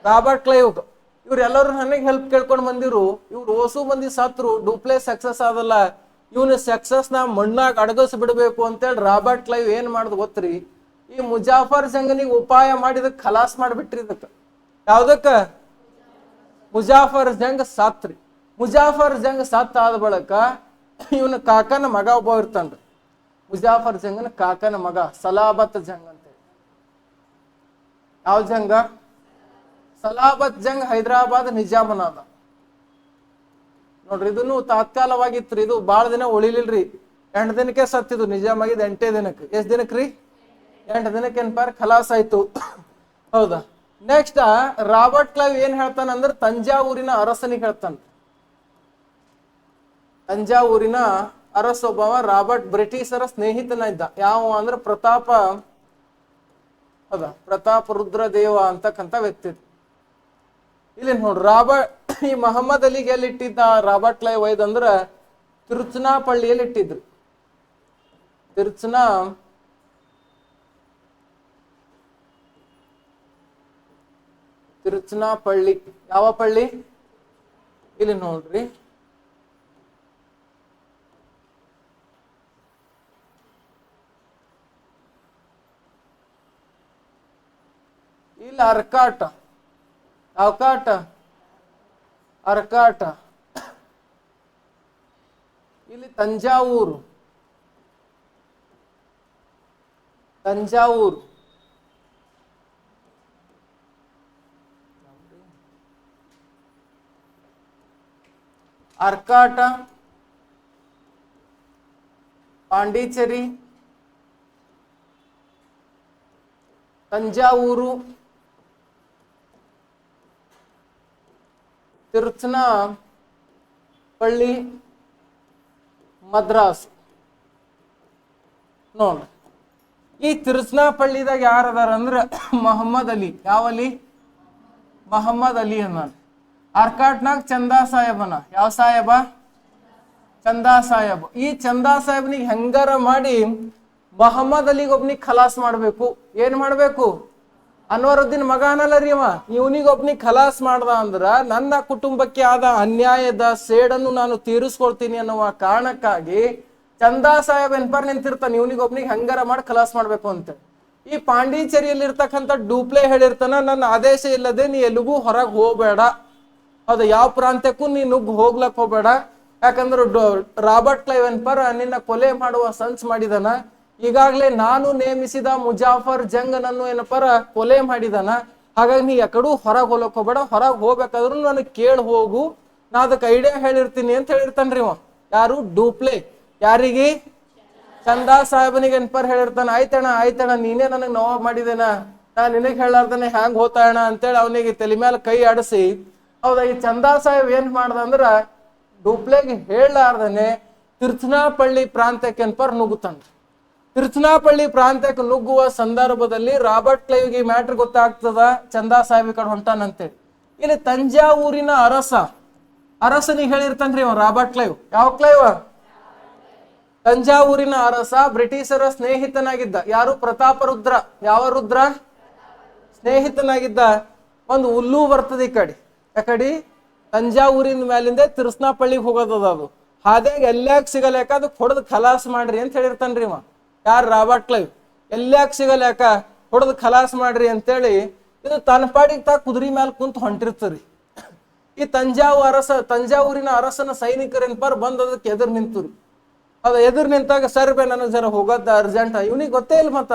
Robert Clive. ಇವ್ರೆಲ್ಲರೂ ನನಗೆ ಹೆಲ್ಪ್ ಕೇಳ್ಕೊಂಡು ಬಂದಿರು, ಇವ್ರು ಓಸು ಮಂದಿ ಸತ್ರು, ಡೂಪ್ಲೆಕ್ಸ್ ಸಕ್ಸಸ್ ಆದಲ್ಲ, ಇವನು ಸಕ್ಸಸ್ ನ ಮಣ್ಣಾಗ ಅಡಗಿಸ್ ಬಿಡ್ಬೇಕು ಅಂತೇಳಿ ರಾಬರ್ಟ್ ಕ್ಲೈವ್ ಏನ್ ಮಾಡುದು ಗೊತ್ತ್ರಿ, ಈ ಮುಜಾಫರ್ ಜಂಗನಿಗೆ ಉಪಾಯ ಮಾಡಿದಕ್ ಖಲಾಸ್ ಮಾಡಿಬಿಟ್ರಿ. ಇದಕ್ಕ ಯಾವ್ದಕ್ಕ? ಮುಜಾಫರ್ ಜಂಗ್ ಸಾತ್ರಿ. ಮುಜಾಫರ್ ಜಂಗ್ ಸತ್ ಆದ ಬಳಿಕ ಇವನ ಕಾಕನ ಮಗ ಒಬ್ಬ ಇರ್ತಾನ್ರಿ, ಮುಜಾಫರ್ ಜಂಗನ ಕಾಕನ ಮಗ ಸಲಾಬತ್ ಜಂಗ್ ಅಂತೇಳಿ. ಯಾವ ಜಂಗ? ಸಲಾಬತ್ ಜಂಗ್ ಹೈದರಾಬಾದ್ ನಿಜಾಮನಾದ ನೋಡ್ರಿ. ಇದನ್ನು ತಾತ್ಕಾಲವಾಗಿತ್ರಿ, ಇದು ಬಾಳ ದಿನ ಉಳಿಲಿಲ್ರಿ. 8 ದಿನಕ್ಕೆ ಸತ್ತಿದ್ದು, ನಿಜಾಮ್ ಆಗಿದ್ 8 ದಿನಕ್ಕೆ. ಎಷ್ಟ್ ದಿನಕ್ರಿ? 8 ದಿನಕ್ಕೆ ಏನ್ಪಾರ ಖಲಾಸ್ ಆಯ್ತು. ಹೌದಾ? ನೆಕ್ಸ್ಟ್ ರಾಬರ್ಟ್ ಕ್ಲೈವ್ ಏನ್ ಹೇಳ್ತಾನ ಅಂದ್ರೆ ತಂಜಾವೂರಿನ ಅರಸನಿಗೆ ಹೇಳ್ತಾನ. ತಂಜಾವೂರಿನ ಅರಸ ಒಬ್ಬವ ರಾಬರ್ಟ್ ಬ್ರಿಟಿಷರ ಸ್ನೇಹಿತನ ಇದ್ದ. ಯಾವ ಅಂದ್ರೆ ಪ್ರತಾಪ, ಹೌದಾ, ಪ್ರತಾಪ್ ರುದ್ರದೇವ ಅಂತಕ್ಕಂಥ ವ್ಯಕ್ತಿ. ಇಲ್ಲಿ ನೋಡ್ರಿ, ಈ ಮೊಹಮ್ಮದ್ ಅಲಿಗೆ ಎಲ್ಲಿ ಇಟ್ಟಿದ್ದ ರಾಬರ್ಟ್ ಕ್ಲೈವ್ ಒಯ್ದ್ ಅಂದ್ರ ತಿರುಚನಾಪಳ್ಳಿಯಲ್ಲಿ ಇಟ್ಟಿದ್ರು. ತಿರುಚನಾಪಳ್ಳಿ ಯಾವ ಪಳ್ಳಿ? ಇಲ್ಲಿ ನೋಡ್ರಿ, ಇಲ್ಲಿ ಅರ್ಕಾಟ. ಅವಕಾಟ, ಅರ್ಕಾಟ. ಇಲ್ಲಿ ತಂಜಾವೂರು. ಅರ್ಕಾಟ, ಪಾಂಡಿಚೇರಿ, ತಂಜಾವೂರು, ತಿರುಚನಾಪಳ್ಳಿ, ಮದ್ರಾಸ್. ನೋಡ್ರಿ, ಈ ತಿರುಚನಾಪಳ್ಳಿದಾಗ ಯಾರದಾರ ಅಂದ್ರೆ ಮೊಹಮ್ಮದ್ ಅಲಿ. ಯಾವ ಅಲಿ? ಮೊಹಮ್ಮದ್ ಅಲಿ ಅನ್ನ. ಆರ್ಕಾಟ್ನಾಗ ಚಂದಾ ಸಾಹೇಬನ. ಯಾವ ಸಾಹೇಬ? ಚಂದಾ ಸಾಹೇಬ್. ಈ ಚಂದಾ ಸಾಹೇಬ್ನಿಗೆ ಹೆಂಗಾರ ಮಾಡಿ ಮೊಹಮ್ಮದ್ ಅಲಿಗೆ ಒಬ್ನಿಗೆ ಖಲಾಸ್ ಮಾಡ್ಬೇಕು. ಏನ್ ಮಾಡ್ಬೇಕು? ಅನ್ವರುದ್ದೀನ್ ಮಗ ಅನ್ನಲ್ಲ ರೀ ಅವ, ಇವನಿಗೊಬ್ನಿಗೆ ಖಲಾಸ್ ಮಾಡ್ದ ಅಂದ್ರ ನನ್ನ ಕುಟುಂಬಕ್ಕೆ ಆದ ಅನ್ಯಾಯದ ಸೇಡನ್ನು ನಾನು ತೀರಿಸ್ಕೊಳ್ತೀನಿ ಅನ್ನುವ ಕಾರಣಕ್ಕಾಗಿ ಚಂದಾ ಸಾಹೇಬ್ ಎನ್ಪರ್ ನಿಂತಿರ್ತಾನೆ, ಇವನಿಗೊಬ್ನಿಗೆ ಹೆಂಗಾರ ಮಾಡಿ ಖಲಾಸ್ ಮಾಡ್ಬೇಕು ಅಂತ. ಈ ಪಾಂಡಿಚೇರಿಯಲ್ಲಿ ಇರ್ತಕ್ಕಂಥ ಡೂಪ್ಲೆ ಹೇಳಿರ್ತಾನ, ನನ್ನ ಆದೇಶ ಇಲ್ಲದೆ ನೀ ಎಲ್ಲಿಗೂ ಹೊರಗೆ ಹೋಗ್ಬೇಡ, ಅದು ಯಾವ ಪ್ರಾಂತ್ಯಕ್ಕೂ ನೀ ನುಗ್గు ಹೋಗ್ಲಕ್ ಹೋಗ್ಬೇಡ. ಯಾಕಂದ್ರೆ ರಾಬರ್ಟ್ ಕ್ಲೈವ್ ಎನ್ಪರ್ ನಿನ್ನ ಕೊಲೆ ಮಾಡುವ ಸನ್ಸ್ ಮಾಡಿದನ. ಈಗಾಗಲೇ ನಾನು ನೇಮಿಸಿದ ಮುಜಾಫರ್ ಜಂಗ್ ನನ್ನು ಏನಪ್ಪರ ಕೊಲೆ ಮಾಡಿದಾನ. ಹಾಗಾಗಿ ನೀ ಯಾಕಡೂ ಹೊರಗೆ ಹೋಗ್ಲಕ್ ಹೋಗ್ಬೇಡ, ಹೊರಗೆ ಹೋಗ್ಬೇಕಾದ್ರು ನನಗೆ ಕೇಳಿ ಹೋಗು, ನಾ ಅದಕ್ಕೆ ಐಡಿಯಾ ಹೇಳಿರ್ತೀನಿ ಅಂತ ಹೇಳಿರ್ತಾನ್ರಿ ಅವ. ಯಾರು? ಡೂಪ್ಲೆ. ಯಾರಿಗೆ? ಚಂದಾ ಸಾಹೇಬನಿಗೆ ಎನ್ಪರ್ ಹೇಳಿರ್ತಾನ. ಆಯ್ತಣ್ಣ ನೀನೇ ನನಗೆ ನೋವು ಮಾಡಿದೇನ, ನಾ ನಿನಗೆ ಹೇಳಾರ್ದಾನೆ ಹ್ಯಾಂಗ್ ಹೋತಾಯಣ ಅಂತೇಳಿ ಅವನಿಗೆ ತಲೆ ಮೇಲೆ ಕೈ ಆಡಿಸಿ, ಹೌದಾ, ಈ ಚಂದಾ ಸಾಹೇಬ್ ಏನ್ ಮಾಡ್ದ ಅಂದ್ರ ಡೂಪ್ಲೆಗೆ ಹೇಳಲಾರ್ದನೆ ತಿರುಚನಾಪಳ್ಳಿ ಪ್ರಾಂತ್ಯಕ್ಕೆ ಎನ್ಪರ್ ನುಗ್ಗುತ್ತಾನ. ತಿರುಚನಾಪಳ್ಳಿ ಪ್ರಾಂತ್ಯಕ್ಕೆ ನುಗ್ಗುವ ಸಂದರ್ಭದಲ್ಲಿ ರಾಬರ್ಟ್ ಕ್ಲೈವ್ಗೆ ಮ್ಯಾಟ್ರ್ ಗೊತ್ತಾಗ್ತದ, ಚಂದಾ ಸಾಹೇಬ್ ಕಡೆ ಹೊಂಟಾನಂತೇಳಿ. ಇಲ್ಲಿ ತಂಜಾವೂರಿನ ಅರಸನಿಗೆ ಹೇಳಿರ್ತಾನ್ರಿ ಅವ ರಾಬರ್ಟ್ ಕ್ಲೈವ್. ಯಾವ ಕ್ಲೈವ್? ತಂಜಾವೂರಿನ ಅರಸ, ಬ್ರಿಟಿಷರ ಸ್ನೇಹಿತನಾಗಿದ್ದ. ಯಾರು? ಪ್ರತಾಪ ರುದ್ರ. ಯಾವ ರುದ್ರ? ಸ್ನೇಹಿತನಾಗಿದ್ದ. ಒಂದು ಹುಲ್ಲು ಬರ್ತದೆ ಈ ಕಡೆ, ಯಾಕಡಿ ತಂಜಾವೂರಿನ ಮೇಲಿಂದ ತಿರುಚನಾಪಳ್ಳಿಗೆ ಹೋಗೋದದ. ಅದು ಹಾದ್ಯಾಗ ಎಲ್ಲಾಗ ಸಿಗಲ್ಯಾಕ ಅದಕ್ಕೆ ಹೊಡೆದು ಖಲಾಸ್ ಮಾಡ್ರಿ ಅಂತ ಹೇಳಿರ್ತಾನ್ರಿ ಅವ. ಯಾರು? Robert Clive. ಎಲ್ಲಾಕ ಸಿಗಲ್ಯಾಕ ಹೊಡೆದು ಖಲಾಸ್ ಮಾಡ್ರಿ ಅಂತೇಳಿ ಇದು ತನ್ನ ಪಾಡಿಗೆ ತಾ ಕುದುರೆ ಮೇಲೆ ಕುಂತು ಹೊಂಟಿರ್ತರಿ. ಈ ತಂಜಾವೂರಿನ ಅರಸನ ಸೈನಿಕರೇನ್ಪಾರ್ ಬಂದ್ ಅದಕ್ಕೆ ಎದುರು ನಿಂತರು. ಅದು ಎದುರು ನಿಂತಾಗ ಸರ್ ಬೇ ನನಗೆ ಜರ ಹೋಗೋದ ಅರ್ಜೆಂಟ್. ಇವನಿಗೆ ಗೊತ್ತೇ ಇಲ್ಲ, ಮತ್ತ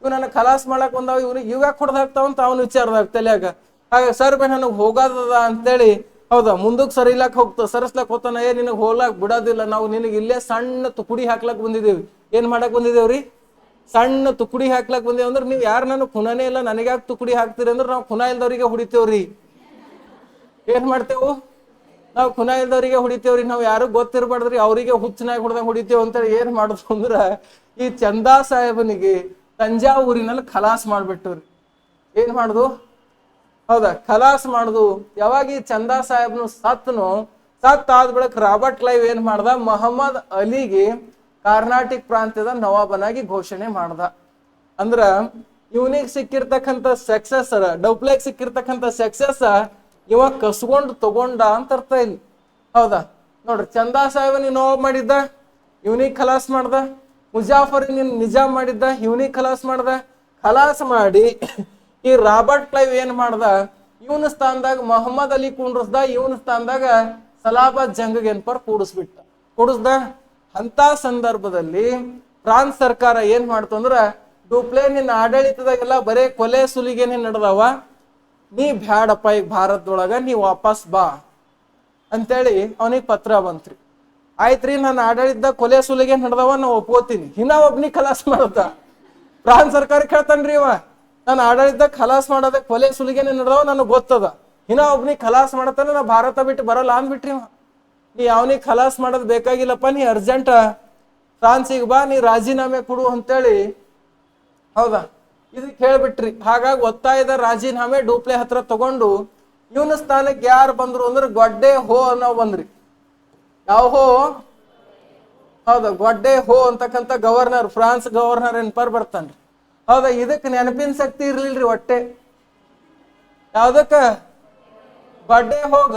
ಇವ್ ನನಗೆ ಖಲಾಸ್ ಮಾಡಕ್ ಬಂದಾವ, ಇವನಿಗೆ ಇವಾಗ ಹೊಡೆದಾಗ್ತಾವಂತ ಅವನು ವಿಚಾರದಾಗ ತಲೆಯಾಗ. ಹಾಗೆ ಸರ್ ಬೇ ನನಗೆ ಹೋಗೋದದ ಅಂತೇಳಿ, ಹೌದಾ, ಮುಂದಕ್ಕೆ ಸರಿಲಾಕ್ ಸರಿಸ್ಲಾಕ್ ಹೋಗ್ತಾನ. ನಿನಗೆ ಹೋಗ್ಲಾಕ್ ಬಿಡೋದಿಲ್ಲ, ನಾವು ನಿನಗೆ ಇಲ್ಲೇ ಸಣ್ಣ ತುಕುಡಿ ಹಾಕ್ಲಾಕ್ ಬಂದಿದ್ದೇವಿ. ಏನ್ ಮಾಡಕ್ ಬಂದಿದ್ದೇವ್ರಿ? ಸಣ್ಣ ತುಕುಡಿ ಹಾಕ್ಲಾಕ್ ಬಂದೇವ್. ಅಂದ್ರೆ ನೀವು ಯಾರು ನನಗೆ ಖುನಾನೇ ಇಲ್ಲ, ನನಗ್ಯಾಕೆ ತುಕುಡಿ ಹಾಕ್ತೀರಿ ಅಂದ್ರೆ ನಾವು ಖುನಾ ಇಲ್ದವ್ರಿಗೆ ಹೊಡಿತೇವ್ರಿ. ಏನ್ ಮಾಡ್ತೇವು ನಾವು? ಖುನಾ ಇಲ್ದವ್ರಿಗೆ ಹೊಡಿತೇವ್ರಿ. ನಾವು ಯಾರು ಗೊತ್ತಿರ್ಬಾರ್ದ್ರಿ, ಅವರಿಗೆ ಹುಚ್ಚನಾಗಿ ಹೊಡೆದಂಗ ಹೊಡಿತೇವ್ ಅಂತೇಳಿ ಏನ್ ಮಾಡುದು ಅಂದ್ರ ಈ ಚಂದಾ ಸಾಹೇಬನಿಗೆ ತಂಜಾವೂರಿನಲ್ಲಿ ಖಲಾಸ್ ಮಾಡ್ಬಿಟ್ಟವ್ರಿ. ಏನ್ ಮಾಡುದು? ಹೌದಾ, ಖಲಾಸ್ ಮಾಡುದು. ಯಾವಾಗ ಈ ಚಂದಾ ಸಾಹೇಬ್ನು ಸತ್ ಆದ ಬಳಿಕ ರಾಬರ್ಟ್ ಕ್ಲೈವ್ ಏನ್ ಮಾಡ್ದ? ಮೊಹಮ್ಮದ್ ಅಲಿಗೆ ಕರ್ನಾಟಕ ಪ್ರಾಂತ್ಯದ ನವಾಬನಾಗಿ ಘೋಷಣೆ ಮಾಡ್ದ. ಅಂದ್ರ ಇವನಿಗೆ ಸಿಕ್ಕಿರ್ತಕ್ಕಂಥ ಸಕ್ಸಸ್, ಡೌಪ್ಲೆಗ್ ಸಿಕ್ಕಿರ್ತಕ್ಕಂಥ ಸಕ್ಸಸ್ ಇವ ಕಸ್ಕೊಂಡು ತಗೊಂಡ ಅಂತ ಅರ್ಥ ಇಲ್ಲಿ. ಹೌದಾ, ನೋಡ್ರಿ, ಚಂದಾ ಸಾಹೇಬ್ ನವಾಬ್ ಮಾಡಿದ್ದ, ಇವನಿಗೆ ಖಲಾಸ್ ಮಾಡ್ದ. ಮುಜಾಫರ್ ನಿಜಾಮ್ ಮಾಡಿದ್ದ, ಇವನಿಗೆ ಖಲಾಸ್ ಮಾಡ್ದ. ಖಲಾಸ್ ಮಾಡಿ ಈ ರಾಬರ್ಟ್ ಕ್ಲೈವ್ ಏನ್ ಮಾಡ್ದ? ಇವನ ಸ್ಥಾನದಾಗ ಮೊಹಮ್ಮದ್ ಅಲಿ ಕುಂಡ್ರಸ್ದ, ಇವನ ಸ್ಥಾನದಾಗ ಸಲಾಬಾದ್ ಜಂಗ್ ಏನ್ಪರ್ ಕೂಡಿಸ್ದ. ಅಂತ ಸಂದರ್ಭದಲ್ಲಿ ಫ್ರಾನ್ಸ್ ಸರ್ಕಾರ ಏನ್ ಮಾಡ್ತು ಅಂದ್ರ, ಡುಪ್ಲೆ ನಿನ್ನ ಆಡಳಿತದಾಗೆಲ್ಲ ಬರೇ ಕೊಲೆ ಸುಲಿಗೆನೆ ನಡೆದವ, ನೀ ಬ್ಯಾಡಪ್ಪ ಈಗ ಭಾರತದೊಳಗ ನೀ ವಾಪಸ್ ಬಾ ಅಂತೇಳಿ ಅವನಿಗೆ ಪತ್ರ ಬಂತ್ರಿ. ಆಯ್ತ್ರಿ, ನಾನು ಆಡಳಿತದ ಕೊಲೆ ಸುಲಿಗೆ ನಡೆದವ, ನಾ ಒಪ್ಕೋತೀನಿ. ಇನ್ನ ಒಬ್ನಿ ಖಲಾಸ್ ಮಾಡತ್ತ. ಫ್ರಾನ್ಸ್ ಸರ್ಕಾರ ಕೇಳ್ತಾನ್ರಿ, ಇವ ನಾನು ಆಡಳಿತ ಖಲಾಸ್ ಮಾಡೋದ ಕೊಲೆ ಸುಲಿಗೆನೆ ನಡೆದವ ನನಗೆ ಗೊತ್ತದ, ಇನ್ನ ಒಬ್ನಿ ಖಲಾಸ್ ಮಾಡತ್ತಾನ, ನಾ ಭಾರತ ಬಿಟ್ಟು ಬರಲ್ಲ ಅಂದ್ಬಿಟ್ರಿ. ನೀ ಯಾವನಿಗೆ ಖಲಾಸ್ ಮಾಡೋದು ಬೇಕಾಗಿಲ್ಲಪ್ಪ, ನೀ ಅರ್ಜೆಂಟ್ ಫ್ರಾನ್ಸಿಗೆ ಬಾ, ನೀ ರಾಜೀನಾಮೆ ಕೊಡು ಅಂತೇಳಿ. ಹೌದಾ, ಇದಕ್ಕೆ ಹೇಳ್ಬಿಟ್ರಿ. ಹಾಗಾಗಿ ಒತ್ತಾಯದ ರಾಜೀನಾಮೆ ಡೂಪ್ಲೆ ಹತ್ರ ತಗೊಂಡು ಇವನ ಸ್ಥಾನಕ್ಕೆ ಯಾರು ಬಂದ್ರು ಅಂದ್ರೆ ಗೊಡ್ಡೆ ಹೋ ಅನ್ನೋ ಬಂದ್ರಿ. ಯಾವ ಹೋ? ಹೌದಾ, ಗೊಡ್ಡೆ ಹೋ ಅಂತಕ್ಕಂಥ ಗವರ್ನರ್, ಫ್ರಾನ್ಸ್ ಗವರ್ನರ್ ಏನ್ಪರ್ ಬರ್ತಾನ್ರಿ. ಹೌದಾ, ಇದಕ್ಕೆ ನೆನಪಿನ ಶಕ್ತಿ ಇರ್ಲಿಲ್ರಿ ಒಟ್ಟೆ. ಯಾವ್ದಕ್ಕ? ಗೊಡ್ಡೆ ಹೋಗ.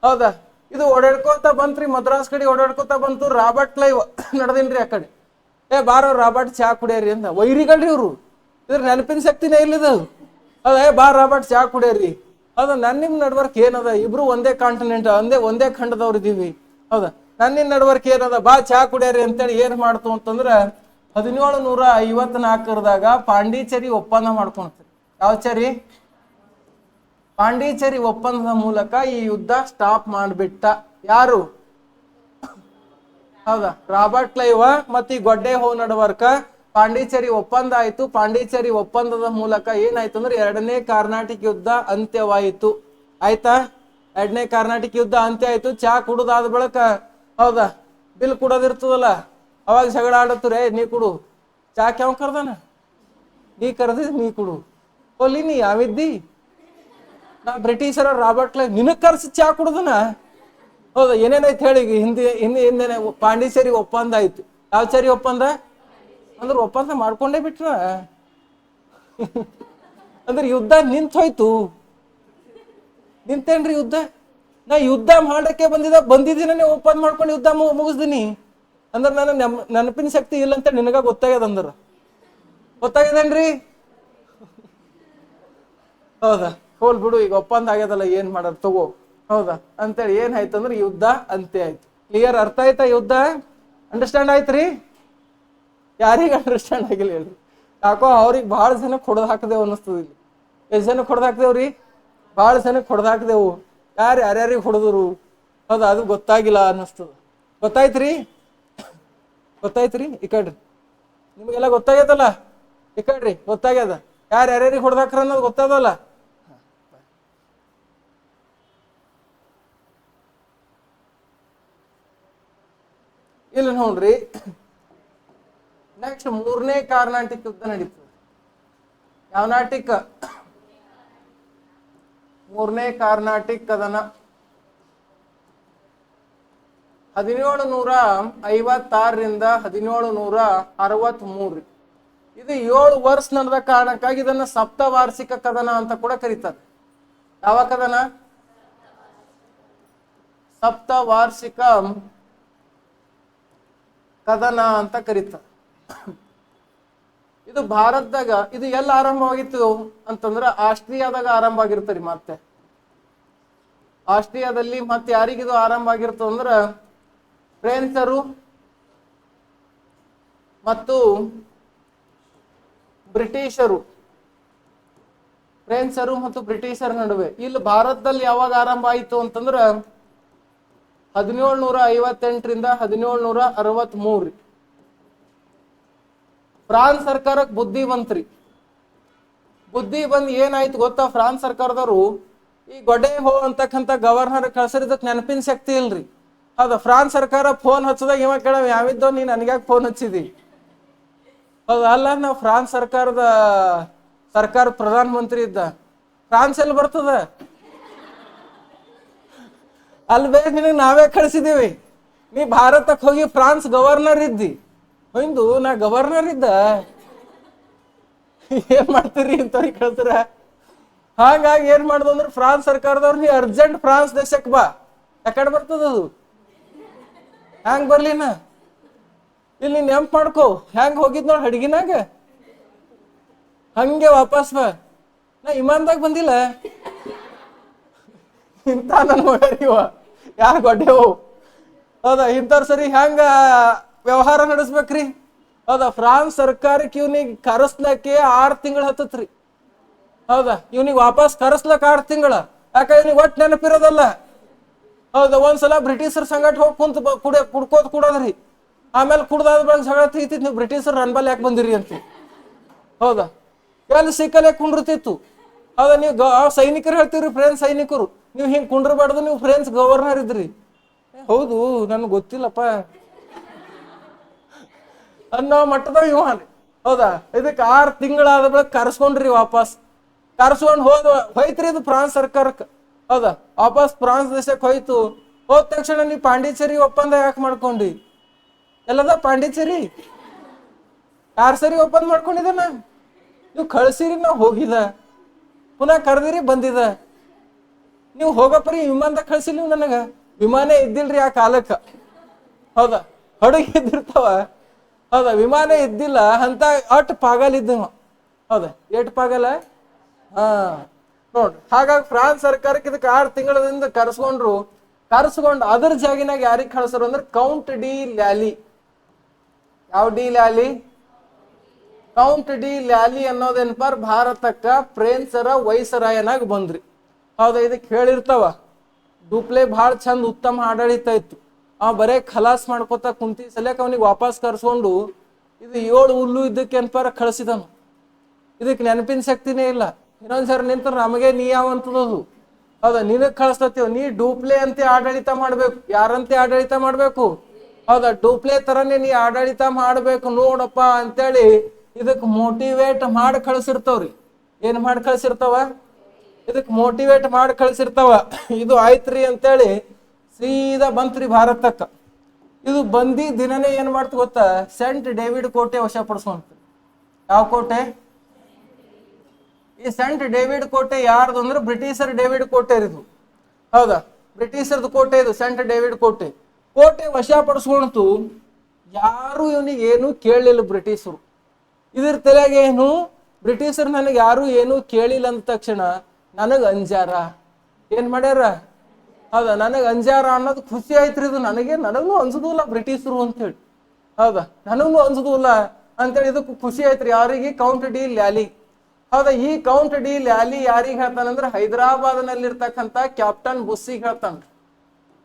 ಹೌದಾ, ಇದು ಓಡಾಡ್ಕೋತ ಬಂತ್ರಿ, ಮದ್ರಾಸ್ ಕಡೆ ಓಡಾಡ್ಕೋತ ಬಂತು. ರಾಬರ್ಟ್ ಕ್ಲೈವ್ ನಡೆದಿನ್ರಿ ಆ ಕಡೆ. ಬಾರೋ ರಾಬರ್ಟ್ ಚಾ ಕುಡಿಯರಿ ಅಂತ. ವೈರಿಗಳ್ರಿ ಇವ್ರು, ಇದ್ರ ನೆನಪಿನ ಶಕ್ತಿನೇ ಇಲ್ಲಿದು. ಬಾ ರಾಬರ್ಟ್ ಚಾ ಕುಡಿಯರಿ. ನನ್ನ ನಿಮ್ ನಡ್ವರ್ಕ್ ಏನದ? ಇಬ್ರು ಒಂದೇ ಕಾಂಟಿನೆಂಟ್, ಒಂದೇ ಖಂಡದವ್ರು ಇದೀವಿ. ಹೌದಾ, ನನ್ನಿನ್ ನಡ್ವರ್ಕ್ ಏನದ? ಬಾ ಚಾ ಕುಡಿಯರಿ ಅಂತೇಳಿ ಏನ್ ಮಾಡ್ತು ಅಂತಂದ್ರ 1754 ಪಾಂಡಿಚೇರಿ ಒಪ್ಪಂದ ಮಾಡ್ಕೊಂಡ್ರಿ. ಯಾವ ಚರಿ? ಪಾಂಡಿಚೇರಿ ಒಪ್ಪಂದದ ಮೂಲಕ ಈ ಯುದ್ಧ ಸ್ಟಾಪ್ ಮಾಡ್ಬಿಟ್ಟ. ಯಾರು? ಹೌದಾ, ರಾಬರ್ಟ್ ಕ್ಲೈವ್ ಮತ್ತು ಈ ಗೊಡ್ಡೆ ಹೋ ನಡವರ್ಕ ಪಾಂಡಿಚೇರಿ ಒಪ್ಪಂದ ಆಯ್ತು. ಪಾಂಡಿಚೇರಿ ಒಪ್ಪಂದದ ಮೂಲಕ ಏನಾಯ್ತು ಅಂದ್ರೆ 2ನೇ ಕರ್ನಾಟಕ ಯುದ್ಧ ಅಂತ್ಯವಾಯಿತು. ಆಯ್ತಾ? 2ನೇ ಕರ್ನಾಟಕ ಯುದ್ಧ ಅಂತ್ಯ ಆಯ್ತು. ಚಾ ಕುಡುದಾದ ಬಳಿಕ, ಹೌದಾ, ಬಿಲ್ ಕುಡೋದಿರ್ತದಲ್ಲ, ಅವಾಗ ಜಗಳ ಆಡತ್ತರೆ, ನೀ ಕುಡು ಚಾ. ಯಾವ ಕರ್ದಾನ? ನೀ ಕರೆದಿದ್ ನೀ ಕುಡು. ಒಲ್ಲಿ ನೀ ಯಾವಿದ್ದಿ? ನಾ ಬ್ರಿಟಿಷರ ರಾಬರ್ಟ್ ಕ್ಲೈವ್ ನಿನಗ್ ಕರ್ಸಿ ಚಾ ಕುಡುದನ. ಹೌದಾ, ಏನೇನಾಯ್ತು ಹೇಳಿ? ಹಿಂದೇನೆ ಪಾಂಡಿಚೇರಿ ಒಪ್ಪಂದ ಆಯ್ತು. ಯಾವ ಚೇರಿ ಒಪ್ಪಂದ? ಅಂದ್ರೆ ಒಪ್ಪಂದ ಮಾಡ್ಕೊಂಡೇ ಬಿಟ್ರ. ಅಂದ್ರೆ ಯುದ್ಧ ನಿಂತೋಯ್ತು. ನಿಂತೇನ್ರಿ ಯುದ್ಧ? ನಾ ಯುದ್ಧ ಮಾಡಕ್ಕೆ ಬಂದಿದ್ದೀನಿ, ಒಪ್ಪಂದ ಮಾಡ್ಕೊಂಡು ಯುದ್ಧ ಮುಗಿಸ್ದೀನಿ ಅಂದ್ರೆ ನಾನು ನೆನಪಿನ ಶಕ್ತಿ ಇಲ್ಲ ಅಂತ ನಿನಗ ಗೊತ್ತಾಗ್ಯದ. ಅಂದ್ರ ಗೊತ್ತಾಗ್ಯದೇನ್ರಿ? ಹೌದಾ, ಹೋಲ್ ಬಿಡು, ಈಗ ಒಪ್ಪಂದ ಆಗ್ಯದಲ್ಲ, ಏನ್ ಮಾಡೋದು ತಗೋ. ಹೌದಾ ಅಂತೇಳಿ ಏನಾಯ್ತು ಅಂದ್ರೆ ಯುದ್ಧ ಅಂತ್ಯ ಆಯ್ತು. ಕ್ಲಿಯರ್? ಅರ್ಥ ಆಯ್ತಾ? ಯುದ್ಧ ಅಂಡರ್ಸ್ಟ್ಯಾಂಡ್ ಆಯ್ತ್ರಿ? ಯಾರಿಗೆ ಅಂಡರ್ಸ್ಟ್ಯಾಂಡ್ ಆಗಿಲ್ಲ ಹೇಳ್ರಿ? ಯಾಕೋ ಅವ್ರಿಗೆ ಭಾಳ ಜನಕ್ಕೆ ಹೊಡೆದು ಹಾಕದೇವು ಅನ್ನಿಸ್ತದ. ಇಲ್ಲಿ ಎಷ್ಟು ಜನಕ್ಕೆ ಹೊಡೆದು ಹಾಕ್ದೇವ್ರಿ? ಭಾಳ ಜನಕ್ಕೆ ಹೊಡೆದು ಹಾಕ್ದೇವು. ಯಾರ್ಯಾರಿಗೆ ಹೊಡೆದ್ರು? ಹೌದಾ, ಅದು ಗೊತ್ತಾಗಿಲ್ಲ ಅನ್ನಿಸ್ತದ. ಗೊತ್ತಾಯ್ತ್ರಿ? ಈ ಕಡ್ರಿ, ನಿಮಗೆಲ್ಲ ಗೊತ್ತಾಗ್ಯದಲ್ಲ. ಈ ಕಡ್ರಿ ಗೊತ್ತಾಗ್ಯದ, ಯಾರ್ಯಾರಿಗೆ ಹೊಡೆದಾಕ್ರ ಅನ್ನೋದು ಗೊತ್ತಾದಲ್ಲ. ಇಲ್ಲಿ ನೋಡ್ರಿ, ನೆಕ್ಸ್ಟ್ 3ನೇ ಕರ್ನಾಟಕ ಯುದ್ಧ ನಡೀತದೆ. ಯಾವ ನಾಟಿಕ? 3ನೇ ಕರ್ನಾಟಕ ಕದನ 1756 1763. ಇದು 7 ವರ್ಷ ನಡೆದ ಕಾರಣಕ್ಕಾಗಿ ಇದನ್ನ ಸಪ್ತವಾರ್ಷಿಕ ಕದನ ಅಂತ ಕೂಡ ಕರೀತಾರೆ. ಯಾವ ಕದನ? ಸಪ್ತವಾರ್ಷಿಕ ಕದನ ಅಂತ ಕರೀತಾರೆ. ಇದು ಭಾರತದಾಗ ಇದು ಎಲ್ಲ ಆರಂಭವಾಗಿತ್ತು ಅಂತಂದ್ರ ಆಸ್ಟ್ರಿಯಾದಾಗ ಆರಂಭ ಆಗಿರ್ತಾರೆ. ಮತ್ತೆ ಆಸ್ಟ್ರಿಯಾದಲ್ಲಿ ಮತ್ತೆ ಯಾರಿಗಿದು ಆರಂಭ ಆಗಿರ್ತು ಅಂದ್ರ ಫ್ರೆಂಚರು ಮತ್ತು ಬ್ರಿಟಿಷರು. ಬ್ರಿಟಿಷರ ನಡುವೆ. ಇಲ್ಲಿ ಭಾರತದಲ್ಲಿ ಯಾವಾಗ ಆರಂಭ ಆಯಿತು ಅಂತಂದ್ರ 1758 1763. ಫ್ರಾನ್ಸ್ ಸರ್ಕಾರಕ್ಕೆ ಬುದ್ಧಿ ಬಂದ್ ಏನಾಯ್ತು ಗೊತ್ತಾ? ಫ್ರಾನ್ಸ್ ಸರ್ಕಾರದವರು ಈ ಗೊಡೆ ಹೋ ಅಂತಕ್ಕಂಥ ಗವರ್ನರ್ ಕಳ್ಸರಿದಕ್ಕೆ ನೆನಪಿನ ಶಕ್ತಿ ಇಲ್ರಿ. ಹೌದಾ, ಫ್ರಾನ್ಸ್ ಸರ್ಕಾರ ಫೋನ್ ಹಚ್ಚದಾಗ ಇವ ಕೇಳ, ಯಾವಿದ್ದೋ ನೀನ್ ನನಗ್ಯಾಕೆ ಫೋನ್ ಹಚ್ಚಿದಿ? ಹೌದಾ? ಅಲ್ಲ, ನಾವು ಫ್ರಾನ್ಸ್ ಸರ್ಕಾರ ಪ್ರಧಾನ ಮಂತ್ರಿ ಇದ್ದ. ಫ್ರಾನ್ಸ್ ಎಲ್ಲಿ ಬರ್ತದ? ಅಲ್ಲಿ ಬೇರೆ ನಿನಗೆ ನಾವೇ ಕಳಿಸಿದೀವಿ. ನೀ ಭಾರತಕ್ಕೆ ಹೋಗಿ ಫ್ರಾನ್ಸ್ ಗವರ್ನರ್ ಇದ್ದಿ. ಹೊಯ್ದು ನಾ ಗವರ್ನರ್ ಇದ್ದ, ಏನ್ ಮಾಡ್ತೀರಿ ಇಂಥವ್ರಿಗೆ ಕಳ್ತೀರ? ಹಾಗಾಗಿ ಏನ್ ಮಾಡುದು ಅಂದ್ರೆ ಫ್ರಾನ್ಸ್ ಸರ್ಕಾರದವ್ರು ನೀ ಅರ್ಜೆಂಟ್ ಫ್ರಾನ್ಸ್ ದೇಶಕ್ಕೆ ಬಾ. ಯಾಕಡೆ ಬರ್ತದದು? ಹ್ಯಾಂಗ್ ಬರ್ಲಿನ? ಇಲ್ಲಿ ನೆಂಪ್ ಮಾಡ್ಕೋ, ಹೆಂಗ್ ಹೋಗಿದ್ ನೋಡ್ ಹಡಗಿನಾಗ, ಹಂಗೆ ವಾಪಸ್ ಬಾ. ನಾ ವಿಮಾನದಾಗ ಬಂದಿಲ್ಲ. ಇಂಥ ನನ್ ಮಗರಿವ ಯಾರು ಗೊಡ್ಡೆವು. ಹೌದಾ? ಇಂಥವ್ರ ಸರಿ ಹೆಂಗ ವ್ಯವಹಾರ ನಡೆಸ್ಬೇಕ್ರಿ? ಹೌದಾ? ಫ್ರಾನ್ಸ್ ಸರ್ಕಾರಕ್ಕೆ ಇವ್ನಿಗೆ ಕರೆಸ್ಲಕ್ಕೆ 6 ತಿಂಗಳು ಹತ್ತತ್ರಿ. ಹೌದಾ? ಇವ್ನಿಗೆ ವಾಪಸ್ ಕರೆಸ್ಲಕ್ 6 ತಿಂಗಳ. ಯಾಕೆ? ಇವ್ನಿಗೆ ಒಟ್ಟು ನೆನಪಿರೋದಲ್ಲ. ಹೌದಾ? ಒಂದ್ಸಲ ಬ್ರಿಟಿಷರ್ ಸಂಗಟ ಹೋಗಿ ಕುಡ್ಕೋದ್ ಕುಡೋದ್ರಿ. ಆಮೇಲೆ ಕುಡ್ದಾದ ಬಂದ್ ಜಗಳ ತೆಗಿತಿತ್ತು, ನೀವು ಬ್ರಿಟಿಷರ್ ರನ್ಬಲ್ ಯಾಕೆ ಬಂದಿರಿ ಅಂತ. ಹೌದಾ? ಎಲ್ಲಿ ಸಿಕ್ಕಲ್ಲೇ ಕುಂಡಿರ್ತಿತ್ತು. ಹೌದಾ? ನೀವು ಸೈನಿಕರು ಹೇಳ್ತೀವ್ರಿ, ಫ್ರೆಂಚ್ ಸೈನಿಕರು, ನೀವು ಹಿಂಗೆ ಕುಂಡ್ರಬಾರ್ದು, ನೀವು ಫ್ರೆಂಚ್ ಗವರ್ನರ್ ಇದ್ರಿ. ಹೌದು, ನನ್ಗೆ ಗೊತ್ತಿಲ್ಲಪ್ಪ ಅನ್ನೋ ಮಟ್ಟದ ವಿಮಾನ. ಹೌದಾ? ಇದಕ್ಕೆ 6 ತಿಂಗಳಾದ ಬಳಿಕ ಕರ್ಸ್ಕೊಂಡ್ರಿ ವಾಪಸ್. ಕರ್ಸ್ಕೊಂಡ್ ಹೋಯ್ತ್ರಿ ಇದು ಫ್ರಾನ್ಸ್ ಸರ್ಕಾರಕ್ಕೆ. ಹೌದಾ? ವಾಪಸ್ ಫ್ರಾನ್ಸ್ ದೇಶಕ್ಕೆ ಹೋಯ್ತು. ಹೋದ ತಕ್ಷಣ ನೀವು ಪಾಂಡಿಚೇರಿ ಒಪ್ಪಂದ ಯಾಕೆ ಮಾಡ್ಕೊಂಡಿ? ಎಲ್ಲದ ಪಾಂಡಿಚೇರಿ ಯಾರು ಸರಿ ಒಪ್ಪಂದ ಮಾಡ್ಕೊಂಡಿದ್ದಾನ? ನೀವು ಕಳ್ಸಿರಿ, ನಾವು ಹೋಗಿದ, ಪುನಃ ಕರೆದಿರಿ ಬಂದಿದ. ನೀವು ಹೋಗಪ್ರಿ ವಿಮಾನದಾಗ ಕಳ್ಸಿಲ್ಲ. ನೀವು ನನಗ ವಿಮಾನ ಇದ್ದಿಲ್ರಿ ಆ ಕಾಲಕ್ಕ. ಹೌದಾ? ಹಡಗು ಇದ್ದಿರ್ತಾವ. ಹೌದಾ? ವಿಮಾನ ಇದ್ದಿಲ್ಲ ಅಂತ ಅಟ್ ಪಾಗಲ್ ಇದ್ದ. ಹೌದಾ? ಎಟ್ ಪಾಗಲ? ನೋಡ್ರಿ. ಹಾಗಾಗಿ ಫ್ರಾನ್ಸ್ ಸರ್ಕಾರಕ್ಕೆ ಇದಕ್ಕೆ 6 ತಿಂಗಳದಿಂದ ಕರ್ಸ್ಕೊಂಡು ಅದ್ರ ಜಾಗಿನಾಗ ಯಾರಿಗೆ ಕಳ್ಸರು ಅಂದ್ರೆ ಕೌಂಟ್ ಡಿ ಲ್ಯಾಲಿ. ಯಾವ de Lally? Count de Lally ಅನ್ನೋದೇನಪ್ಪ, ಭಾರತಕ್ಕ ಫ್ರೆಂಚರ ವೈಸರಾಯನಾಗಿ ಬಂದ್ರಿ. ಹೌದಾ? ಇದಕ್ಕೆ ಹೇಳಿರ್ತಾವ, ಡುಪ್ಲೆ ಭಾಳ ಚಂದ ಉತ್ತಮ ಆಡಳಿತ ಇತ್ತು, ಬರೇ ಖಲಾಸ್ ಮಾಡ್ಕೊತ ಕುಂತಿ ಸಲಕ್ಕೆ ಅವನಿಗೆ ವಾಪಸ್ ಕರ್ಸ್ಕೊಂಡು ಇದು 7 ಹುಲ್ಲು ಇದ್ದಕ್ಕೆ ಏನಪಾರ ಕಳಿಸಿದನು. ಇದಕ್ಕೆ ನೆನಪಿನ ಶಕ್ತಿನೇ ಇಲ್ಲ. ಇನ್ನೊಂದ್ಸರಿ ನಿಂತ ನಮಗೆ ನೀ ಯಾವಂತದದು. ಹೌದಾ? ನಿನಗ್ ಕಳಿಸ್ತೇವ್, ನೀ ಡೂಪ್ಲೆ ಅಂತೆ ಆಡಳಿತ ಮಾಡ್ಬೇಕು. ಯಾರಂತೆ ಆಡಳಿತ ಮಾಡ್ಬೇಕು? ಹೌದಾ? ಡೂಪ್ಲೆ ತರನೇ ನೀ ಆಡಳಿತ ಮಾಡ್ಬೇಕು ನೋಡಪ್ಪ ಅಂತೇಳಿ ಇದಕ್ ಮೋಟಿವೇಟ್ ಮಾಡಿ ಕಳ್ಸಿರ್ತವ್ರಿ. ಏನ್ ಮಾಡಿ ಕಳ್ಸಿರ್ತಾವ? ಇದಕ್ ಮೋಟಿವೇಟ್ ಮಾಡಿ ಕಳ್ಸಿರ್ತಾವ. ಇದು ಆಯ್ತ್ರಿ ಅಂತೇಳಿ ಸೀದಾ ಬಂತ್ರಿ ಭಾರತಕ್ಕ. ಇದು ಬಂದಿ ದಿನನೇ ಏನ್ ಮಾಡ್ತ ಗೊತ್ತಾ? ಸೆಂಟ್ ಡೇವಿಡ್ ಕೋಟೆ ವಶಪಡಿಸ್ಕೊಂತ. ಯಾವ ಕೋಟೆ? ಈ ಸೆಂಟ್ ಡೇವಿಡ್ ಕೋಟೆ ಯಾರ್ದು ಅಂದ್ರೆ ಬ್ರಿಟಿಷರ್ ಡೇವಿಡ್ ಕೋಟೆ ಇದು. ಹೌದಾ? ಬ್ರಿಟಿಷರ್ದು ಕೋಟೆ ಇದು, ಸೆಂಟ್ ಡೇವಿಡ್ ಕೋಟೆ. ಕೋಟೆ ವಶಪಡಿಸ್ಕೊಂತು. ಯಾರು ಇವನಿಗೆ ಏನು ಕೇಳಲಿಲ್ಲ ಬ್ರಿಟಿಷರು. ಇದ್ರ ತಲೆಗೆ ಏನು? ಬ್ರಿಟಿಷರ್ ನನಗೆ ಯಾರು ಏನು ಕೇಳಿಲ್ಲ ಅಂದ ತಕ್ಷಣ ನನಗೆ ಅಂಜಾರ. ಏನ್ ಮಾಡ್ಯಾರ? ಹೌದಾ? ನನಗೆ ಅಂಜಾರ ಅನ್ನೋದು ಖುಷಿ ಆಯ್ತ್ರಿ. ಇದು ನನಗೂ ಅನ್ಸೋದಿಲ್ಲ ಬ್ರಿಟಿಷರು ಅಂತೇಳಿ. ಹೌದಾ? ನನಗೂ ಅನ್ಸೋದಿಲ್ಲ ಅಂತೇಳಿ ಇದಕ್ಕೂ ಖುಷಿ ಆಯ್ತ್ರಿ. ಯಾರಿಗೆ? Count de ಲ್ಯಾಲಿ. ಹೌದಾ? ಈ ಕೌಂಟ್ ಡಿ ಲ್ಯಾಲಿ ಯಾರಿಗೆ ಹೇಳ್ತಾನಂದ್ರೆ ಹೈದರಾಬಾದ್ ನಲ್ಲಿರ್ತಕ್ಕಂಥ ಕ್ಯಾಪ್ಟನ್ ಬುಸ್ಸಿಗೆ ಹೇಳ್ತಾನ.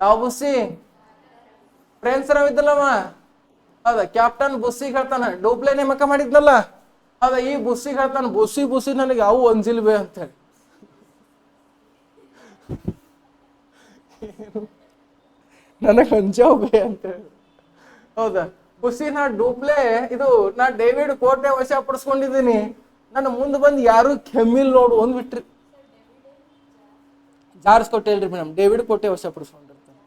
ಯಾವ ಬುಸ್ಸಿ? ಫ್ರೆಂಚ್ ರಾವ್ ಇದ್ದಲ್ಲವ. ಹೌದಾ? ಕ್ಯಾಪ್ಟನ್ ಬುಸ್ಸಿಗೆ ಹೇಳ್ತಾನ. ಡೂಪ್ಲೆ ನೇಮಕ ಮಾಡಿದ್ನಲ್ಲ. ಹೌದಾ? ಈ ಬುಸ್ಸಿಗೆ ಹೇಳ್ತಾನ, ಬುಸ್ಸಿ ನನಗೆ ಯಾವ ಅಂಜಿಲ್ವೇ ಅಂತ ಹೇಳಿ. ನನಗೆ ಅಂಜಾವ್ಬೇ ಅಂತ ಹೇಳಿ. ಹೌದಾ? ಬುಸ್ಸಿ, ನಾ ಡೂಪ್ಲೆ ನಾ ಡೇವಿಡ್ ಕೋಟೆ ವಶ ಪಡಿಸ್ಕೊಂಡಿದ್ದೀನಿ, ನನ್ನ ಮುಂದೆ ಬಂದು ಯಾರು ಕೆಮ್ಮಿಲ್ ನೋಡು ಅಂದ್ಬಿಟ್ರಿ. ಜಾರ್ಸ್ ಕೋಟೆ ಇಲ್ರಿ ಮೇಡಮ್, ಡೇವಿಡ್ ಕೋಟೆ ವಶ ಪಡಿಸ್ಕೊಂಡಿರ್ತಾನೆ.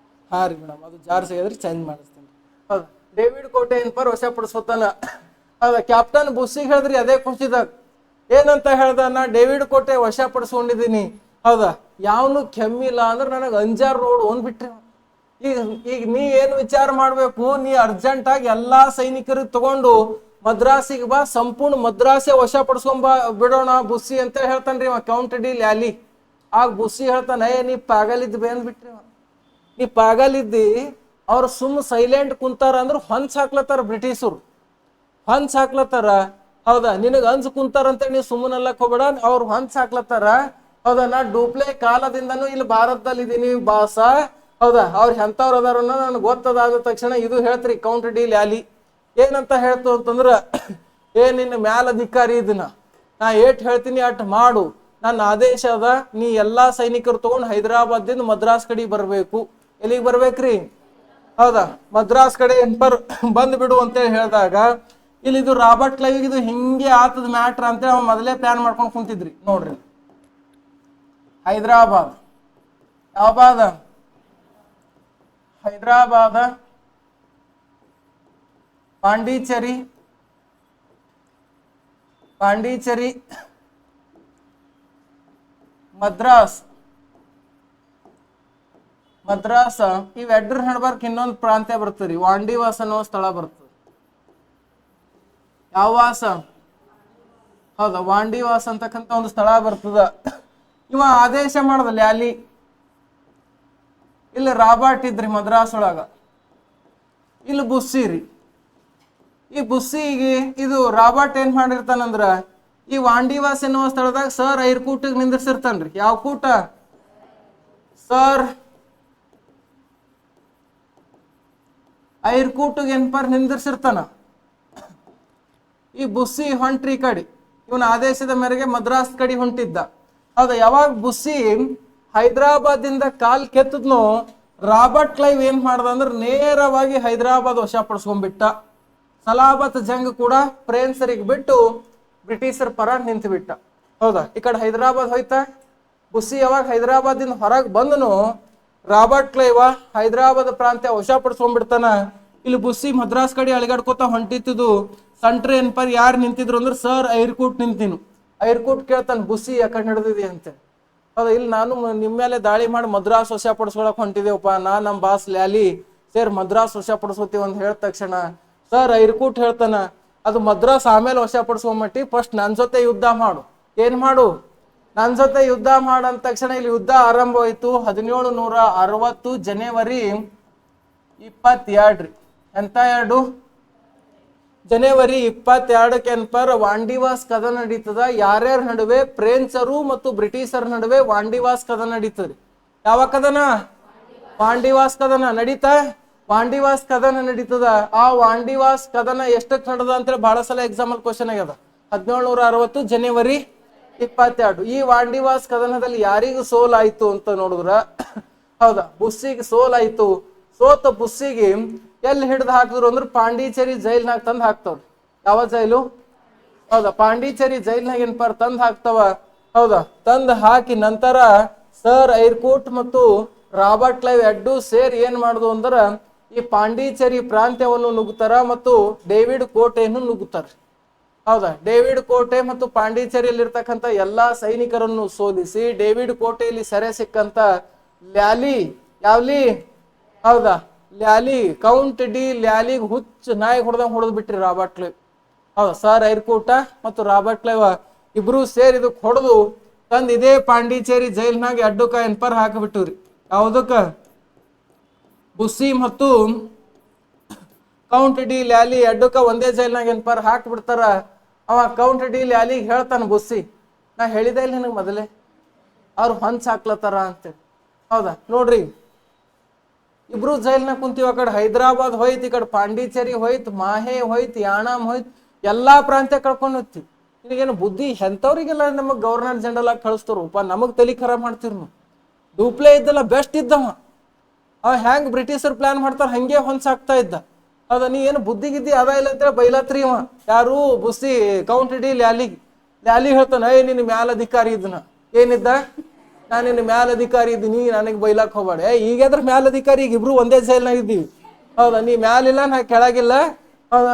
ರೀ ಮೇಡಮ್, ಅದು ಜಾರ್ಸ್ ಆಗಿದ್ರೆ ಚೇಂಜ್ ಮಾಡಿಸ್ತೇನೆ. ಹೌದಾ? ಡೇವಿಡ್ ಕೋಟೆ ಏನಪ್ಪ ವಶ ಪಡಿಸ್ಕೊತಾನ. ಹೌದಾ? ಕ್ಯಾಪ್ಟನ್ ಬುಸ್ಸಿಗೆ ಹೇಳಿದ್ರಿ ಅದೇ ಖುಷಿದಾಗ. ಏನಂತ ಹೇಳ್ದ? ನಾ ಡೇವಿಡ್ ಕೋಟೆ ವಶ ಪಡಿಸ್ಕೊಂಡಿದ್ದೀನಿ. ಹೌದಾ? ಯಾವನು ಕೆಮ್ಮಿಲ್ಲ ಅಂದ್ರೆ ನನಗೆ ಅಂಜಾರ್ ನೋಡು ಅಂದ್ಬಿಟ್ರಿ. ಈಗ ನೀ ಏನು ವಿಚಾರ ಮಾಡ್ಬೇಕು? ನೀ ಅರ್ಜೆಂಟ್ ಆಗಿ ಎಲ್ಲಾ ಸೈನಿಕರಿಗೆ ತಗೊಂಡು ಮದ್ರಾಸಿಗೆ ಬಾ, ಸಂಪೂರ್ಣ ಮದ್ರಾಸೆ ವಶ ಪಡಿಸ್ಕೊಂಬ ಬಿಡೋಣ ಬುಸ್ಸಿ ಅಂತ ಹೇಳ್ತಾನ್ರಿ ಕೌಂಟ್ ಡಿ ಲ್ಯಾಲಿ. ಆಗ ಬುಸ್ಸಿ ಹೇಳ್ತಾನೆ, ನೀ ಪಾಗಲಿದ್ದು ಬೇ ಅಂದ್ಬಿಟ್ರಿ. ನೀ ಪಾಗಲಿದ್ದಿ. ಅವ್ರು ಸೈಲೆಂಟ್ ಕುಂತಾರ ಅಂದ್ರೆ ಹೊಂಚ್ ಹಾಕ್ಲತ್ತಾರ ಬ್ರಿಟಿಷರು. ಹೊಂಚ್ ಹಾಕ್ಲತ್ತಾರ. ಹೌದಾ? ನಿನಗೆ ಅಂಜ್ ಕುಂತಾರಂತ ನೀವು ಸುಮ್ಮನಲ್ಲಕ್ ಹೋಗ್ಬೇಡ, ಅವ್ರು ಹೊಂಚ್ ಹಾಕ್ಲತ್ತಾರ. ಹೌದಾ? ನಾ ಡೂಪ್ಲೆ ಕಾಲದಿಂದನೂ ಇಲ್ಲಿ ಭಾರತದಲ್ಲಿ ಇದೀನಿ ಬಾಸ. ಹೌದಾ? ಅವ್ರು ಎಂಥವ್ರು ಅದಾರ ನನಗೆ ಗೊತ್ತದಾದ ತಕ್ಷಣ ಇದು ಹೇಳ್ತ್ರಿ ಕೌಂಟ್ ಡಿ ಲ್ಯಾಲಿ. ಏನಂತ ಹೇಳ್ತು ಅಂತಂದ್ರ, ನಿನ್ನ ಮ್ಯಾಲ ಅಧಿಕಾರಿ ಇದನ್ನ ನಾ ಏಟ್ ಹೇಳ್ತೀನಿ ಅಟ್ ಮಾಡು. ನನ್ನ ಆದೇಶ ಅದ, ನೀ ಎಲ್ಲಾ ಸೈನಿಕರು ತಗೊಂಡು ಹೈದರಾಬಾದಿಂದ ಮದ್ರಾಸ್ ಕಡೆ ಬರ್ಬೇಕು. ಎಲ್ಲಿಗೆ ಬರ್ಬೇಕ್ರಿ? ಹೌದಾ? ಮದ್ರಾಸ್ ಕಡೆ ಬಂದ್ ಬಿಡು ಅಂತೇಳಿ ಹೇಳಿದಾಗ ಇಲ್ಲಿ ಇದು ರಾಬರ್ಟ್ ಕ್ಲೈವ್ ಇದು ಹಿಂಗೆ ಆತದ ಮ್ಯಾಟ್ರ್ ಅಂತೇಳಿ ಅವ ಮೊದಲೇ ಪ್ಲಾನ್ ಮಾಡ್ಕೊಂಡು ಕುಂತಿದ್ರಿ ನೋಡ್ರಿ. ಹೈದರಾಬಾದ್ ಯಾವ್ಬಾದ ಹೈದರಾಬಾದ, ಪಾಂಡಿಚೇರಿ ಮದ್ರಾಸ್ ಇವೆಡ್ರ ನಡ್ಬರ್ಕ್ ಇನ್ನೊಂದು ಪ್ರಾಂತ್ಯ ಬರ್ತದ್ರಿ, ವಾಂಡಿವಾಸ್ ಅನ್ನೋ ಸ್ಥಳ ಬರ್ತದೆ. ಯಾವ ವಾಸ? ಹೌದಾ, ವಾಂಡಿವಾಸ್ ಅಂತಕ್ಕಂಥ ಒಂದು ಸ್ಥಳ ಬರ್ತದ. ಇವ ಆದೇಶ ಮಾಡದಲ್ಲಿ ಅಲ್ಲಿ ಇಲ್ಲಿ ರಾಬರ್ಟ್ ಇದ್ರಿ ಮದ್ರಾಸ್ ಒಳಗ, ಇಲ್ಲಿ ಬುಸ್ಸಿ ರೀ. ಈ ಬುಸ್ಸಿಗೆ ಇದು ರಾಬರ್ಟ್ ಏನ್ ಮಾಡಿರ್ತಾನಂದ್ರ ಈ ವಾಂಡಿವಾಸ್ ಎನ್ನುವ ಸ್ಥಳದಾಗ ಸರ್ ಐರ್ಕೂಟಿಗೆ ನಿಂದಿರ್ಸಿರ್ತಾನ್ರಿ. ಯಾವ ಕೂಟ? ಸರ್ ಐರ್ಕೂಟಿಗೆ ಏನ್ಪಾರ್ ನಿಂದಿರ್ಸಿರ್ತಾನ. ಈ ಬುಸ್ಸಿ ಹೊಂಟ್ರಿ ಕಡೆ, ಇವನ ಆದೇಶದ ಮೇರೆಗೆ ಮದ್ರಾಸ್ ಕಡೆ ಹೊಂಟಿದ್ದ. ಹೌದಾ, ಯಾವಾಗ ಬುಸ್ಸಿ ಹೈದರಾಬಾದಿಂದ ಕಾಲ್ ಕೆತ್ತದ್ನೋ ರಾಬರ್ಟ್ ಕ್ಲೈವ್ ಏನ್ ಮಾಡ್ದ ಅಂದ್ರೆ ನೇರವಾಗಿ ಹೈದರಾಬಾದ್ ವಶಪಡಿಸ್ಕೊಂಡ್ಬಿಟ್ಟ. ಸಲಾಬತ್ ಜಂಗ್ ಕೂಡ ಫ್ರೆಂಚರಿಗೆ ಬಿಟ್ಟು ಬ್ರಿಟಿಷರ್ ಪರ ನಿಂತು ಬಿಟ್ಟ. ಹೌದಾ, ಈ ಕಡೆ ಹೈದರಾಬಾದ್ ಹೋಯ್ತಾ. ಬುಸ್ಸಿ ಯಾವಾಗ ಹೈದರಾಬಾದಿಂದ ಹೊರಗೆ ಬಂದನು, ರಾಬರ್ಟ್ ಕ್ಲೈವ್ ಹೈದರಾಬಾದ್ ಪ್ರಾಂತ್ಯ ವಶಪಡಿಸ್ಕೊಂಡ್ಬಿಡ್ತಾನ. ಇಲ್ಲಿ ಬುಸ್ಸಿ ಮದ್ರಾಸ್ ಕಡೆ ಅಳಿಗಾಡ್ಕೋತ ಹೊಂಟಿದ್ದು. ಸಂಟ್ರಿ ಏನ್ಪರ್ ಯಾರು ನಿಂತಿದ್ರು ಅಂದ್ರೆ ಸರ್ ಐರ್ಕೂಟ್ ನಿಂತಿನು. ಐರ್ಕೂಟ್ ಕೇಳ್ತಾನೆ ಬುಸ್ಸಿ ಯಾಕಡೆ ನಡೆದಿದೆ ಅಂತ. ಹೌದಾ, ಇಲ್ಲಿ ನಾನು ನಿಮ್ಮ ಮೇಲೆ ದಾಳಿ ಮಾಡಿ ಮದ್ರಾಸ್ ವಶಪಡಿಸ್ಕೊಳಕ್ ಹೊಂಟಿದೇವಪ್ಪ, ನಮ್ಮ ಬಾಸ್ ಲ್ಯಾಲಿ ಸೇರ್ ಮದ್ರಾಸ್ ವಶಪಡಿಸ್ಕೋತೀವಿ ಅಂತ ಹೇಳಿದ ತಕ್ಷಣ ಸರ್ ಐರ್ಕೂಟ್ ಹೇಳ್ತಾನ, ಅದು ಮದ್ರಾಸ್ ಆಮೇಲೆ ವಶಪಡಿಸ್ಕೊಂಬಟ್ಟಿ, ಫಸ್ಟ್ ನನ್ನ ಜೊತೆ ಯುದ್ಧ ಮಾಡು. ಏನ್ ಮಾಡು? ನನ್ನ ಜೊತೆ ಯುದ್ಧ ಮಾಡು ಅಂದ ತಕ್ಷಣ ಇಲ್ಲಿ ಯುದ್ಧ ಆರಂಭವಾಯ್ತು. 1760 ಜನವರಿ 22 ಎಂತ 2 ಜನವರಿ 22ಕ್ಕೆ ಏನ್ಪರ್ ವಾಂಡಿವಾಸ್ ಕದನ ನಡೀತದ. ಯಾರ್ಯಾರ ನಡುವೆ? ಫ್ರೆಂಚರು ಮತ್ತು ಬ್ರಿಟಿಷರ ನಡುವೆ ವಾಂಡಿವಾಸ್ ಕದನ ನಡೀತದೆ. ಯಾವ ಕದನ? ವಾಂಡಿವಾಸ್ ಕದನ ನಡೀತಾ. ವಾಂಡಿವಾಸ್ ಕದನ ನಡೀತದ. ಆ ವಾಂಡಿವಾಸ್ ಕದನ ಎಷ್ಟಕ್ಕೆ ನಡೆದ ಅಂತೇಳಿ ಬಹಳ ಸಲ ಎಕ್ಸಾಂಪಲ್ ಕ್ವಶನ್ ಆಗ್ಯದ. 1760 ಜನವರಿ 22. ಈ ವಾಂಡಿವಾಸ್ ಕದನದಲ್ಲಿ ಯಾರಿಗೂ ಸೋಲಾಯ್ತು ಅಂತ ನೋಡಿದ್ರ, ಹೌದಾ, ಬುಸ್ಸಿಗೆ ಸೋಲಾಯ್ತು. ಸೋತ ಬುಸ್ಸಿಗೆ ಎಲ್ಲಿ ಹಿಡ್ದು ಹಾಕಿದ್ರು ಅಂದ್ರೆ ಪಾಂಡಿಚೇರಿ ಜೈಲ್ನಾಗ ತಂದು ಹಾಕ್ತವ್ರು. ಯಾವ ಜೈಲು? ಹೌದಾ, ಪಾಂಡಿಚೇರಿ ಜೈಲ್ನಾಗ ಏನ್ಪಾರ ತಂದು ಹಾಕ್ತವ. ಹೌದಾ, ತಂದು ಹಾಕಿ ನಂತರ ಸರ್ ಐರ್ಕೂಟ್ ಮತ್ತು ರಾಬರ್ಟ್ ಕ್ಲೈವ್ ಎಡ್ಡು ಸೇರಿ ಏನ್ ಮಾಡುದು ಅಂದ್ರ ಈ ಪಾಂಡಿಚೇರಿ ಪ್ರಾಂತ್ಯವನ್ನು ನುಗ್ಗುತ್ತಾರ ಮತ್ತು ಡೇವಿಡ್ ಕೋಟೆಯನ್ನು ನುಗ್ಗುತ್ತಾರೆ. ಹೌದಾ, ಡೇವಿಡ್ ಕೋಟೆ ಮತ್ತು ಪಾಂಡಿಚೇರಿಯಲ್ಲಿ ಇರ್ತಕ್ಕಂಥ ಎಲ್ಲಾ ಸೈನಿಕರನ್ನು ಸೋಲಿಸಿ ಡೇವಿಡ್ ಕೋಟೆಯಲ್ಲಿ ಸೆರೆ ಸಿಕ್ಕಂತ ಲ್ಯಾಲಿ, ಯಾವ್ಲಿ? ಹೌದಾ, ಲ್ಯಾಲಿ, ಕೌಂಟ್ ಡಿ ಲ್ಯಾಲಿಗೆ ಹುಚ್ಚ ನಾಯಿ ಹೊಡೆದಂಗ್ ಹೊಡೆದ್ ಬಿಟ್ರಿ ರಾಬರ್ಟ್ ಕ್ಲೈವ್. ಹೌದಾ, ಸರ್ ಐರ್ಕೂಟ ಮತ್ತು ರಾಬರ್ಟ್ ಕ್ಲೈವ್ ಇಬ್ರು ಸೇರಿ ಇದಕ್ಕೆ ಹೊಡೆದು ತಂದು ಇದೇ ಪಾಂಡಿಚೇರಿ ಜೈಲ್ನಾಗ ಅಡ್ಡುಕ ಎನ್ಪರ್ ಹಾಕಿಬಿಟ್ಟವ್ರಿ. ಯಾವುದಕ್ಕ? ಬುಸ್ಸಿ ಮತ್ತು ಕೌಂಟ್ ಡಿ ಲ್ಯಾಲಿ ಅಡ್ಡುಕ ಒಂದೇ ಜೈಲ್ನಾಗ ಎನ್ಪರ್ ಹಾಕಿಬಿಡ್ತಾರ. ಅವ ಕೌಂಟ್ ಡಿ ಲ್ಯಾಲಿಗೆ ಹೇಳ್ತಾನ ಬುಸ್ಸಿ, ನಾ ಹೇಳಿದೆ ಇಲ್ಲ ನಿನಗೆ ಮೊದಲೇ ಅವ್ರು ಹೊಂಚ್ ಹಾಕ್ಲತ್ತಾರ ಅಂತೇಳಿ. ಹೌದಾ, ನೋಡ್ರಿ ಇಬ್ರು ಜೈಲ್ನಾಗ ಕುಂತೀವಿ. ಆ ಕಡೆ ಹೈದರಾಬಾದ್ ಹೋಯ್ತು, ಈ ಕಡೆ ಪಾಂಡಿಚೇರಿ ಹೋಯ್ತು, ಮಾಹೆ ಹೋಯ್ತು, ಯಾಣಾಮ್ ಹೋಯ್ತು, ಎಲ್ಲಾ ಪ್ರಾಂತ್ಯ ಕಳ್ಕೊಂಡು ಹೋಗ್ತಿವಿ. ನಿನಗೇನು ಬುದ್ಧಿ? ಎಂಥವ್ರಿಗೆಲ್ಲ ನಮಗ್ ಗವರ್ನರ್ ಜನರಲ್ ಆಗಿ ಕಳಿಸ್ತಾರಪ್ಪ, ನಮಗ್ ತಲೆ ಖರಾಬ್ ಮಾಡ್ತಿರ್ ನಾವು. ಡೂಪ್ಲೆ ಇದ್ದಲ್ಲ, ಬೆಸ್ಟ್ ಇದ್ದವ. ಅವ ಹೆಂಗ್ ಬ್ರಿಟಿಷರ್ ಪ್ಲಾನ್ ಮಾಡ್ತಾರ ಹಂಗೆ ಹೊಂಚಾಗ್ತಾ ಇದ್ದ. ಹೌದಾ, ನೀ ಏನು ಬುದ್ಧಿಗಿದ್ದಿ ಅದ ಇಲ್ಲ ಅಂತೇಳಿ ಬೈಲಾತ್ರಿ ಅವ. ಯಾರು? ಬುಸ್ಸಿ ಕೌಂಟ್ ಡಿ ಲ್ಯಾಲಿಗೆ. ಲ್ಯಾಲಿ ಹೇಳ್ತಾನ, ನಿನ್ನ ಮ್ಯಾಲಧಿಕಾರಿ ಇದ್ದನ. ಏನಿದ್ದ? ನಾನು ನಿನ್ನ ಮ್ಯಾಲಧಿಕಾರಿ ಇದ್ದೀನಿ, ನನಗೆ ಬೈಲಾಕ್ ಹೋಗ್ಬೇಡ. ಈಗಾದ್ರ ಮ್ಯಾಲಧಿಕಾರಿ, ಈಗ ಇಬ್ರು ಒಂದೇ ಜೈಲ್ನಾಗ ಇದ್ದೀವಿ. ಹೌದಾ, ನೀ ಮ್ಯಾಲಿಲ್ಲ, ನಾ ಕೆಳಗಿಲ್ಲ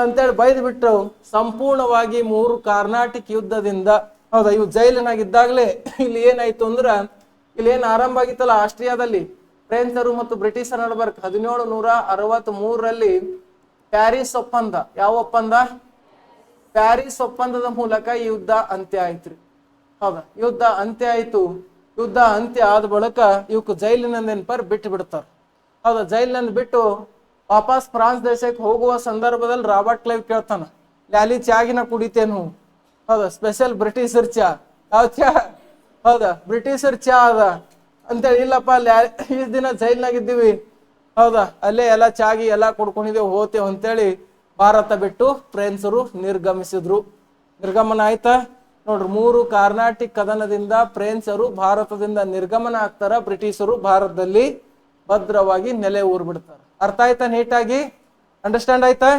ಅಂತೇಳಿ ಬೈದ್ ಬಿಟ್ರು. ಸಂಪೂರ್ಣವಾಗಿ 3 ಕರ್ನಾಟಕ ಯುದ್ಧದಿಂದ, ಹೌದಾ, ಇವು ಜೈಲಿನಾಗಿದ್ದಾಗಲೇ ಇಲ್ಲಿ ಏನಾಯ್ತು ಅಂದ್ರ, ಇಲ್ಲಿ ಏನ್ ಆರಂಭ ಆಗಿತ್ತಲ್ಲ ಆಸ್ಟ್ರಿಯಾದಲ್ಲಿ ಫ್ರೆಂಚರು ಮತ್ತು ಬ್ರಿಟಿಷರ ನಡುಬರ್ಕ್ 1763ರಲ್ಲಿ ಪ್ಯಾರಿಸ್ ಒಪ್ಪಂದ. ಯಾವ ಒಪ್ಪಂದ? ಪ್ಯಾರಿಸ್ ಒಪ್ಪಂದದ ಮೂಲಕ ಈ ಯುದ್ಧ ಅಂತ್ಯ ಆಯ್ತ್ರಿ. ಹೌದಾ, ಯುದ್ಧ ಅಂತ್ಯ ಆಯ್ತು. ಯುದ್ಧ ಅಂತ್ಯ ಆದ ಬಳಿಕ ಇವಕ್ ಜೈಲಿನಿಂದ ಏನ್ಪರ್ ಬಿಟ್ಟು ಬಿಡ್ತಾರ. ಹೌದಾ, ಜೈಲಿನಿಂದ ಬಿಟ್ಟು ವಾಪಸ್ ಫ್ರಾನ್ಸ್ ದೇಶಕ್ಕೆ ಹೋಗುವ ಸಂದರ್ಭದಲ್ಲಿ ರಾಬರ್ಟ್ ಕ್ಲೈವ್ ಕೇಳ್ತಾನ, ಲ್ಯಾಲಿ ಚಾಗಿನ ಕುಡಿತೇನು? ಹೌದಾ, ಸ್ಪೆಷಲ್ ಬ್ರಿಟಿಷರ್ ಚಾ. ಯಾವ ಚಾ? ಹೌದಾ, ಬ್ರಿಟಿಷರ್ ಚಾ ಅದ ಅಂತೇಳಿ. ಇಲ್ಲಪ್ಪ, ಇಷ್ಟ ದಿನ ಜೈಲ್ನಾಗಿದ್ದೀವಿ, ಹೌದಾ, ಅಲ್ಲೇ ಎಲ್ಲ ಚಾಗಿ ಎಲ್ಲ ಕೊಡ್ಕೊಂಡಿದ್ದೇವೆ, ಹೋತೇವ್ ಅಂತೇಳಿ ಭಾರತ ಬಿಟ್ಟು ಫ್ರೆಂಚರು ನಿರ್ಗಮಿಸಿದ್ರು. ನಿರ್ಗಮನ ಆಯ್ತಾ? ನೋಡ್ರಿ, 3 ಕರ್ನಾಟಕ ಕದನದಿಂದ ಫ್ರೆಂಚರು ಭಾರತದಿಂದ ನಿರ್ಗಮನ ಆಗ್ತಾರ, ಬ್ರಿಟಿಷರು ಭಾರತದಲ್ಲಿ ಭದ್ರವಾಗಿ ನೆಲೆ ಊರ್ ಬಿಡ್ತಾರ. ಅರ್ಥ ಆಯ್ತಾ? ನೀಟಾಗಿ ಅಂಡರ್ಸ್ಟ್ಯಾಂಡ್ ಆಯ್ತಾ?